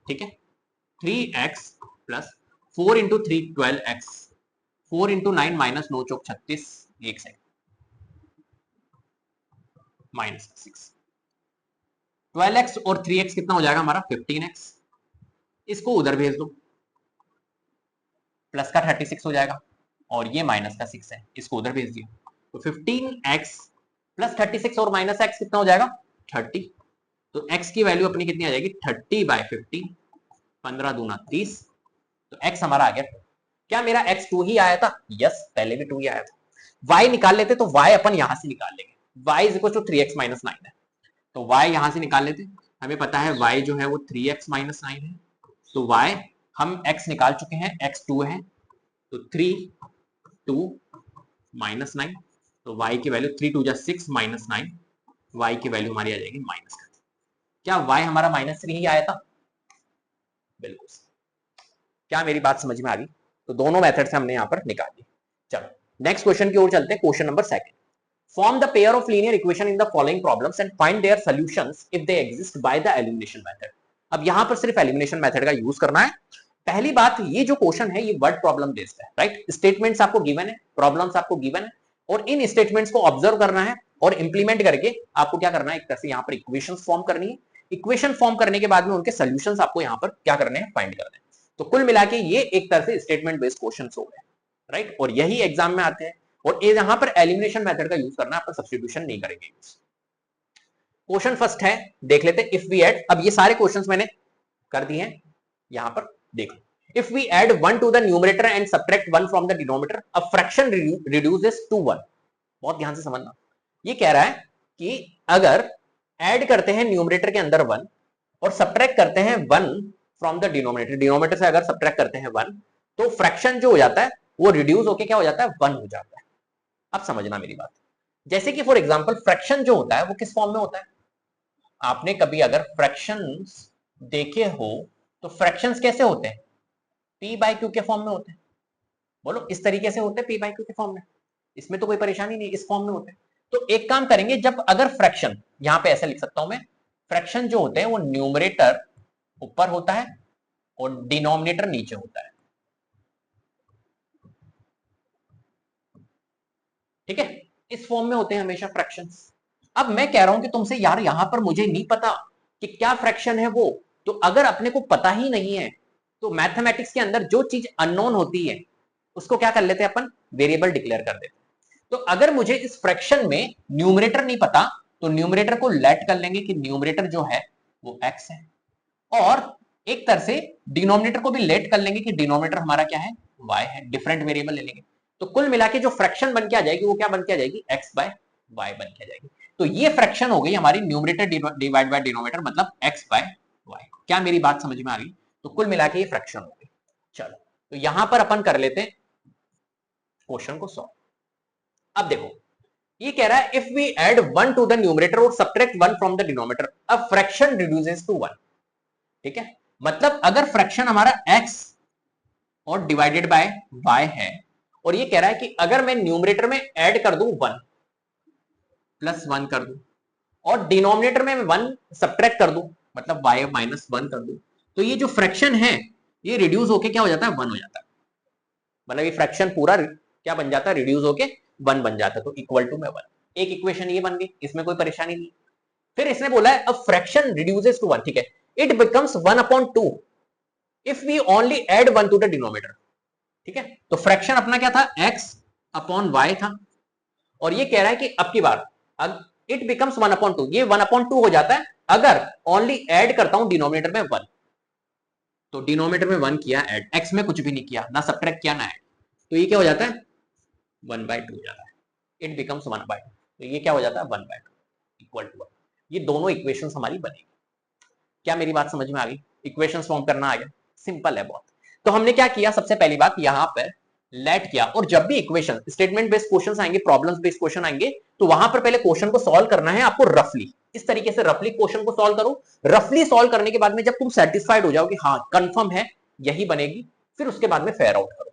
ठीक है? 3x plus 4 into 3 12x, 4 into 9 minus 9 चौक 36, एक सेकंड, -6, 12x और 3x कितना हो जाएगा हमारा? 15x, इसको उधर भेज दो, प्लस का 36 हो जाएगा, और ये माइनस का 6 है, इसको उधर भेज दिया, तो 15x प्लस 36 और माइनस x कितना हो जाएगा? 30, तो x की वैल्यू अपनी कितनी आ जाएगी? 30/15, 15 दूना 30, तो x हमारा आ गया। क्या मेरा x 2 ही आया था? यस, पहले भी 2 ही आया था। y निकाल लेते तो y अपन यहां से निकाल लेंगे, y is equal to 3x minus 9 है, तो y यहां से निकाल लेते, हमें पता है y जो है वो 3x माइनस 9 है, तो y हम x निकाल चुके हैं, x 2 है, तो 3 2 माइनस 9, तो y की वैल्यू 3 2 6 माइनस 9, y की वैल्यू हमारी आ जाएगी माइनस। क्या y हमारा -3 ही आया था? बिल्कुल। क्या मेरी बात समझ में आ गई? तो दोनों मेथड से हमने यहां पर निकाल दी। चलो नेक्स्ट क्वेश्चन की ओर चलते हैं, question number 2। Form the pair of linear equation in the following problems and find their solutions if they exist by the elimination method. अब यहां पर सिर्फ एलिमिनेशन मेथड का यूज करना है। पहली बात, ये जो क्वेश्चन है ये वर्ड प्रॉब्लम बेस्ड है, राइट? स्टेटमेंट्स आपको गिवन है, प्रॉब्लम्स आपको गिवन है, और इन स्टेटमेंट्स को ऑब्जर्व करना है और इंप्लीमेंट करके आपको क्या करना है, एक तरह से यहाँ पर इक्वेशन फॉर्म करनी है। इक्वेशन फॉर्म करने के बाद में उनके सोल्यूशंस आपको यहाँ पर क्या करने हैं, फाइंड करने हैं। तो कुल मिला के ये एक तरह से स्टेटमेंट बेस्ड क्वेश्चन हो गए, राइट, और यही एग्जाम में आते हैं। और यहां पर एलिमिनेशन मेथड का यूज करना है, अपन सब्स्टिट्यूशन नहीं करेंगे। क्वेश्चन फर्स्ट है, देख लेते हैं। इफ वी ऐड, अब ये सारे क्वेश्चंस मैंने कर दिए हैं, यहां पर देखो। If we add 1 to the numerator and subtract 1 from the denominator, a fraction reduces to 1। बहुत ध्यान से समझना, ये कह रहा है कि अगर ऐड करते हैं न्यूमरेटर के अंदर 1 और सब्ट्रैक्ट करते हैं 1 फ्रॉम द डिनोमिनेटर, डिनोमिनेटर से अगर सब्ट्रैक्ट करते हैं 1, तो फ्रैक्शन जो हो जाता है वो रिड्यूस होके क्या हो जाता है, 1 हो जाता है। अब समझना मेरी बात, जैसे कि फॉर एग्जांपल फ्रैक्शन जो होता है वो किस फॉर्म में होता है। आपने कभी अगर फ्रैक्शंस देखे हो तो फ्रैक्शंस कैसे होते हैं, पी बाई क्यू के फॉर्म में होते हैं। बोलो, इस तरीके से होते हैं पी बाई क्यू के फॉर्म में, इसमें तो कोई परेशानी नहीं, इस फॉर्म में होते हैं। तो एक काम करेंगे, जब अगर फ्रैक्शन, यहां पे ऐसे लिख सकता हूं मैं, फ्रैक्शन जो होते हैं वो न्यूमरेटर ऊपर होता है और डिनोमिनेटर नीचे होता है, ठीक है, इस फॉर्म में होते हैं हमेशा फ्रैक्शंस। अब मैं कह रहा हूं कि तुमसे, यार यहां पर मुझे नहीं पता कि क्या फ्रैक्शन है वो, तो अगर अपने को पता ही नहीं है तो मैथमेटिक्स के अंदर जो चीज अननोन होती है उसको क्या कर लेते हैं अपन, वेरिएबल डिक्लेयर कर देते हैं। तो अगर मुझे इस फ्रैक्शन में न्यूमरेटर नहीं पता तो न्यूमरेटर को लेट कर लेंगे कि न्यूमरेटर जो है वो x है, और एक तरह से डिनोमिनेटर को भी लेट कर लेंगे कि डिनोमिनेटर हमारा क्या है, y है, डिफरेंट वेरिएबल ले लेंगे। तो कुल मिला के जो फ्रैक्शन बन के आ जाएगी वो क्या बन के आ जाएगी, x बाय y बन के आ जाएगी। तो ये फ्रैक्शन हो गई हमारी न्यूमरेटर डिवाइड बाय डिनोमिनेटर, मतलब x बाय y। क्या मेरी बात समझ में आ गई। तो कुल मिला के ये फ्रैक्शन हो गई। चलो, तो यहां पर अपन कर लेते हैं क्वेश्चन को सॉल्व। अब देखो, ये कह रहा है if we add 1 to the numerator और subtract 1 from the denominator, a fraction reduces to 1। ठीक है, मतलब अगर फ्रैक्शन हमारा x और डिवाइडेड बाय y है, और ये कह रहा है कि अगर मैं न्यूमरेटर में ऐड कर दूं 1 प्लस 1 कर दूं और डिनोमिनेटर में 1 सब्ट्रैक्ट कर दूं, मतलब y माइनस 1 कर दूं, तो ये जो फ्रैक्शन है ये रिड्यूस होके क्या हो जाता है, 1 हो जाता है। मतलब ये फ्रैक्शन पूरा क्या बन जाता है, रिड्यूस होके 1 बन जाता है। तो इक्वल टू में 1, एक इक्वेशन ये बन गई, इसमें कोई परेशानी नहीं। फिर इसने बोला है अ फ्रैक्शन रिड्यूसेस टू 1, ठीक है, it becomes 1/2 if we only add 1 to the denominator. ठीक है, तो फ्रैक्शन अपना क्या था, x अपॉन y था, और ये कह रहा है कि अब की बार इट बिकम्स 1/2, ये 1/2 हो जाता है अगर ओनली ऐड करता हूं डिनोमिनेटर में 1। तो डिनोमिनेटर में 1 किया ऐड, x में कुछ भी नहीं किया, ना सब्ट्रैक्ट किया ना ऐड, तो ये क्या हो जाता है, 1/2 हो जाता है, इट बिकम्स 1/2। तो ये क्या हो जाता है, 1/2 इक्वल टू 1। ये दोनों इक्वेशंस हमारी बनेगी। क्या मेरी बात समझ में आ गई, इक्वेशंस फॉर्म करना आ गया, सिंपल है बहुत। तो हमने क्या किया, सबसे पहली बात यहां पर लेट किया, और जब भी इक्वेशन स्टेटमेंट बेस्ड क्वेश्चंस आएंगे, प्रॉब्लम्स बेस्ड क्वेश्चन आएंगे, तो वहां पर पहले क्वेश्चन को सॉल्व करना है आपको रफली, इस तरीके से रफली क्वेश्चन को सॉल्व करो। रफली सॉल्व करने के बाद में जब तुम सेटिस्फाइड हो जाओ कि हाँ कंफर्म है यही बनेगी, फिर उसके बाद में फेयर आउट करो।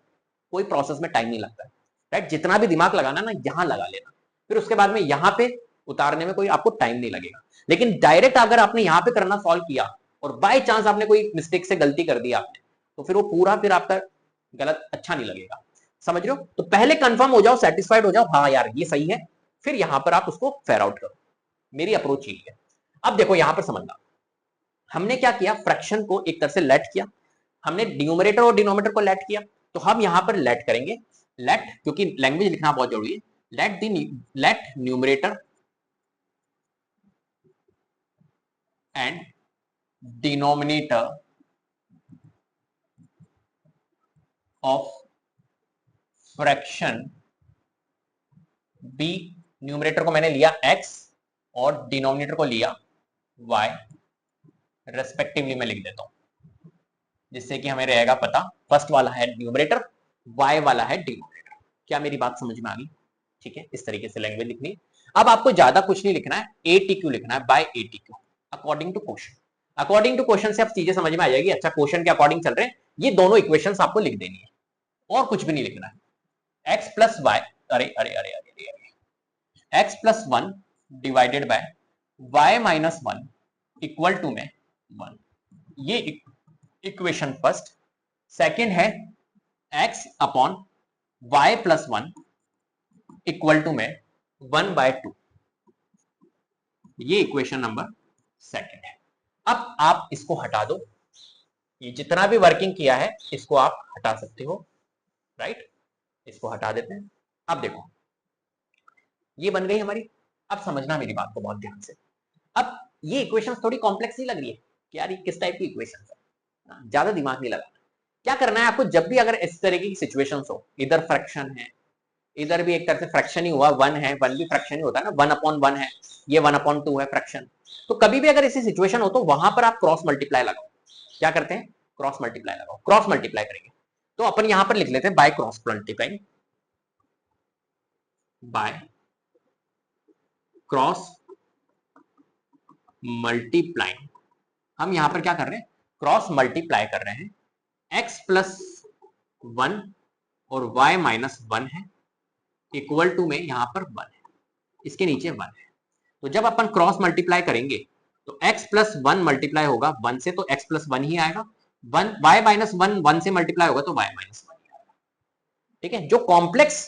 कोई प्रोसेस में टाइम नहीं लगता है, राइट, जितना भी दिमाग लगाना ना यहां लगा लेना, फिर उसके बाद में यहां पे उतारने में कोई आपको टाइम नहीं लगेगा। लेकिन डायरेक्ट अगर आपने यहां पे करना सॉल्व किया और बाय चांस आपने कोई मिस्टेक से गलती कर दी आपने, तो फिर वो पूरा फिर आपका गलत अच्छा नहीं लगेगा, समझ रहे हो। तो पहले कंफर्म हो जाओ, सेटिस्फाइड हो जाओ, हाँ यार ये सही है, फिर यहां पर आप उसको फेयर आउट करो। मेरी अप्रोच यही है। अब देखो यहां पर समझना, हमने क्या किया, फ्रैक्शन को एक तरह से लेट किया, हमने न्यूमरेटर और डिनोमिनेटर को लेट किया, तो हम यहां पर लेट करेंगे, लेट, क्योंकि लैंग्वेज लिखना बहुत जरूरी है, let numerator and denominator of fraction be, numerator को मैंने लिया x और डिनोमिनेटर को लिया y, रेस्पेक्टिवली मैं लिख देता हूं, जिससे कि हमें रहेगा पता, फर्स्ट वाला है न्यूमरेटर, y वाला है डिनोमिनेटर। क्या मेरी बात समझ में आ गई, ठीक है, इस तरीके से लैंग्वेज लिखनी है। अब आपको ज्यादा कुछ नहीं लिखना है, ATQ लिखना है, by ATQ, according to question. According to question से अब चीजें समझ में आ जाएगी, अच्छा क्वेश्चन के अकॉर्डिंग चल रहे हैं, ये दोनों इक्वेशंस आपको लिख देनी है, और कुछ भी नहीं लिखना है। x प्लस वाई, अरे अरे अरे अरे अरे, x plus 1 divided by y minus 1 equal to में 1, ये इक्वेशन फर्स्ट। सेकेंड है x upon y plus 1 equal to में 1/2, ये इक्वेशन नंबर सेकंड है। अब आप इसको हटा दो, ये जितना भी वर्किंग किया है इसको आप हटा सकते हो, राइट। इसको हटा देते हैं। अब देखो ये बन गई हमारी। अब समझना मेरी बात को बहुत ध्यान से। अब ये इक्वेशन थोड़ी कॉम्प्लेक्स नहीं लग रही है कि यार ये किस टाइप की इक्वेशन है, ज्यादा दिमाग नहीं लगाना। क्या करना है आपको, जब भी अगर इस तरह की सिचुएशंस हो, इधर फ्रैक्शन है, इधर भी एक तरह से फ्रैक्शन ही हुआ, वन है, वन भी फ्रैक्शन ही होता है ना, 1/1 है, ये 1/2 है फ्रैक्शन। तो कभी भी अगर ऐसी सिचुएशन हो तो वहां पर आप क्रॉस मल्टीप्लाई लगाओ। क्या करते हैं, क्रॉस मल्टीप्लाई लगाओ। क्रॉस मल्टीप्लाई करेंगे तो अपन यहां पर लिख लेते हैं by cross multiply, by cross multiply. हम यहां पर क्या कर रहे हैं, क्रॉस मल्टीप्लाई कर रहे हैं। x+1 और y-1 है, इक्वल टू में यहां पर 1 है, इसके नीचे 1 है। तो जब अपन क्रॉस मल्टीप्लाई करेंगे तो x+1 मल्टीप्लाई होगा 1 से, तो x+1 ही आएगा। y-1 1 से मल्टीप्लाई होगा तो y-1 आएगा। ठीक है, जो कॉम्प्लेक्स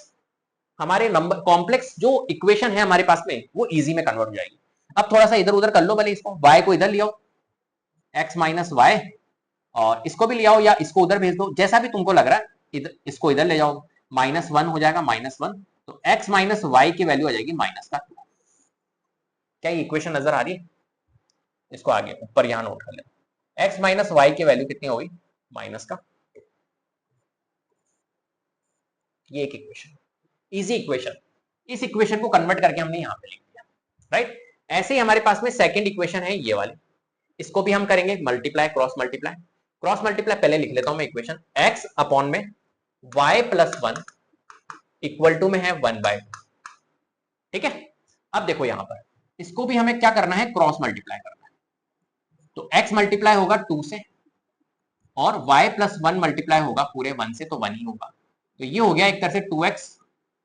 हमारे नंबर, कॉम्प्लेक्स जो इक्वेशन है हमारे पास में, वो इजी में कन्वर्ट हो जाएगी। अब थोड़ा सा इधर उधर कर लो भले, इसको y को इधर ले आओ, x - y, और इसको भी ले आओ या इसको उधर भेज दो, जैसा भी तुमको लग रहा है। इधर इसको इधर ले जाओ, -1 हो जाएगा, -1, तो x - y की वैल्यू आ जाएगी -2। क्या ये इक्वेशन नजर आ रही है? इसको आगे ऊपर यहां नोट कर ले, x - y की वैल्यू कितनी होगी, -2। ये एक इक्वेशन, इजी इक्वेशन। इस इक्वेशन को कन्वर्ट करके हमने यहां पे लिख दिया, राइट। ऐसे ही हमारे पास में सेकंड इक्वेशन है ये वाली, इसको भी हम करेंगे multiply, cross multiply. Cross multiply पहले लिख लेता हूं मैं इक्वेशन, x अपॉन में y+1 इक्वल टू में है 1/2। ठीक है, अब देखो यहां पर इसको भी हमें क्या करना है, क्रॉस मल्टीप्लाई करना है। तो x मल्टीप्लाई होगा 2 से और y+1 मल्टीप्लाई होगा पूरे 1 से, तो 1 ही होगा। तो ये हो गया एक तरह से 2x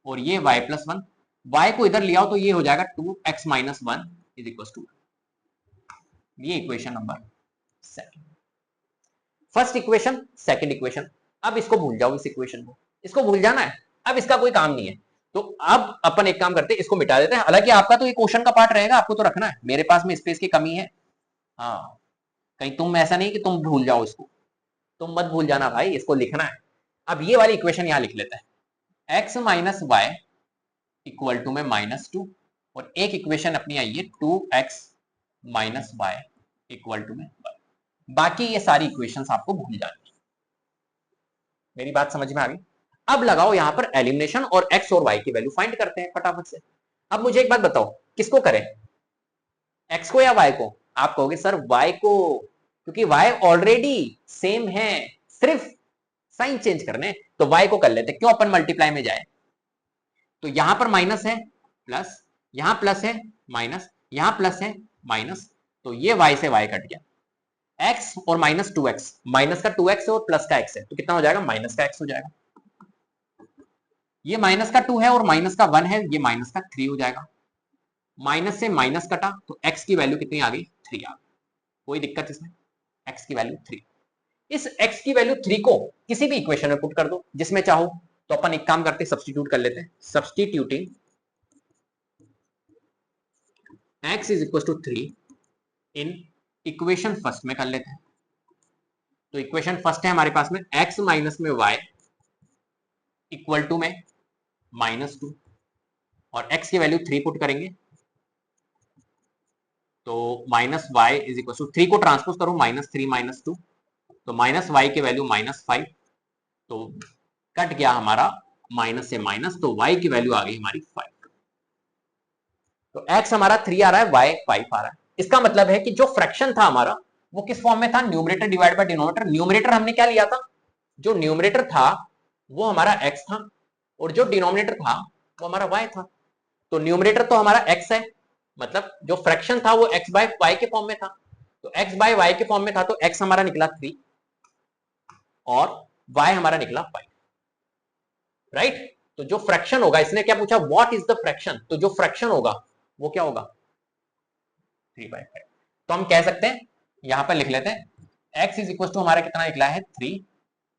और ये y+1, y को इधर ले आओ तो ये हो जाएगा 2x - 1 इज इक्वल टू, ये equation number second. First equation, second equation. अब इसको भूल जाओ, इस इक्वेशन को, इसको भूल जाना है, अब इसका कोई काम नहीं है। तो अब अपन एक काम करते हैं, इसको मिटा देते हैं। हालांकि आपका तो ये क्वेश्चन का पार्ट रहेगा, आपको तो रखना है, मेरे पास में स्पेस की कमी है। हाँ, कहीं तुम ऐसा नहीं कि तुम भूल जाओ इसको, तुम मत भूल जाना भाई, इसको लिखना है। अब ये वाली इक्वेशन यहां लिख लेते हैं, x - y इक्वल टू में -2, और एक इक्वेशन अपनी आई है 2x - y इक्वल टू में 1। बाकी ये सारी इक्वेशंस आपको भूल जानी है। मेरी बात समझ में आ गई? अब लगाओ यहां पर एलिमिनेशन और x और y की वैल्यू फाइंड करते हैं फटाफट से। अब मुझे एक बात बताओ, किसको करें, x को या y को? आप कहोगे सर y को, क्योंकि y ऑलरेडी सेम है, सिर्फ साइन चेंज करने, तो y को कर लेते। क्यों अपन मल्टीप्लाई में जाए, तो यहां पर माइनस है प्लस, यहां प्लस है माइनस, यहां प्लस है माइनस, तो ये y से y कट गया, x और -2x, माइनस का 2x है और प्लस का x है, तो कितना हो जाएगा, माइनस का x हो जाएगा। ये माइनस का 2 है और माइनस का 1 है, ये माइनस का 3 हो जाएगा। माइनस से माइनस कटा तो x की वैल्यू कितनी आ गई, 3 आ गई। कोई दिक्कत इसमें, x की वैल्यू 3। इस x की वैल्यू 3 को किसी भी इक्वेशन में पुट कर दो जिसमें चाहो। तो अपन एक काम करते हैं, सब्स्टिट्यूट कर लेते हैं। Substituting x is equal to 3 in equation first में कर लेते हैं। तो इक्वेशन फर्स्ट है हमारे पास में x माइनस में y इक्वल टू में -2, और x की वैल्यू 3 पुट करेंगे तो -y इज इक्वल टू 3 को ट्रांसपोज करो, -3 - 2, तो -y की वैल्यू -5, तो कट गया हमारा माइनस से माइनस, तो y की वैल्यू आ गई हमारी 5। तो x हमारा 3 आ रहा है, y 5 आ रहा है। इसका मतलब है कि जो फ्रैक्शन था हमारा वो किस फॉर्म में था, numerator divide by denominator. Numerator हमने क्या लिया था, जो न्यूमरेटर था वो हमारा x था, और जो डिनोमिनेटर था वो हमारा y था। तो न्यूमरेटर तो हमारा x है, मतलब जो फ्रैक्शन था वो x बाय y के फॉर्म में था, तो x बाय y के फॉर्म में था, तो x हमारा निकला 3 और y हमारा निकला 5, राइट। तो जो फ्रैक्शन होगा, इसने क्या पूछा, व्हाट इज द फ्रैक्शन, तो जो फ्रैक्शन होगा वो क्या होगा, 3/5। तो हम कह सकते हैं, यहां पर लिख लेते हैं, x इज इक्वल टू हमारा कितना निकला है 3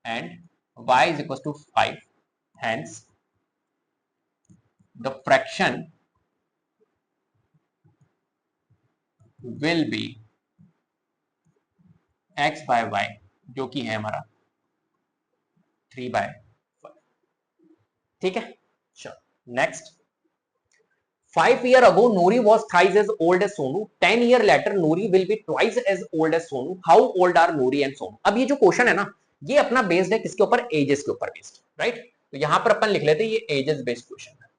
and y is equal to 5, hence the fraction will be x by y, जो कि है हमारा 3/5। ठीक है, चलो next. 5 years ago, Nuri was thrice as old as Sonu. 10 years later, Nuri will be twice as old as Sonu. How old are Nuri and Sonu? अब ये जो क्वेश्चन है ना, ये अपना बेस्ड है किसके ऊपर? एजेस के ऊपर बेस्ड, राइट? तो यहां पर अपन लिख लेते हैं ये एजेस बेस्ड क्वेश्चन है।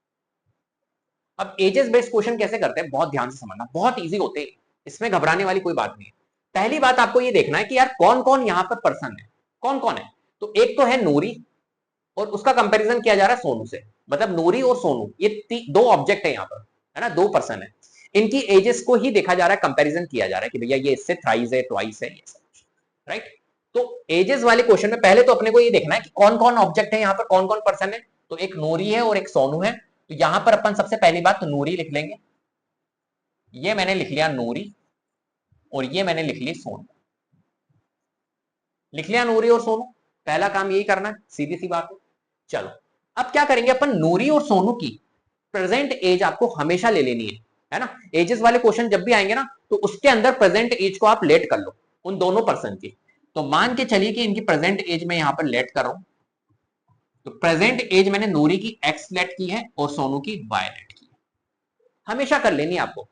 अब एजेस बेस्ड क्वेश्चन कैसे करते हैं, बहुत ध्यान से समझना, बहुत इजी होते हैं, इसमें घबराने वाली कोई बात नहीं है। पहली बात आपको ये देखना है कि यार कौन कौन यहां पर पर्सन है, कौन कौन है। तो एक तो है नूरी और उसका कंपैरिजन किया जा रहा है सोनू से, मतलब नूरी और सोनू ये दो ऑब्जेक्ट है यहाँ पर, है ना, दो पर्सन है। इनकी एजेस को ही देखा जा रहा है, कंपैरिजन किया जा रहा है कि भैया ये इससे थ्राइस है, ट्वाइस है, ये सब, राइट? तो एजेस वाले क्वेश्चन में पहले तो अपने को ये देखना है कि कौन कौन ऑब्जेक्ट है यहाँ पर, कौन कौन पर्सन है। तो एक नूरी है और एक सोनू है। तो यहां पर अपन सबसे पहली बात तो नूरी लिख लेंगे, ये मैंने लिख लिया नूरी और ये मैंने लिख ली सोनू। लिख लिया नूरी और सोनू, पहला काम यही करना है, सीधी सी बात है। चलो अब क्या करेंगे अपन, नूरी और सोनू की प्रेजेंट एज आपको हमेशा ले लेनी है ना। एजेस वाले क्वेश्चन जब भी आएंगे ना, तो उसके अंदर प्रेजेंट एज को आप लेट कर लो उन दोनों पर्सन की। तो मान के चलिए कि इनकी प्रेजेंट एज में यहां पर लेट कर रहा हूं। तो प्रेजेंट एज मैंने नूरी की एक्स लेट की है और सोनू की वाई लेट की है। हमेशा कर लेनी है आपको,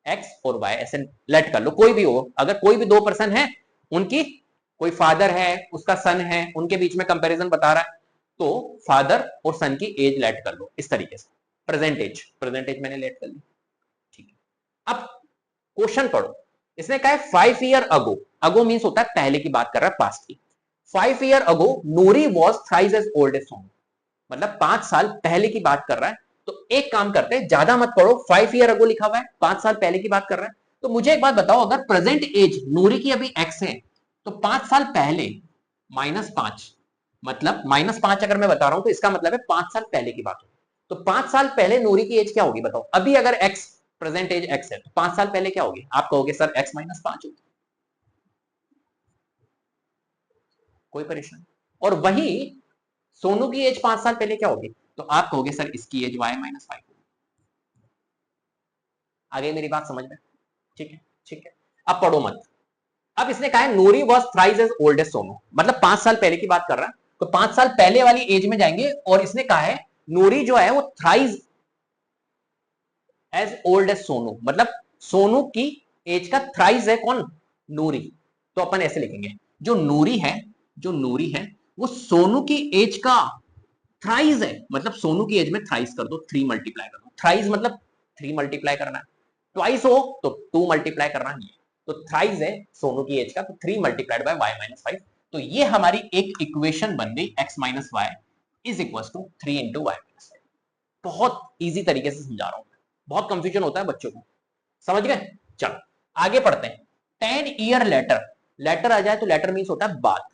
एक्स और वाई ऐसे लेट कर लो, कोई भी हो। अगर कोई भी दो पर्सन है, उनकी कोई फादर है, उसका सन है, उनके बीच में कंपैरिजन बता रहा है, तो फादर और सन की एज लेट कर लो इस तरीके से। प्रेजेंट एज मैंने लेट कर ली, ठीक है। अब क्वेश्चन पढ़ो, इसने कहा है 5 years ago, अगो मींस होता है पहले की बात कर रहा है, पास्ट की। 5 years ago Noori was thrice as old as Sonu, मतलब 5 साल पहले की बात कर रहा है। तो एक काम करते हैं, ज्यादा मत पढ़ो, 5 years ago लिखा हुआ है, 5 साल पहले की बात कर रहा है। तो मुझे एक बात बताओ, अगर प्रेजेंट एज नूरी की अभी एक्स है, तो 5 साल पहले -5, मतलब -5 अगर मैं बता रहा हूं तो इसका मतलब है 5 साल पहले की बात होगी। तो 5 साल पहले नूरी की एज क्या होगी बताओ? अभी अगर एक्स प्रेजेंट एज एक्स है, तो 5 साल पहले क्या होगी? आप कहोगे सर x -5 होगी, कोई परेशानी। और वही सोनू की एज 5 साल पहले क्या होगी? तो आप कहोगे सर इसकी एज y -5 होगी। आगे मेरी बात समझ में? ठीक है, ठीक है। अब पढ़ो मत। अब इसने कहा है Noori was thrice as old as Sonu, मतलब 5 साल पहले की बात कर रहा है। तो 5 साल पहले वाली एज में जाएंगे और इसने कहा है नूरी जो है वो thrice as old as Sonu, मतलब सोनू की एज का थ्राइस है कौन? नूरी। तो अपन ऐसे लिखेंगे, जो नूरी है, जो नूरी है वो सोनू की एज का थ्राइस है, मतलब सोनू की एज में थ्राइस कर दो, 3 मल्टीप्लाई कर दो। थ्राइस मतलब 3 मल्टीप्लाई करना है, ट्वाइस हो तो 2 मल्टीप्लाई करना है। तो थ्राइस है सोनू की एज का, तो 3 मल्टीप्लाइड बाय y -5। तो ये हमारी एक इक्वेशन बन गई, x - y is equal to 3 into y -5। बहुत इजी तरीके से समझा रहा हूं, बहुत कंफ्यूजन होता है बच्चों को, समझ गए? चलो आगे पढ़ते हैं। 10 years लेटर, लेटर आ जाए तो लेटर मीन्स होता है बाद,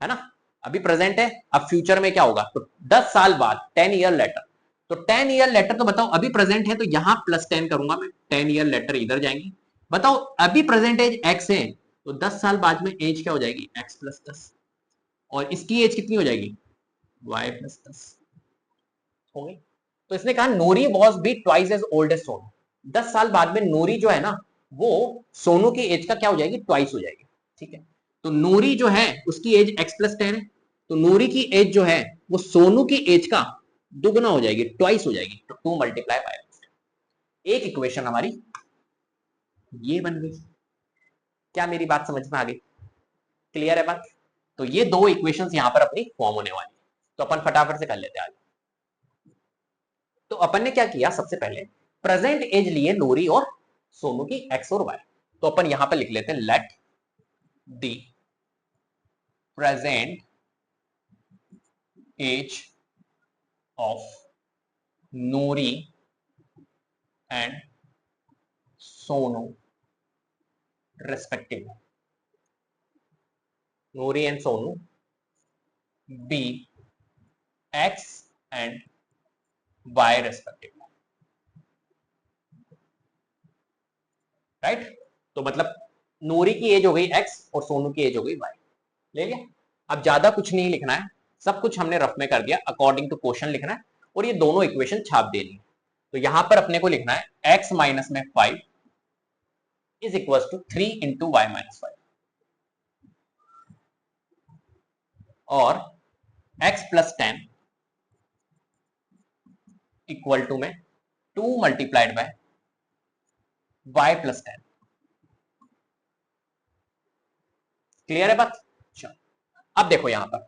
है ना। अभी प्रेजेंट है, अब फ्यूचर में क्या होगा? तो 10 साल बाद, 10 years लेटर। तो 10 years लेटर, तो बताओ अभी प्रेजेंट है तो यहां +10 करूंगा मैं, 10 years लेटर इधर जाएंगे। बताओ अभी प्रेजेंट एज x है, तो 10 साल बाद में एज क्या हो जाएगी? x + 10, और इसकी एज कितनी हो जाएगी? y + 10 हो गई। तो इसने कहा Noori was be twice as old as Sonu, 10 साल बाद में नूरी जो है ना, वो सोनू की एज का क्या हो जाएगी? ट्वाइस हो जाएगी, ठीक है। तो नूरी जो है उसकी एज x + 10 है, तो नूरी की एज जो है वो सोनू की एज का दुगना हो जाएगी, ट्वाइस हो जाएगी। तो 2 मल्टीप्लाई बाय, एक इक्वेशन हमारी ये बन गई। क्या मेरी बात समझ में आ गई? क्लियर है बात? तो ये दो इक्वेशंस यहां पर अपनी फॉर्म होने वाली, तो अपन फटाफट से कर लेते हैं आगे। तो अपन ने क्या किया, सबसे पहले प्रेजेंट एज लिए नूरी और सोनू की x और y। तो अपन यहां पर लिख लेते हैं let the present age of Noori and Sonu respectively, Noori and Sonu be x and y respectively, right. तो मतलब नूरी की एज हो गई x और सोनू की एज हो गई y, ले लिया। अब ज्यादा कुछ नहीं लिखना है, सब कुछ हमने रफ में कर दिया, अकॉर्डिंग टू क्वेश्चन लिखना है और ये दोनों इक्वेशन छाप देनी है। तो यहां पर अपने को लिखना है x - में 5 is equal to 3 into y minus 5 और x प्लस 10 इक्वल टू में 2 multiplied by y plus 10। Clear है बात? चलो अब देखो यहां पर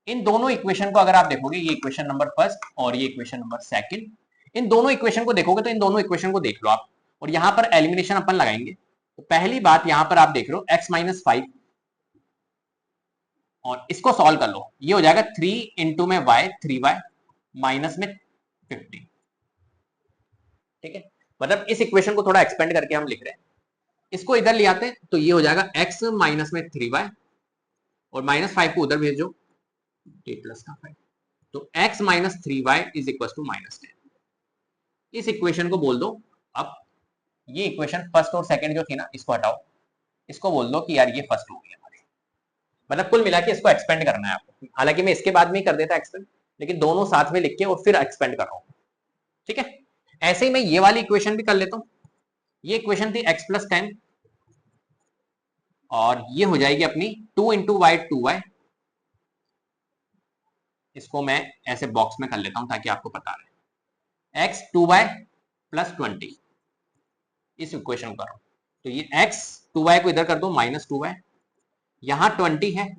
इन दोनों इक्वेशन को अगर आप देखोगे, ये इक्वेशन नंबर फर्स्ट और ये इक्वेशन नंबर सेकंड, इन दोनों इक्वेशन को देखोगे तो इन दोनों इक्वेशन को देख लो आप, और यहां पर एलिमिनेशन अपन लगाएंगे। तो पहली बात यहां पर आप देख लो x माइनस 5 और इसको सॉल्व कर लो, ये हो जाएगा 3 इंटू में y 3y माइनस में 50। ठीक है, मतलब इस इक्वेशन को थोड़ा एक्सपेंड करके हम लिख रहे हैं, इसको इधर ले आते हैं तो ये हो जाएगा x माइनस में 3y और माइनस 5 को उधर भेज दो, a प्लस का 5, तो x minus 3y is equal to minus 10। इस इक्वेशन को बोल दो, अब ये इक्वेशन फर्स्ट और सेकंड जो थी ना इसको हटाओ, इसको बोल दो कि यार ये फर्स्ट हो गया हमारी, मतलब कुल मिला के इसको एक्सपेंड करना है आपको। हालांकि मैं इसके बाद में ही कर देता एक्सपेंड, लेकिन दोनों साथ में लिख के और फिर एक्सपेंड कर रहा हूं। ठीक है, ऐसे ही मैं ये वाली इक्वेशन भी कर लेता हूं। ये इक्वेशन थी x प्लस 10 और ये हो जाएगी अपनी 2 इंटू वाई 2y। इसको मैं ऐसे बॉक्स में कर लेता हूं ताकि आपको पता रहे, x 2y प्लस 20, इस इक्वेशन को करो तो ये x 2y को इधर कर दो माइनस 2y, यहां 20 है,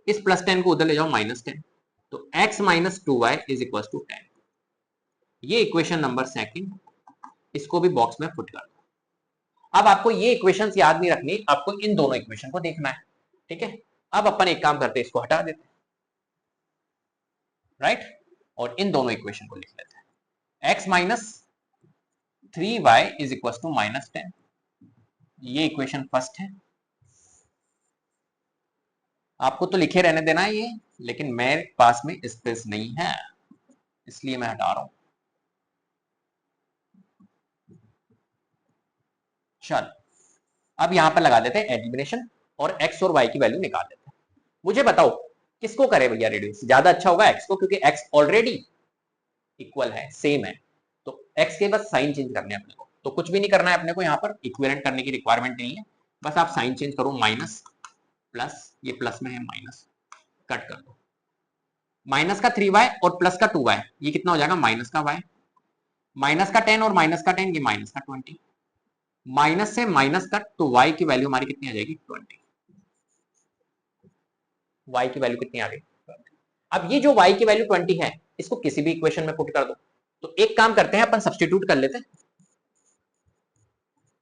इस प्लस 10 को उधर ले जाओ माइनस 10, तो x minus 2y is equal to 10। ये इक्वेशन नंबर सेकंड, इसको भी बॉक्स में पुट कर दो। अब आपको ये इक्वेशंस याद नहीं रखनी, आपको इन दोनों इक्वेशन को देखना है। ठीक है, अब अपन एक काम करते हैं, इसको हटा देते हैं, राइट, और इन दोनों इक्वेशन को लिख लेते हैं। x minus 3y is equal to minus 10, ये इक्वेशन फर्स्ट है। आपको तो लिखे रहने देना है ये, लेकिन मेरे पास में स्पेस नहीं है इसलिए मैं हटा रहा हूं। चल अब यहां पर लगा देते हैं एलिमिनेशन और x और y की वैल्यू निकाल देते हैं। मुझे बताओ किसको करे भैया रेडियस, ज्यादा अच्छा होगा x को, क्योंकि x ऑलरेडी इक्वल है, सेम है, तो x के बस साइन चेंज करने हैं अपने को, तो कुछ भी नहीं करना है अपने को, यहाँ पर इक्विवेलेंट करने की रिक्वायरमेंट नहीं है, बस आप साइन चेंज करो, माइनस प्लस, ये प्लस में है माइनस, कट कर दो, माइनस का 3y और प्लस का 2y, ये कितना हो जाएगा माइनस का y, माइनस का 10 और माइनस का 10, ये माइनस का 20, माइनस से माइनस कट, तो y की वैल्यू हमारी कितनी आ जाएगी 20, y की वैल्यू कितनी आ गई 20। अब ये जो y की वैल्यू 20 है, इसको किसी भी इक्वेशन में पुट कर दो। तो एक काम करते हैं अपन, सब्स्टिट्यूट कर लेते हैं,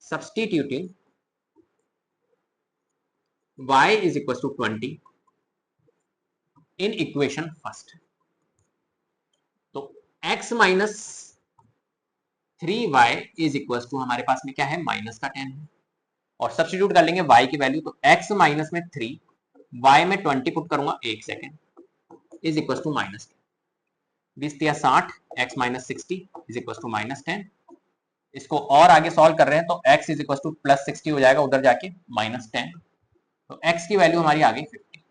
substituting y is equal to 20 in equation first, तो x minus 3y is equal to हमारे पास में क्या है माइनस का 10 है, और सब्स्टिट्यूट कर लेंगे y की वैल्यू, तो x माइनस में 3 y में 20 पुट करूंगा, एक second, is equal to minus 20 या 60, x minus 60 is equal to minus 10। इसको और आगे सॉल्व कर रहे हैं तो x is equal two plus 60 हो जाएगा उधर जाके माइनस 10, तो x की वैल्यू हमारी आ गई 50।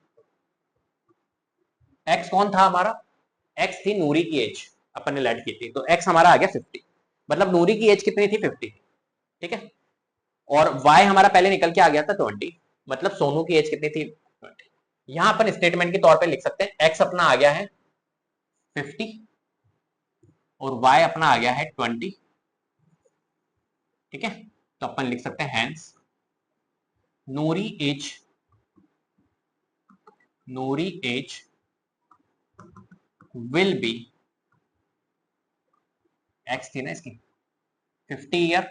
x कौन था हमारा, x थी नूरी की एज, अपन ने लेट की थी, तो x हमारा आ गया 50, मतलब नूरी की एज कितनी थी 50। ठीक है, और y हमारा पहले निकल के आ गया था 20, मतलब सोनू की एज कितनी थी 20। यहां अपन स्टेटमेंट के तौर पे लिख सकते हैं x अपना आ गया है 50 और y अपना आ गया है 20। ठीक है, तो अपन लिख सकते हैं hence Noori age will be, x थी ना इसकी 50 year,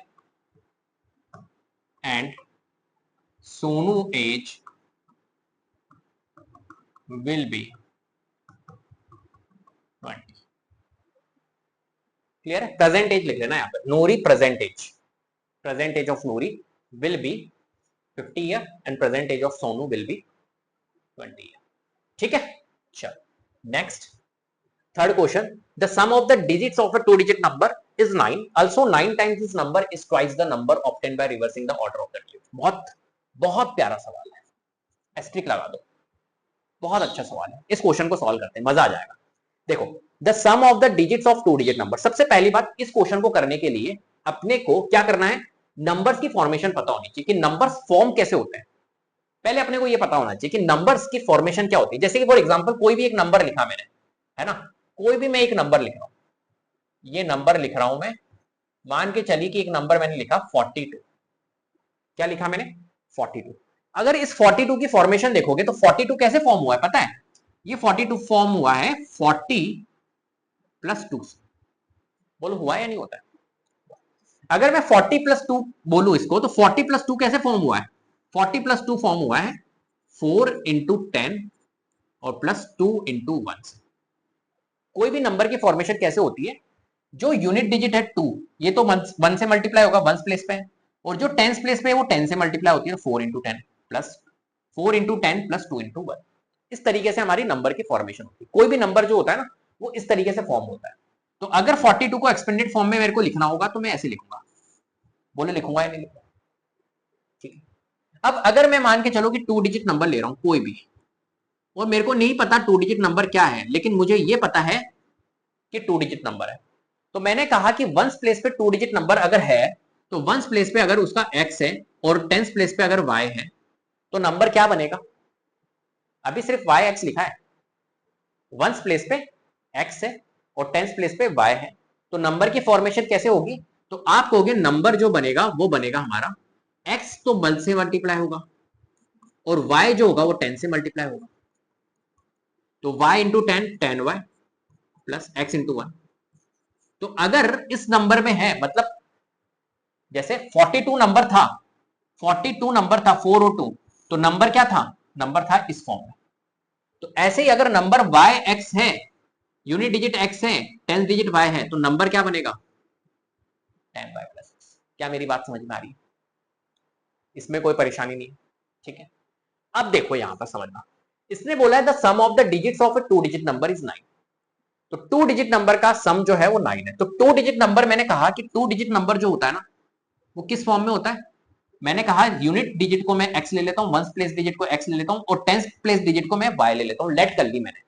and Sonu age will be 20। Clear है, प्रेजेंट एज लिख लेना यहाँ पर, Noori present age of Noori will be 50 year and present age of Sonu will be 20 year. ठीक है, चलो next third question, the sum of the digits of a 2 digit number is 9, also 9 times this number is twice the number obtained by reversing the order of the digit। बहुत बहुत प्यारा सवाल है, asterisk लगा दो, बहुत अच्छा सवाल है, इस क्वेश्चन को सॉल्व करते हैं, मजा आ जाएगा। देखो, the sum of the digits of 2 digit number, सबसे पहली बात इस क्वेश्चन को करने के लिए अपने को क्या करना है, नंबर्स की फॉर्मेशन पता होनी चाहिए कि नंबर्स फॉर्म कैसे होते हैं। पहले अपने को ये पता होना चाहिए कि नंबर्स की फॉर्मेशन क्या होती है। जैसे कि फॉर एग्जांपल कोई भी एक नंबर लिखा मैंने, है ना, कोई भी मैं एक नंबर लिख रहा हूं, ये नंबर लिख रहा हूं मैं, मान के चलिए कि एक नंबर मैंने लिखा 42। क्या लिखा मैंने? 42। अगर इस 42 की फॉर्मेशन देखोगे तो 42 कैसे फॉर्म हुआ है पता है? ये 42 फॉर्म हुआ है 40+2 से। बोलो हुआ या नहीं होता है? अगर मैं 40+2 बोलूं इसको, तो 40+2 कैसे फॉर्म हुआ है? 40+2 फॉर्म हुआ है 4 × 10 और +2 × 1 से। कोई भी नंबर की फॉर्मेशन कैसे होती है? जो यूनिट डिजिट है 2, ये तो 1 से मल्टीप्लाई होगा, 1 प्लेस पे है, और जो 10 प्लेस पे है वो 10 से मल्टीप्लाई होती है, 4 × 10 प्लस 4 × 10 + 2 × 1। इस तरीके से हमारी नंबर की फॉर्मेशन होती है। कोई भी नंबर जो होता है ना, वो इस तरीके से फॉर्म होता है। तो अगर 42 को एक्सपेंडेड फॉर्म में मेरे को लिखना होगा तो मैं ऐसे लिखूंगा। बोले लिखूंगा या नहीं लिखूंगा? ठीक है। अब अगर मैं मान के चलो कि 2 डिजिट नंबर ले रहा हूं कोई भी, और मेरे को नहीं पता 2 डिजिट नंबर क्या है, लेकिन मुझे ये पता है कि 2 डिजिट नंबर है, तो मैंने कहा कि वंस प्लेस पे 2 डिजिट नंबर अगर है, तो वंस प्लेस पे अगर उसका x है और टेंस प्लेस पे अगर y है, तो नंबर क्या बनेगा? अभी सिर्फ yx लिखा है, वंस प्लेस पे x है और टेंस प्लेस पे y है, तो नंबर की फॉर्मेशन कैसे होगी? तो आप कहोगे नंबर जो बनेगा वो बनेगा हमारा x तो 1 से मल्टीप्लाई होगा और y जो होगा वो 10 से मल्टीप्लाई होगा, तो y × 10 10y प्लस x × 1। तो अगर इस नंबर में है, मतलब जैसे 42 नंबर था, 42 नंबर था 4 और 2, तो नंबर क्या था? नंबर था इस फॉर्म में। तो ऐसे ही अगर नंबर yx है, यूनिट डिजिट x है, 10 डिजिट y है, तो नंबर क्या बनेगा? 10y + 6। क्या मेरी बात समझ में आ रही है? इसमें कोई परेशानी नहीं है, ठीक है। अब देखो यहां पर समझना, इसने बोला है the sum of the digits of a 2 digit number is 9। तो 2 डिजिट नंबर का सम जो है वो 9 है। तो 2 डिजिट नंबर, मैंने कहा कि 2 डिजिट नंबर जो होता है ना, वो किस फॉर्म में होता है? मैंने कहा यूनिट डिजिट को मैं x ले लेता हूं, वंस प्लेस डिजिट को x ले लेता हूं, और टेंस प्लेस डिजिट को मैं y ले लेता हूं। लेट कर ली मैंने,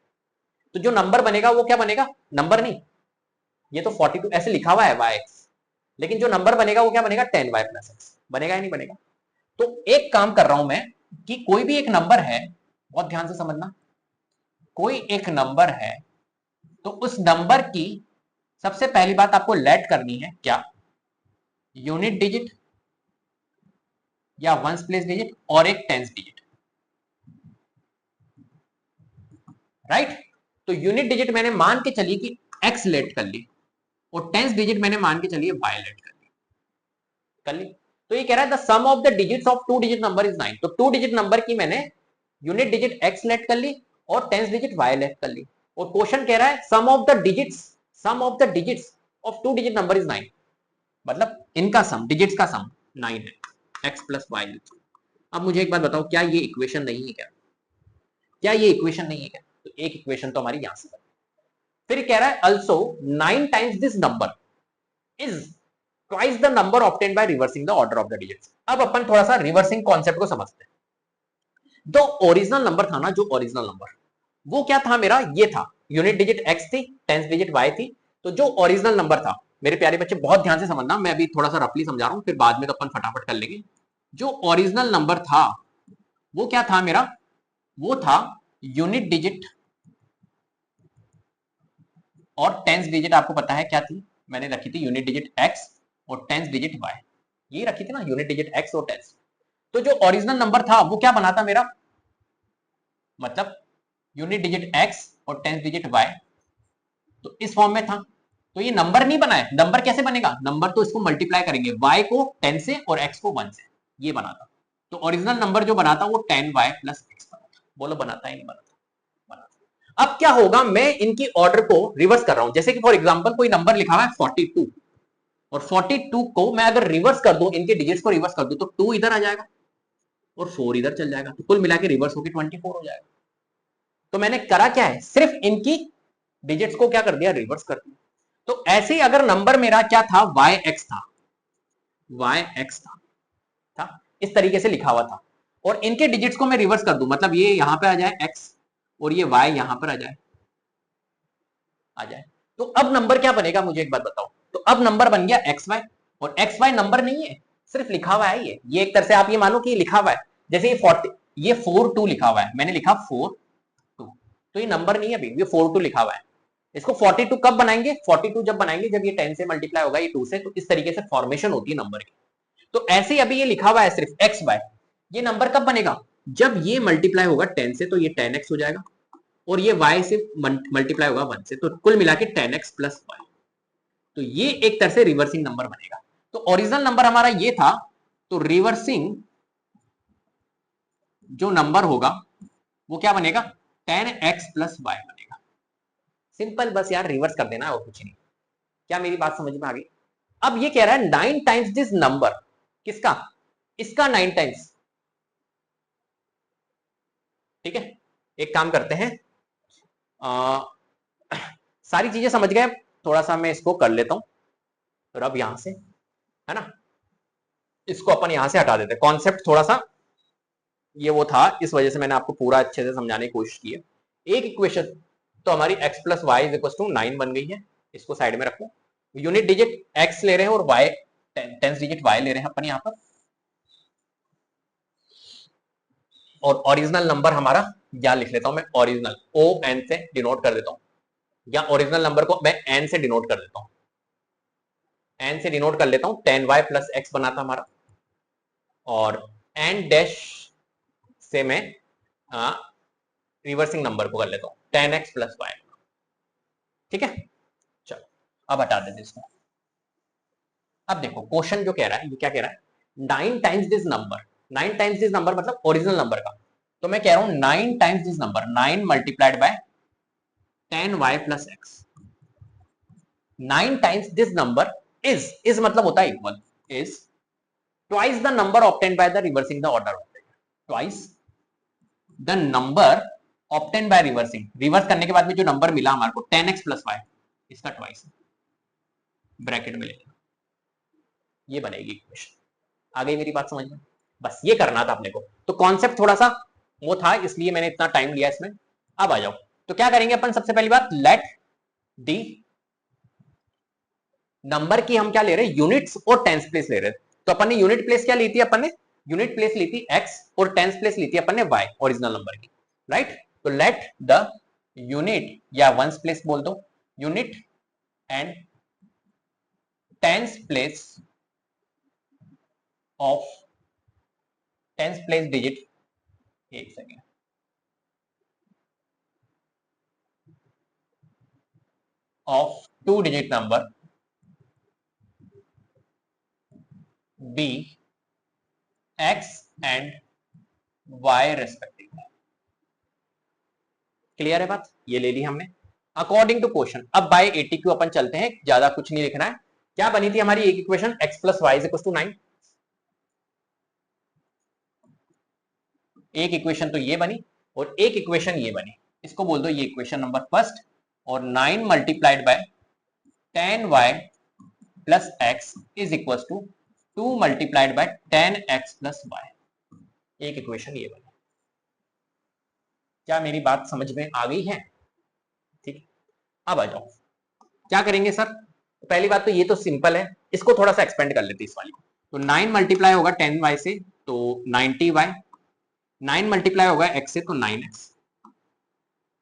तो जो नंबर बनेगा वो क्या बनेगा? नंबर नहीं, ये तो 42 ऐसे लिखा हुआ है yx, लेकिन जो नंबर बनेगा वो क्या बनेगा? 10y + x। बनेगा या नहीं बनेगा? तो एक काम कर रहा हूं मैं कि कोई भी एक नंबर है, बहुत ध्यान से समझना, कोई एक नंबर है, तो उस नंबर की सबसे पहली बात आपको लेट करनी है, क्या? यूनिट डिजिट या वंस प्लेस डिजिट और एक टेंस डिजिट, राइट? तो यूनिट डिजिट मैंने मान के चलिए कि x लेट कर ली, और टेंस डिजिट मैंने मान के चलिए y लेट कर ली। तो ये कह रहा है the sum of the digits of 2 digit number is 9। तो 2 डिजिट नंबर की मैंने यूनिट डिजिट x लेट कर ली और टेंस डिजिट y लेट कर ली, और क्वेश्चन कह रहा है sum of the digits of 2 digit number is 9, मतलब इनका सम, डिजिट्स का सम 9 है, x + y। अब मुझे एक बात बताओ, क्या ये इक्वेशन नहीं है? क्या ये इक्वेशन नहीं है क्या? तो एक इक्वेशन तो हमारी यहां से बनी। फिर कह रहा है also 9 times this number is twice the number obtained by reversing the order of the digits. अब अपन थोड़ा सा रिवर्सिंग कॉन्सेप्ट को समझते हैं। जो ओरिजिनल नंबर था ना, जो ओरिजिनल नंबर, वो क्या था मेरा? ये था, यूनिट डिजिट x थी, टेंस डिजिट y थी। तो जो ओरिजिनल नंबर था, मेरे प्यारे बच्चे बहुत ध्यान से समझना, मैं अभी थोड़ा सा रफली समझा रहा हूं, फिर बाद में तो अपन फटाफट कर लेंगे। जो ओरिजिनल नंबर था वो क्या था मेरा? वो था यूनिट डिजिट और टेंस डिजिट। आपको पता है क्या थी? मैंने रखी थी यूनिट डिजिट x और टेंस डिजिट y, ये रखी थी ना, यूनिट डिजिट x और टेंस। तो जो ओरिजिनल नंबर था वो क्या बनाता मेरा? मतलब यूनिट डिजिट x और टेंस डिजिट y, तो इस फॉर्म में था। तो ये नंबर नहीं बना है। नंबर कैसे बनेगा? नंबर तो इसको मल्टीप्लाई करेंगे, y को 10 से और x को 1 से, ये बनाता। तो ओरिजिनल नंबर जो बनाता वो 10y + x बनाता। बोलो बनाता है नहीं बनाता? बनाता। अब क्या होगा, मैं इनकी ऑर्डर को रिवर्स कर रहा हूं। जैसे कि फॉर एग्जांपल कोई नंबर लिखा हुआ है 42, और 42 को मैं अगर रिवर्स कर दूं, इनके डिजिट्स को रिवर्स कर दूं, तो 2 इधर आ जाएगा और 4 इधर चल जाएगा, तो कुल मिला के रिवर्स होकर 24 हो जाएगा। तो मैंने करा क्या है? सिर्फ इनकी डिजिट्स को क्या कर दिया? रिवर्स कर दिया। तो ऐसे ही अगर नंबर मेरा क्या था? yx था, yx था, इस तरीके से लिखा हुआ था, और इनके डिजिट्स को मैं रिवर्स कर दूं, मतलब ये यहां पे आ जाए x और ये y यहां पर आ जाए। तो अब नंबर क्या बनेगा? मुझे एक बात बताओ। तो अब नंबर बन गया xy, और xy नंबर नहीं है, सिर्फ लिखा हुआ है ये एक तरह से आप ये मानो कि लिखा हुआ है, जैसे ये 40, ये 42 लिखा हुआ है, मैंने लिखा 42, तो ये नंबर नहीं है अभी, ये 42 लिखा हुआ है। इसको 42 कब बनाएंगे? 42 जब बनाएंगे जब ये 10 से मल्टीप्लाई होगा ये 2 से, तो इस तरीके से फॉर्मेशन होती है नंबर की। तो ऐसे ही अभी ये लिखा हुआ है सिर्फ x बाय, ये नंबर कब बनेगा? जब ये मल्टीप्लाई होगा 10 से तो ये 10x हो जाएगा, और ये y से मल्टीप्लाई होगा 1 से, तो कुल मिला के 10x प्लस y, तो ये एक तरह से रिवर्सिंग नंबर बनेगा। तो ओरिजिनल नंबर हमारा ये था, तो रिवर्सिंग जो नंबर होगा वो क्या बनेगा? 10x प्लस y बनेगा। सिंपल, बस यार रिवर्स कर देना है और कुछ नहीं। क्या मेरी बात समझ में आ गई? अब ये कह रहा है 9 टाइम्स दिस नंबर, किसका? इसका 9 टाइम्स। ठीक है, एक काम करते हैं, सारी चीजें समझ गए, थोड़ा सा मैं इसको कर लेता हूं, तो अब यहां से है ना, इसको अपन यहां से हटा देते हैं। कॉन्सेप्ट थोड़ा सा ये वो था, इस वजह से मैंने आपको पूरा अच्छे से समझाने की कोशिश की है। एक इक्वेशन तो हमारी x plus y is equal to 9 बन गई है, इसको साइड में रखो। यूनिट डिजिट x ले रहे हैं और y टेंस डिजिट y ले रहे हैं अपन यहां पर, और ओरिजिनल नंबर हमारा या लिख लेता हूं मैं, ओरिजिनल ओ एन से डिनोट कर देता हूं, या ओरिजिनल नंबर को मैं n से डिनोट कर देता हूं, n से डिनोट कर लेता हूं, 10y प्लस x बना था हमारा, और n डैश से मैं रिवर्सिंग नंबर को कर लेता हूं 10x प्लस y। ठीक है, चलो अब हटा देते इसको। अब देखो क्वेश्चन जो कह रहा है, ये क्या कह रहा है? 9 times this number, 9 times this number मतलब ओरिजिनल नंबर का, तो मैं कह रहा हूं 9 times this number, 9 multiplied by 10y plus x, 9 times this number is मतलब होता है equal, is twice the number obtained by the reversing the order, twice the number obtained by reversing, reverse करने के बाद में जो नंबर मिला हमारे को 10x प्लस y, इसका ट्वाइस ब्रैकेट में लेना, ये बनेगी इक्वेशन। आ गई मेरी बात समझ में? बस ये करना था अपने को, तो कॉन्सेप्ट थोड़ा सा वो था, इसलिए मैंने इतना टाइम लिया इसमें। अब आ जाओ, तो क्या करेंगे अपन? सबसे पहली बात, लेट दी नंबर की हम क्या ले रहे हैं? यूनिट्स और टेंस प्लेस ले रहे हैं, तो अपन ने यूनिट प्लेस क्या ली थी? अपन ने यूनिट प्लेस ली थी x, और टेंस प्लेस ली थी अपन ने y, ओरिजिनल नंबर की, राइट? तो लेट द यूनिट या वंस प्लेस बोल दो, unit and tens place of tens place digit, एक second, of 2 digit number b x and y respectively. Clear है बात? ये ले ली हमने अकॉर्डिंग टू क्वेश्चन। अब बाय ATQ अपन चलते हैं, ज्यादा कुछ नहीं लिखना है। क्या बनी थी हमारी एक equation? x plus y is equal to 9, एक इक्वेशन तो ये बनी, और एक इक्वेशन ये बनी, इसको बोल दो ये इक्वेशन नंबर फर्स्ट, और 9 multiplied by 10y plus x is equal to 2 multiplied by 10x plus y, एक इक्वेशन ये बनी। क्या मेरी बात समझ में आ गई है? ठीक, अब आ जाओ, क्या करेंगे सर? पहली बात तो ये तो सिंपल है, इसको थोड़ा सा एक्सपेंड कर लेते हैं इस वाली को। तो 9 मल्टीप्लाई होगा 10y से तो 90y, 9 मल्टीप्लाई होगा x से तो 9x,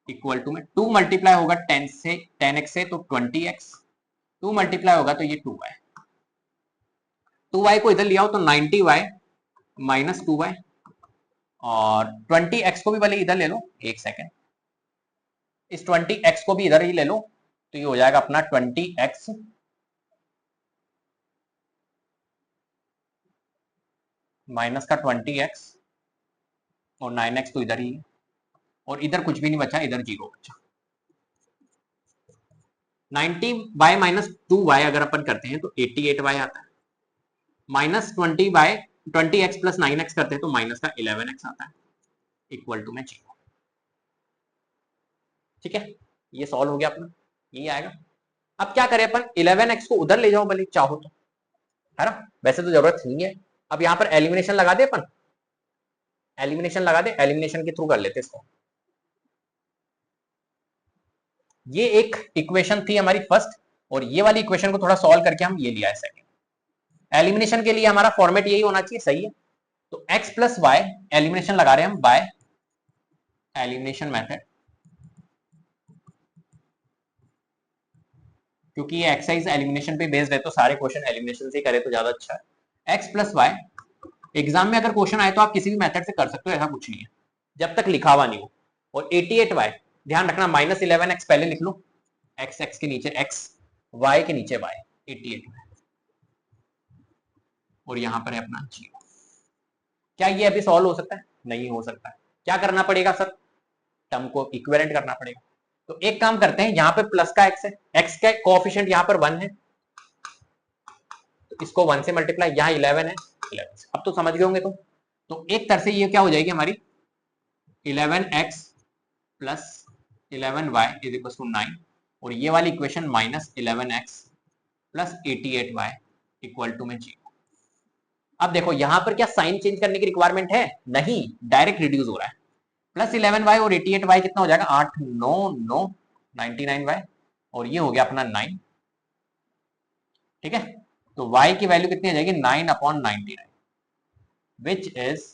इक्वल टू में 2 मल्टीप्लाई होगा 10x से तो 20x, 2 मल्टीप्लाई होगा तो ये 2y, 2y को इधर लिया हो तो 90y माइनस 2y, और 20x को भी भले इधर ले लो, एक सेकेंड, इस 20x को भी इधर ही ले लो, तो ये हो जाएगा अपना 20x माइनस का 20x, और 9x तो इधर ही है, और इधर कुछ भी नहीं बचा, इधर 0 बचा। 90y माइनस 2y अगर अपन करते हैं तो 88y आता है, माइनस 20x प्लस 9x करते हैं तो माइनस का 11x आता है, इक्वल टू में 0। ठीक है, ये सॉल्व हो गया अपना, ये आएगा। अब क्या करें अपन? 11x को उधर ले जाओ भले चाहो तो, है ना? वैसे तो जरूरत नहीं है। अब यहां पर एलिमिनेशन लगा दे अपन, एलिमिनेशन लगा दे, एलिमिनेशन के थ्रू कर लेते इसको। ये एक इक्वेशन थी हमारी फर्स्ट, और ये वाली इक्वेशन को थोड़ा सॉल्व करके हम ये लिया है सेकंड। एलिमिनेशन के लिए हमारा फॉर्मेट यही होना चाहिए, सही है। तो x प्लस वाई, एलिमिनेशन लगा रहे हैं हम बाय एलिमिनेशन मेथड, क्योंकि ये एक्सरसाइज एलिमिनेशन पे बेस्ड है तो सारे क्वेश्चन एलिमिनेशन से करे तो ज्यादा अच्छा है। x प्लस वाई, एग्जाम में अगर क्वेश्चन आए तो आप किसी भी मेथड से कर सकते हो, ऐसा कुछ नहीं है जब तक लिखा हुआ नहीं हो। और 88y, ध्यान रखना माइनस 11x पहले लिख लो, x के नीचे x, y के नीचे y, 88y, और यहां पर है अपना 0। क्या ये अभी सॉल्व हो सकता है? नहीं हो सकता है। क्या करना पड़ेगा सर? टर्म को इक्विवेलेंट करना पड़ेगा। तो एक काम करते हैं, यहां पे प्लस का x है, x का कोएफिशिएंट यहां पर 1 है, तो इसको 1 से मल्टीप्लाई, यहां 11 है, 11 से। अब तो समझ गए होंगे तुम। तो एक तरह से ये क्या हो जाएगी हमारी 11x plus 11y is equal to 9, और ये वाली equation minus 11x plus 88y equal to में 0। अब देखो यहां पर क्या साइन चेंज करने की रिक्वायरमेंट है? नहीं, डायरेक्ट रिड्यूस हो रहा है। प्लस 11y और 88y कितना हो जाएगा? 8 9 9 99y, और ये हो गया अपना 9। ठीक है, तो y की वैल्यू कितनी आ जाएगी? 9/99, विच इज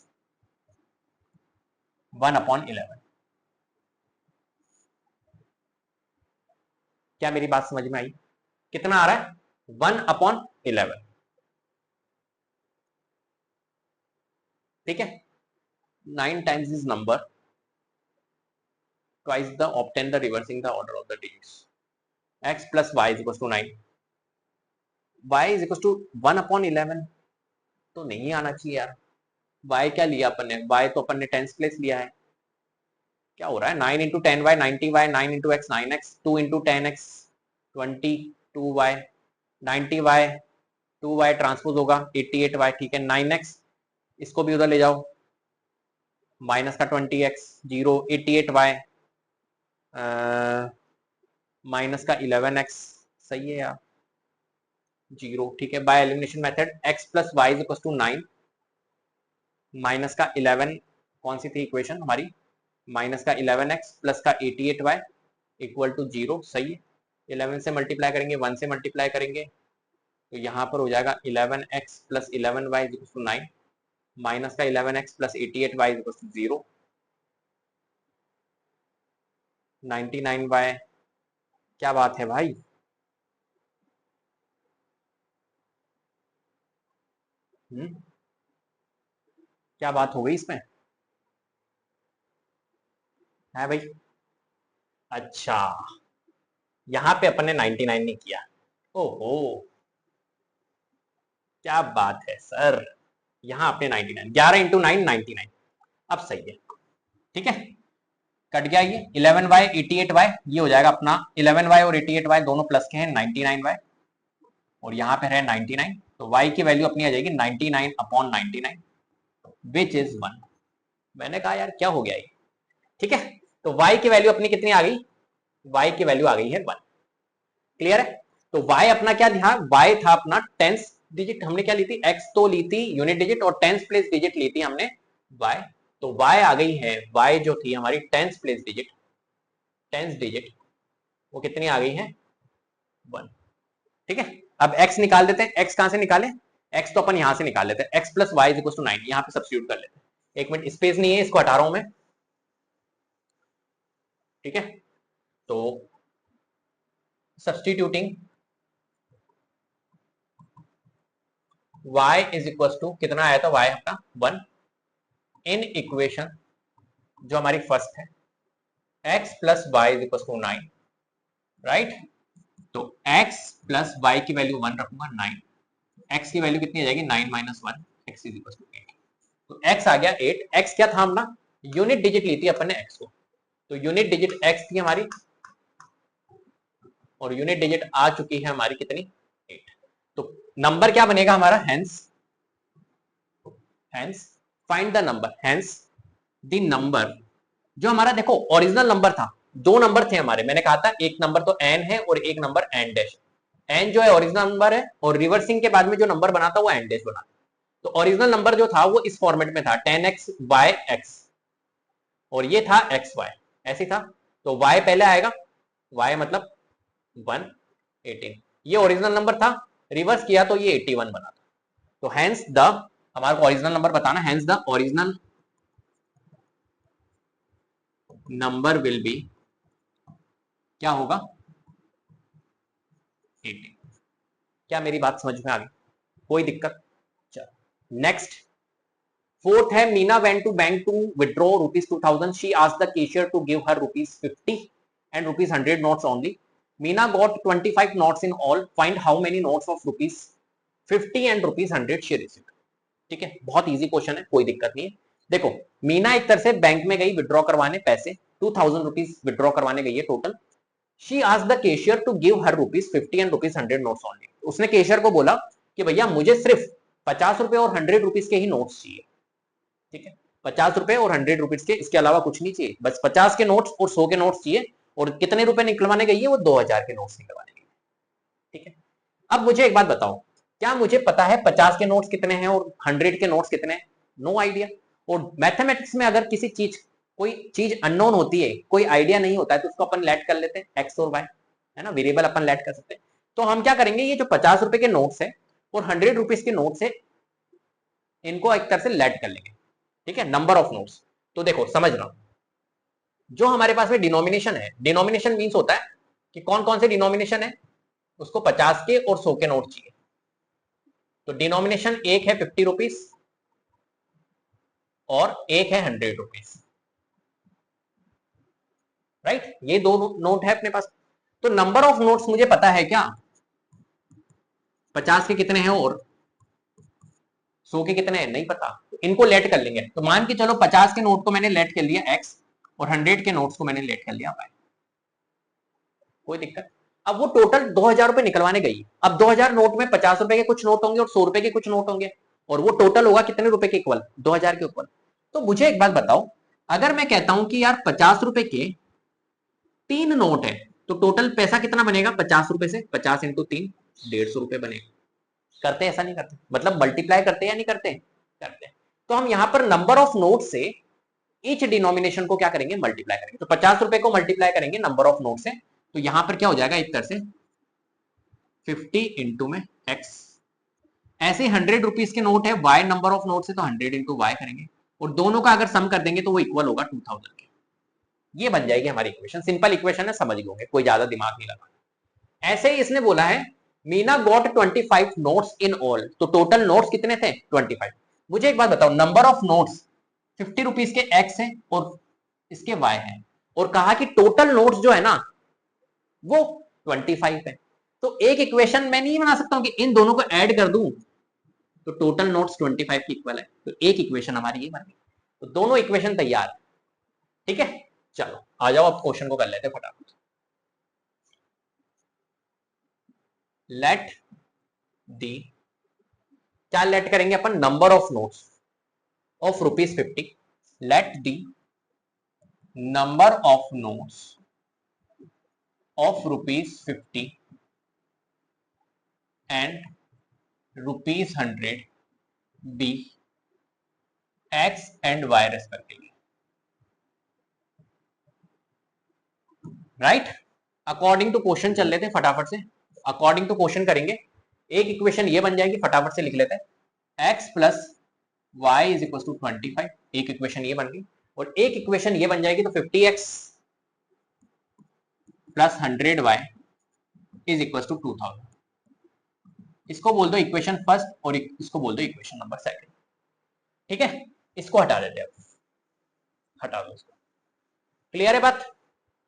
1/11। क्या मेरी बात समझ में आई? कितना आ रहा है? 1/11। ठीक है, 9 times this number, twice the obtain the reversing the order of the digits, x plus y is equals to 9, y is equals to 1/11। तो नहीं आना चाहिए यार। y क्या लिया अपन ने? y तो अपन ने टेंस प्लेस लिया है। क्या हो रहा है? 9 into 10y 90y, 9 into x 9x, 2 into 10x 22y, 90y 2y transpose होगा 88y। ठीक है, 9x इसको भी उधर ले जाओ, माइनस का 20x 0, 88y माइनस का 11x, सही है यार, 0। ठीक है, by elimination method x plus y equal to 9 minus का 11, कौन सी थी इक्वेशन हमारी? माइनस का 11x प्लस का 88y इक्वल टू 0, सही है। 11 से मल्टीप्लाई करेंगे, 1 से मल्टीप्लाई करेंगे, तो यहाँ पर हो जाएगा 11x plus 11y equal to 9 minus का 11x plus 88y equal to 0, 99y। क्या बात है भाई? क्या बात हो गई इसमें? है भाई? अच्छा, यहां पे अपन ने 99 नहीं किया। ओहो, क्या बात है सर, यहां आपने 99, 11 इंटू 9 99। अब सही है। ठीक है, कट गया ये 11y 88y, ये हो जाएगा अपना 11y और 88y दोनों प्लस के हैं 99y, और यहां पे है 99, तो y की वैल्यू अपनी आ जाएगी 99/99 विच इज 1। मैंने कहा यार क्या हो गया ये। ठीक है, तो y की वैल्यू अपनी कितनी आ गई? y की वैल्यू आ गई है 1। क्लियर है? तो y अपना क्या था? y था अपना टेंस डिजिट, हमने क्या ली थी? x तो ली थी यूनिट डिजिट, और टेंस प्लेस डिजिट ली थी हमने y। तो y आ गई है, y जो थी हमारी tense place digit, tens digit, वो कितनी आ गई है? 1। ठीक है, अब x निकाल देते हैं। x कहां से निकाले? x तो अपन यहां से निकाल लेते हैं, x plus y equal to 9, यहां पे सब्स्टिट्यूट कर लेते हैं। 1 मिनट, स्पेस नहीं है, इसको हटा रहा हूं मैं। ठीक है, तो substituting y is equal to कितना आया था? y अपना 1 इन इक्वेशन जो हमारी फर्स्ट है, x plus y is equal to 9, right. तो x प्लस वाई की वैल्यू 1 रखूंगा, 9, x की वैल्यू कितनी आ जाएगी? 9 minus 1, x is equal to 8। तो x आ गया 8। x क्या था अपना? यूनिट डिजिट ली थी अपन ने x को, तो यूनिट डिजिट x थी हमारी, और यूनिट डिजिट आ चुकी है हमारी कितनी? 8। तो नंबर क्या बनेगा हमारा? Hence find the number, hence the number जो हमारा, देखो ओरिजिनल नंबर था, दो नंबर थे हमारे, मैंने कहा था एक नंबर तो n है और एक नंबर n डैश। n जो है ओरिजिनल नंबर है, और रिवर्सिंग के बाद में जो नंबर बना था वो n डैश बना। तो ओरिजिनल नंबर जो था वो इस फॉर्मेट में था 10x y x, और ये था x y, ऐसे था। तो y पहले आएगा, y मतलब 1 18, ये ओरिजिनल नंबर था, रिवर्स किया तो ये 81 बना था। तो हेंस द, हमारे को ओरिजिनल नंबर बताना, hence the original number will be, क्या होगा 80। क्या मेरी बात समझ में आ गई? कोई दिक्कत? चलो नेक्स्ट, फोर्थ है Meena went to bank to withdraw ₹2000, she asked the cashier to give her ₹50 and ₹100 notes only. Meena got 25 notes in all. Find how many notes of ₹50 and ₹100 she received. ठीक है, बहुत इजी क्वेश्चन है, कोई दिक्कत नहीं है। देखो, मीना एक तरह से बैंक में गई विड्रॉ करवाने पैसे, 2000 रुपीज विड्रॉ करवाने गई है total. She asked the cashier to give her ₹50 and ₹100 notes only. उसने कैशियर को बोला कि भैया मुझे सिर्फ 50 रुपए और 100 रुपीज के ही नोट्स चाहिए। ठीक है, 50 रुपए और 100 रुपीज के, इसके अलावा कुछ नहीं चाहिए, बस 50 के नोट्स और 100 के नोट्स चाहिए। और कितने रुपए निकलवाने गई है? वो 2000 के नोट्स निकलवाने गई है। ठीक है, अब मुझे एक बात बताओ, क्या मुझे पता है 50 के नोट्स कितने हैं और 100 के नोट्स कितने हैं? No idea. और मैथमेटिक्स में अगर किसी चीज, कोई चीज अननोन होती है, कोई आइडिया नहीं होता है, तो उसको अपन लेट कर लेते हैं, एक्स और वाई, है ना, वेरिएबल अपन लेट कर सकते हैं। तो हम क्या करेंगे, ये जो 50 रुपए के नोट्स है और 100 रुपीज के नोट्स है, इनको एक तरह से लेट कर लेंगे। ठीक है, नंबर ऑफ नोट्स। तो देखो समझना, जो हमारे पास में डिनोमिनेशन है, डिनोमिनेशन मीन्स होता है कि कौन कौन से डिनोमिनेशन है, उसको 50 के और 100 के नोट चाहिए। तो डिनोमिनेशन एक है 50 रुपीज और एक है 100 रुपीज, राइट, ये दो नोट है अपने पास। तो नंबर ऑफ नोट्स मुझे पता है क्या, 50 के कितने हैं और 100 के कितने हैं, नहीं पता, तो इनको लेट कर लेंगे। तो मान के चलो 50 के नोट को मैंने लेट कर लिया एक्स और 100 के नोट्स को मैंने लेट कर लिया वाई। कोई दिक्कत? अब वो टोटल 2000 रुपए निकलवाने गई। अब 2000 नोट में 50 रुपए के कुछ नोट होंगे और 100 रुपए के कुछ नोट होंगे, और वो टोटल होगा कितने रुपए के इक्वल? 2000 के इक्वल। तो मुझे एक बात बताओ, अगर मैं कहता हूं कि यार 50 रुपए के 3 नोट है, तो टोटल पैसा कितना बनेगा? 50 रुपए से 50 इंटू 3, 150 रुपए बनेगा। करते ऐसा नहीं करते? मतलब मल्टीप्लाई करते या नहीं करते? करते। तो हम यहां पर नंबर ऑफ नोट से ईच डिनोमिनेशन को क्या करेंगे? मल्टीप्लाई करेंगे। तो 50 रुपए को मल्टीप्लाई करेंगे नंबर ऑफ नोट से, तो यहां पर क्या हो जाएगा, एक तरह से 50 इंटू में एक्स। ऐसे 100 रुपीज के नोट है, वाई नंबर ऑफ नोट से, तो 100 इंटू वाई करेंगे, और दोनों का अगर सम कर देंगे तो वो इक्वल होगा 2000 के। ये बन जाएगी हमारी इक्वेशन। सिंपल इक्वेशन है, समझ लोगे, कोई ज्यादा दिमाग नहीं लगाना। ऐसे ही इसने बोला है Meena got 25 notes in all, तो टोटल नोट्स कितने थे? 25। मुझे एक बात बताओ, नंबर ऑफ नोट्स 50 रुपीज के एक्स है और इसके वाई है, और कहा कि टोटल नोट्स जो है ना वो 25 है। तो एक इक्वेशन मैं नहीं बना सकता हूं कि इन दोनों को ऐड कर दूं तो टोटल नोट्स 25 की इक्वल है। तो एक इक्वेशन हमारी ये बन गई। तो दोनों इक्वेशन तैयार। ठीक है, चलो आ जाओ, अब क्वेश्चन को कर लेते हैं फटाफट। लेट दी, क्या लेट करेंगे अपन? Number of notes of ₹50। Let the number of notes of ₹50 and ₹100 be x and Y respectively, right. According to question चल लेते हैं फटाफट से, अकॉर्डिंग टू क्वेश्चन करेंगे। एक इक्वेशन ये बन जाएगी, फटाफट से लिख लेते हैं, x plus y is equal to 25, एक इक्वेशन ये बन गई। और एक इक्वेशन ये बन जाएगी, तो 50x plus 100y is equal to 2000। इसको बोल दो इक्वेशन फर्स्ट और इसको बोल दो इक्वेशन नंबर सेकंड। ठीक है, इसको हटा देते हैं, हटा दो इसको। क्लियर है बात?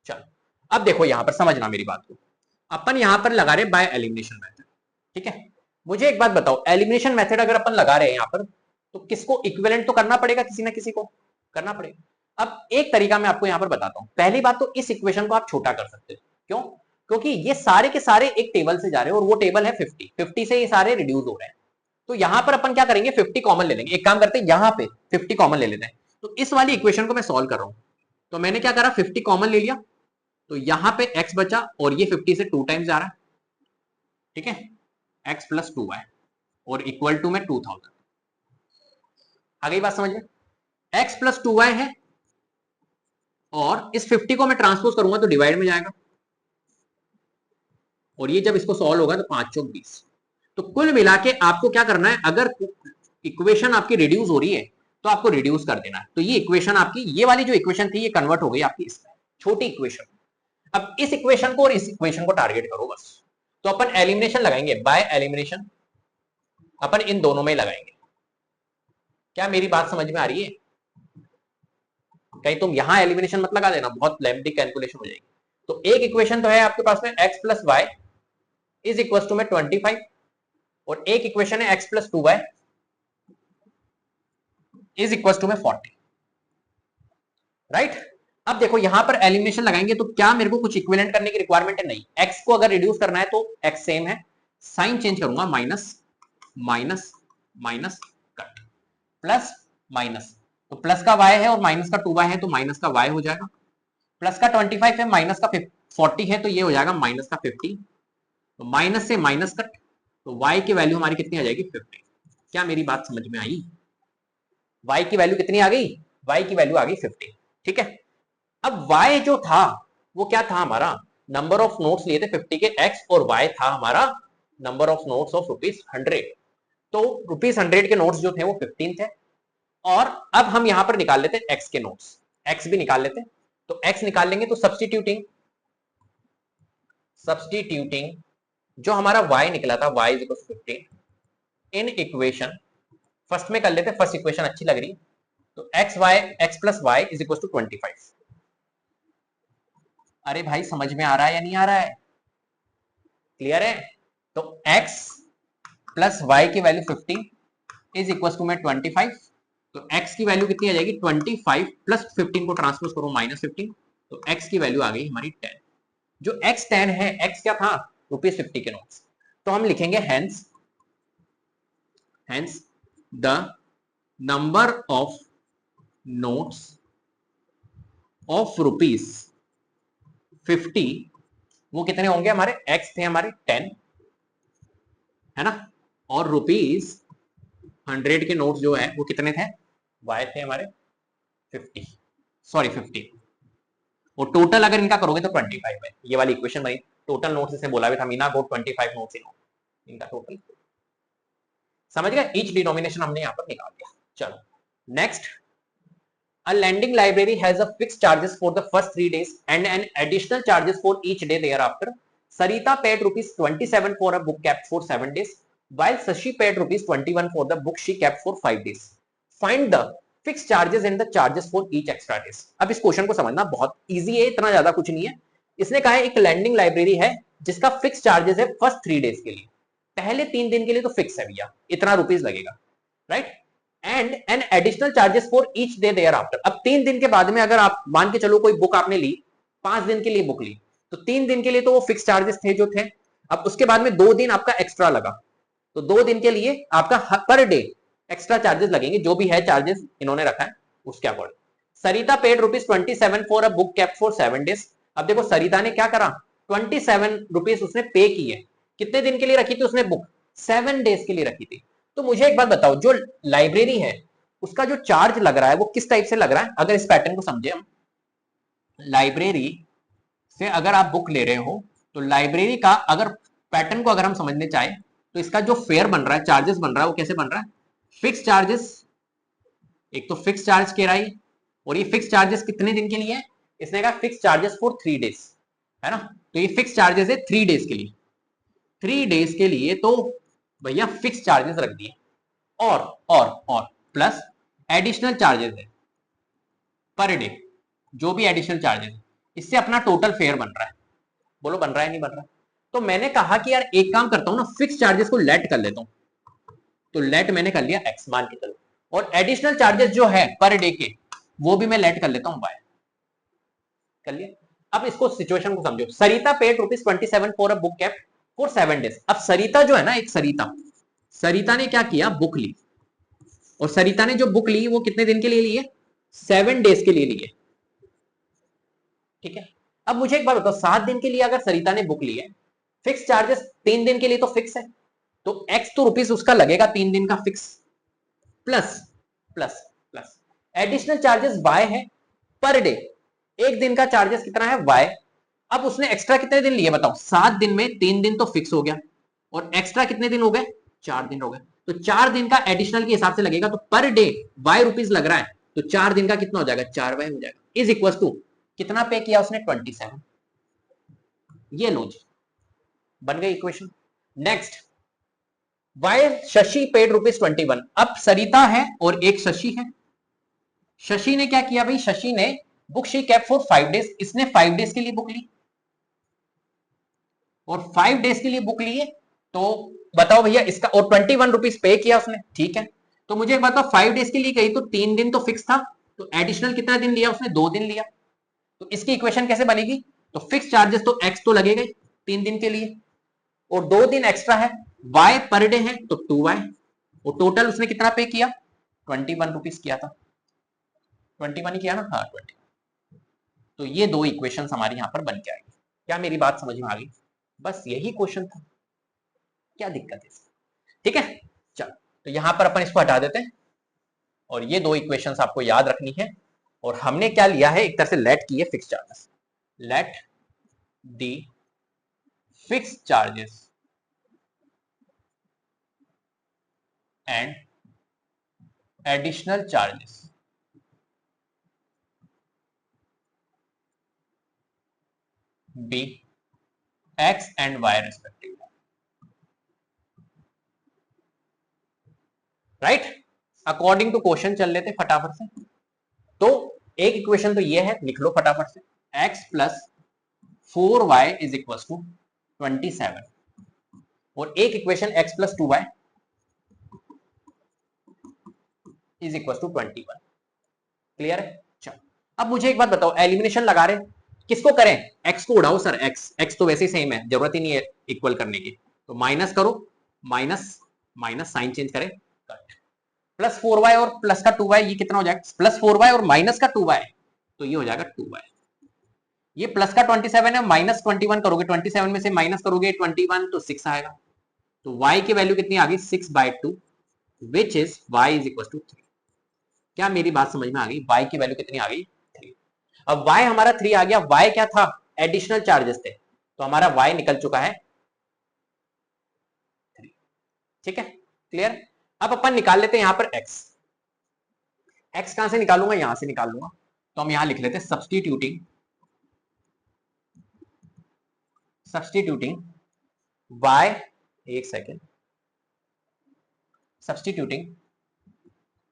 चलो अब देखो, यहां पर समझना मेरी बात को, अपन यहां पर लगा रहे बाय एलिमिनेशन मेथड। ठीक है, मुझे एक बात बताओ, एलिमिनेशन मेथड अगर अपन लगा रहे हैं यहां पर, तो किसको इक्विवेलेंट तो करना पड़ेगा, किसी ना किसी को करना पड़ेगा। अब एक तरीका मैं आपको यहां पर बताता हूं। पहली बात तो इस इक्वेशन को आप छोटा कर सकते हो। क्यों? क्योंकि ये सारे के सारे एक टेबल से जा रहे हैं, और वो टेबल है 50 से ये सारे रिड्यूस हो रहे हैं। तो यहां पर अपन क्या करेंगे, 50 कॉमन ले लेंगे। एक काम करते हैं, यहां पे 50 कॉमन ले लेते हैं। तो इस वाली इक्वेशन को मैं सॉल्व कर रहा हूं, तो मैंने क्या करा, 50 कॉमन ले लिया, तो यहां पे x बचा, और ये 50 से 2 टाइम्स जा रहा है। ठीक है, x प्लस 2y और इक्वल टू में 2000। आ गई बात समझ में? x प्लस 2y है, और इस 50 को मैं ट्रांसपोज करूंगा तो डिवाइड में जाएगा, और ये जब इसको सॉल्व होगा तो 5 चौक 20। तो कुल मिला के आपको क्या करना है, अगर इक्वेशन आपकी रिड्यूस हो रही है तो आपको रिड्यूस कर देना है। तो ये इक्वेशन आपकी, ये वाली जो इक्वेशन थी ये कन्वर्ट हो गई आपकी इसमें, छोटी इक्वेशन। अब इस इक्वेशन को और इस इक्वेशन को टारगेट करो बस। तो अपन एलिमिनेशन लगाएंगे, बाय एलिमिनेशन अपन इन दोनों में लगाएंगे। क्या मेरी बात समझ में आ रही है? कहीं तुम यहां एलिमिनेशन मत लगा देना, बहुत लेंथी कैलकुलेशन हो जाएगी। तो एक इक्वेशन तो है आपके पास में x plus y is equal to में 25, और एक इक्वेशन है x plus 2y is equal to में 40, राइट। अब देखो यहां पर एलिमिनेशन लगाएंगे तो क्या मेरे को कुछ इक्विवेलेंट करने की रिक्वायरमेंट है? नहीं। x को अगर रिड्यूस करना है तो x सेम है, साइन चेंज करूंगा, minus minus minus cut, plus minus, तो प्लस का y है और माइनस का 2y है तो माइनस का y हो जाएगा, प्लस का 25 है माइनस का 40 है तो ये हो जाएगा माइनस का 50, तो माइनस से माइनस कट, तो y की वैल्यू हमारी कितनी आ जाएगी? 50। क्या मेरी बात समझ में आई? y की वैल्यू कितनी आ गई? y की वैल्यू आ गई 50, ठीक है। अब y जो था वो क्या था हमारा? नंबर ऑफ नोट्स लिए थे 50 के x, और y था हमारा नंबर ऑफ नोट्स ऑफ ₹100। तो ₹100 के नोट्स जो थे वो 15 थे, और अब हम यहां पर निकाल लेते हैं x के नोट्स, x भी निकाल लेते हैं। तो x निकाल लेंगे तो सब्स्टिट्यूटिंग जो हमारा y निकला था y is 15 in equation, first में कर लेते हैं, फर्स्ट इक्वेशन अच्छी लग रही है, तो x plus y is equal to 25। अरे भाई समझ में आ रहा है या नहीं आ रहा है? क्लियर है? तो x प्लस वाई की वैल्यू 50 इज इक्वल टू में 25, तो x की वैल्यू कितनी आ जाएगी? 25 प्लस 15 को ट्रांसपोज करो -15, तो x की वैल्यू आ गई हमारी 10। जो x 10 है, x क्या था? ₹50 के नोट्स, तो हम लिखेंगे hence the number of notes of ₹50 वो कितने होंगे हमारे? x थे हमारे 10, है ना, और ₹100 के नोट्स जो है वो कितने थे? y थे हमारे 50, और टोटल अगर इनका करोगे तो 25 है। ये वाली इक्वेशन बनी, टोटल नोट्स इसे बोला भी था, मीना अबाउट 25 नोट्स इनका टोटल, समझ गए? ईच डिनोमिनेशन हमने यहाँ पर निकाल दिया। चलो next, a lending library has a fixed charges for the first 3 days and an additional charges for each day thereafter. Sarita paid ₹27 for a book kept for 7 days, while Sashi paid ₹21 for the book she kept for 5 days. Find the fixed charges and the charges for each extra days. अब इस question को समझना बहुत easy है, इतना ज्यादा कुछ नहीं है। इसने कहा है एक लैंडिंग लाइब्रेरी है जिसका फिक्स चार्जेस है फर्स्ट 3 डेज के लिए, पहले 3 दिन के लिए तो फिक्स है भैया, इतना रुपीस लगेगा, right, and an additional charges for each day thereafter. अब 3 दिन के बाद में अगर आप मान के चलो कोई बुक आपने ली, 5 दिन के लिए बुक ली, तो 3 दिन के लिए तो वो फिक्स चार्जेस थे जो थे, अब उसके बाद में 2 दिन आपका एक्स्ट्रा लगा, तो 2 दिन के लिए आपका पर डे एक्स्ट्रा चार्जेस लगेंगे, जो भी है चार्जेस इन्होंने रखा है उसके according. Sarita paid ₹27 for a book kept for 7 days. अब देखो सरिता ने क्या करा, 27 रुपीज उसने पे किए, कितने दिन के लिए रखी थी उसने बुक? 7 डेज के लिए रखी थी। तो मुझे एक बात बताओ, जो लाइब्रेरी है उसका जो चार्ज लग रहा है वो किस टाइप से लग रहा है? अगर इस पैटर्न को समझे हम, लाइब्रेरी से अगर आप बुक ले रहे हो तो लाइब्रेरी का अगर पैटर्न को अगर हम समझने चाहे तो इसका जो फेयर बन रहा है, चार्जेस बन रहा है, वो कैसे बन रहा है? फिक्स चार्जेस, एक तो फिक्स चार्ज किराई, और ये फिक्स चार्जेस कितने दिन के लिए है? इसने कहा फिक्स चार्जेस फॉर 3 डेज, है ना, तो ये फिक्स चार्जेस है 3 डेज के लिए, 3 डेज के लिए तो भैया फिक्स चार्जेस रख दिए, और प्लस एडिशनल चार्जेस है पर डे, जो भी एडिशनल चार्जेस है, इससे अपना टोटल फेयर बन रहा है। बोलो बन रहा है नहीं बन रहा? तो मैंने कहा कि यार एक काम करता हूं ना, फिक्स चार्जेस को लेट कर लेता हूं, तो लेट मैंने कर लिया एक्स मान के चलो, और एडिशनल चार्जेस जो है पर डे के वो भी मैं लेट कर लेता हूं वाई, कर लिया। अब इसको सिचुएशन को समझो, Sarita paid ₹27 for a book kept for 7 days. अब सरिता जो है ना, एक सरिता ने क्या किया, बुक ली, और सरिता ने जो बुक ली वो कितने दिन के लिए ली है? 7 डेज के लिए ली है, ठीक है। अब मुझे एक बात बताओ, 7 दिन के लिए अगर सरिता ने बुक ली है, फिक्स चार्जेस 3 दिन के लिए तो फिक्स है, तो एक्स तो रुपीस उसका लगेगा 3 दिन का fix, plus plus plus additional charges y है पर डे, एक दिन का चार्जेस कितना है वाई। अब उसने एक्स्ट्रा कितने दिन लिए बताओ? 7 दिन में 3 दिन तो फिक्स हो गया, और एक्स्ट्रा कितने दिन हो गए, 4 दिन हो गए। तो 4 दिन का एडिशनल के हिसाब से लगेगा, तो पर डे वाई रुपीज लग रहा है, तो 4 दिन का कितना हो जाएगा, 4 वाई हो जाएगा, इज इक्वल टू कितना पे किया उसने, 27। ये लो जी, बन गई इक्वेशन। Next, y Shashi paid ₹21। अब सरिता है और एक शशि है। शशि ने क्या किया भाई, शशि ने book she cap for 5 days, इसने 5 डेज के लिए बुक ली और 5 डेज के लिए बुक लिए, तो बताओ भैया इसका, और 21 रुपीज पे किया उसने, ठीक है। तो मुझे एक बात बताओ, 5 डेज के लिए गई तो 3 दिन तो फिक्स था, तो एडिशनल कितना दिन लिया उसने, 2 दिन लिया। तो इसकी इक्वेशन कैसे बनेगी, तो फिक्स चार्जेस तो एक्स तो लगेगा ही 3 दिन के लिए, और 2 दिन एक्स्ट्रा है, वाई पर डे है तो 2y, और टोटल उसने कितना पे किया, 21 रुपीज किया था, 21 ही किया ना, हाँ 20। तो ये 2 इक्वेशंस हमारी यहां पर बन के आएगी। क्या मेरी बात समझ में आ गई, बस यही क्वेश्चन था, क्या दिक्कत है, ठीक है। चलो, तो यहां पर अपन इसको हटा देते हैं, और ये 2 इक्वेशंस आपको याद रखनी है। और हमने क्या लिया है, एक तरह से लेट की है fix charges, let the fix charges and additional charges be x and Y respectively, right. According to question चल लेते फटाफट से। तो एक इक्वेशन तो ये है, लिख लो फटाफट से, x plus 4y is equal to 27, और एक equation x plus 2y is equal to 21। Clear है, चलो। अब मुझे एक बात बताओ, एलिमिनेशन लगा रहे किसको करें, x को उड़ाओ सर, x तो वैसे ही सेम है, जरूरत ही नहीं है इक्वल करने की, तो माइनस करो, माइनस माइनस साइन चेंज करें, प्लस 4y और प्लस का 2y, ये कितना हो जाएगा, प्लस 4y और माइनस का 2y, तो ये हो जाएगा 2y। ये प्लस का 27 है, माइनस 21 करोगे, 27 में से माइनस करोगे 21 तो 6 आएगा, तो y की वैल्यू कितनी आ गई, 6/2, which is y is equal to 3। क्या मेरी बात समझ में आ गई, y की वैल्यू कितनी आ गई, 3। अब y हमारा 3 आ गया, y क्या था, एडिशनल चार्जेस थे, तो हमारा y निकल चुका है 3, ठीक है, क्लियर। अब अपन निकाल लेते हैं यहां पर x, x कहां से निकालूंगा, यहां से निकाल लूंगा, तो हम यहां लिख लेते हैं सब्स्टिट्यूटिंग y, एक second, substituting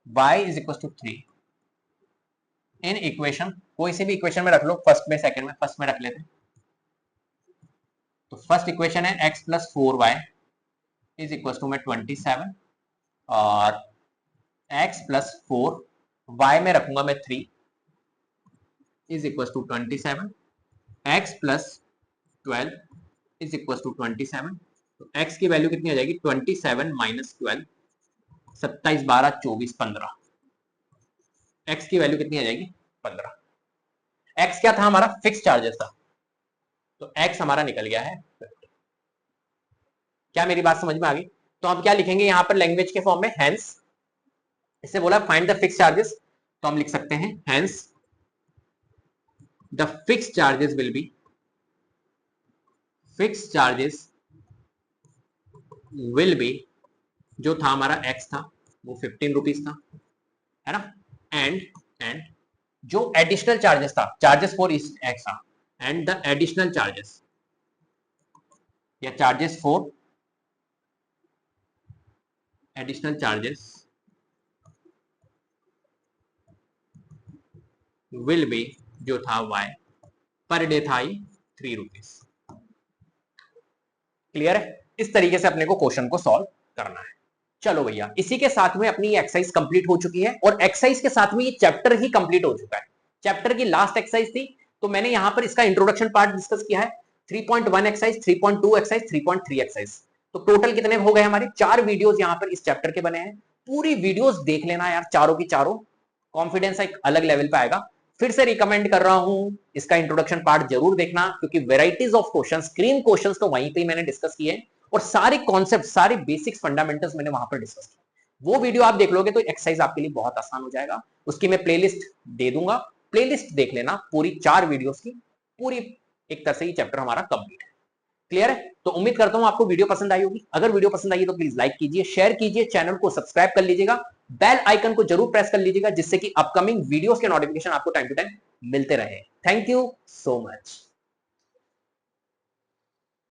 y is equal to 3 in equation, कोई से भी इक्वेशन में रख लो, फर्स्ट में सेकंड में, फर्स्ट में रख लेते हैं। तो फर्स्ट इक्वेशन है x plus 4y is equal to में 27, और x प्लस 4 y में रखूंगा मैं 3 is equal to 27, x plus 12 is equal to 27, तो x की वैल्यू कितनी आ जाएगी, 27 माइनस 12, 27 12 24 15, x की वैल्यू कितनी आ जाएगी, 15। x क्या था हमारा, फिक्स चार्जेस था, तो x हमारा निकल गया है 50। क्या मेरी बात समझ में आ गई, तो हम क्या लिखेंगे यहां पर लैंग्वेज के फॉर्म में, हेंस, इससे बोला फाइंड द फिक्स चार्जेस, तो हम लिख सकते हैं hence the fix charges will be, fix charges will be, जो था हमारा x था वो 15 रुपीज था, है ना, एंड जो एडिशनल चार्जेस था, चार्जेस फॉर इस x था, एंड द एडिशनल चार्जेस या charges for additional charges will be, जो था y, पर डे था 3 रुपीज। क्लियर है, इस तरीके से अपने को क्वेश्चन को सॉल्व करना है। चलो भैया, इसी के साथ में अपनी एक्सरसाइज कंप्लीट हो चुकी है, और एक्सरसाइज के साथ में ये चैप्टर ही कंप्लीट हो चुका है। चैप्टर की लास्ट एक्सरसाइज थी, तो मैंने यहां पर इसका इंट्रोडक्शन पार्ट डिस्कस किया है, 3.1 एक्सरसाइज, 3.2 एक्सरसाइज, 3.3 एक्सरसाइज, तो टोटल कितने हो गए हमारे, 4 वीडियोस यहां पर इस चैप्टर के बने हैं। पूरी वीडियोस देख लेना यार, चारों की चारों, कॉन्फिडेंस एक अलग लेवल पे आएगा। फिर से रिकमेंड कर रहा हूं, इसका इंट्रोडक्शन पार्ट जरूर देखना, क्योंकि varieties of questions, screen questions तो वहीं पे मैंने डिस्कस किए, और सारे कॉन्सेप्ट, सारे बेसिक्स, फंडामेंटल्स मैंने वहां पर डिस्कस किया। वो वीडियो आप देख लोगे तो एक्सरसाइज आपके लिए बहुत आसान हो जाएगा। उसकी मैं प्लेलिस्ट दे दूंगा, प्लेलिस्ट देख लेना पूरी 4 वीडियोस की, पूरी एक तरह से ये चैप्टर हमारा कंप्लीट है। क्लियर है? तो उम्मीद करता हूं आपको वीडियो पसंद आई होगी। अगर वीडियो पसंद आई तो प्लीज लाइक कीजिए, शेयर कीजिए, चैनल को सब्सक्राइब कर लीजिएगा, बेल आइकन को जरूर प्रेस कर लीजिएगा, जिससे कि अपकमिंग वीडियोस के नोटिफिकेशन आपको टाइम टू टाइम मिलते रहे। Thank you so much.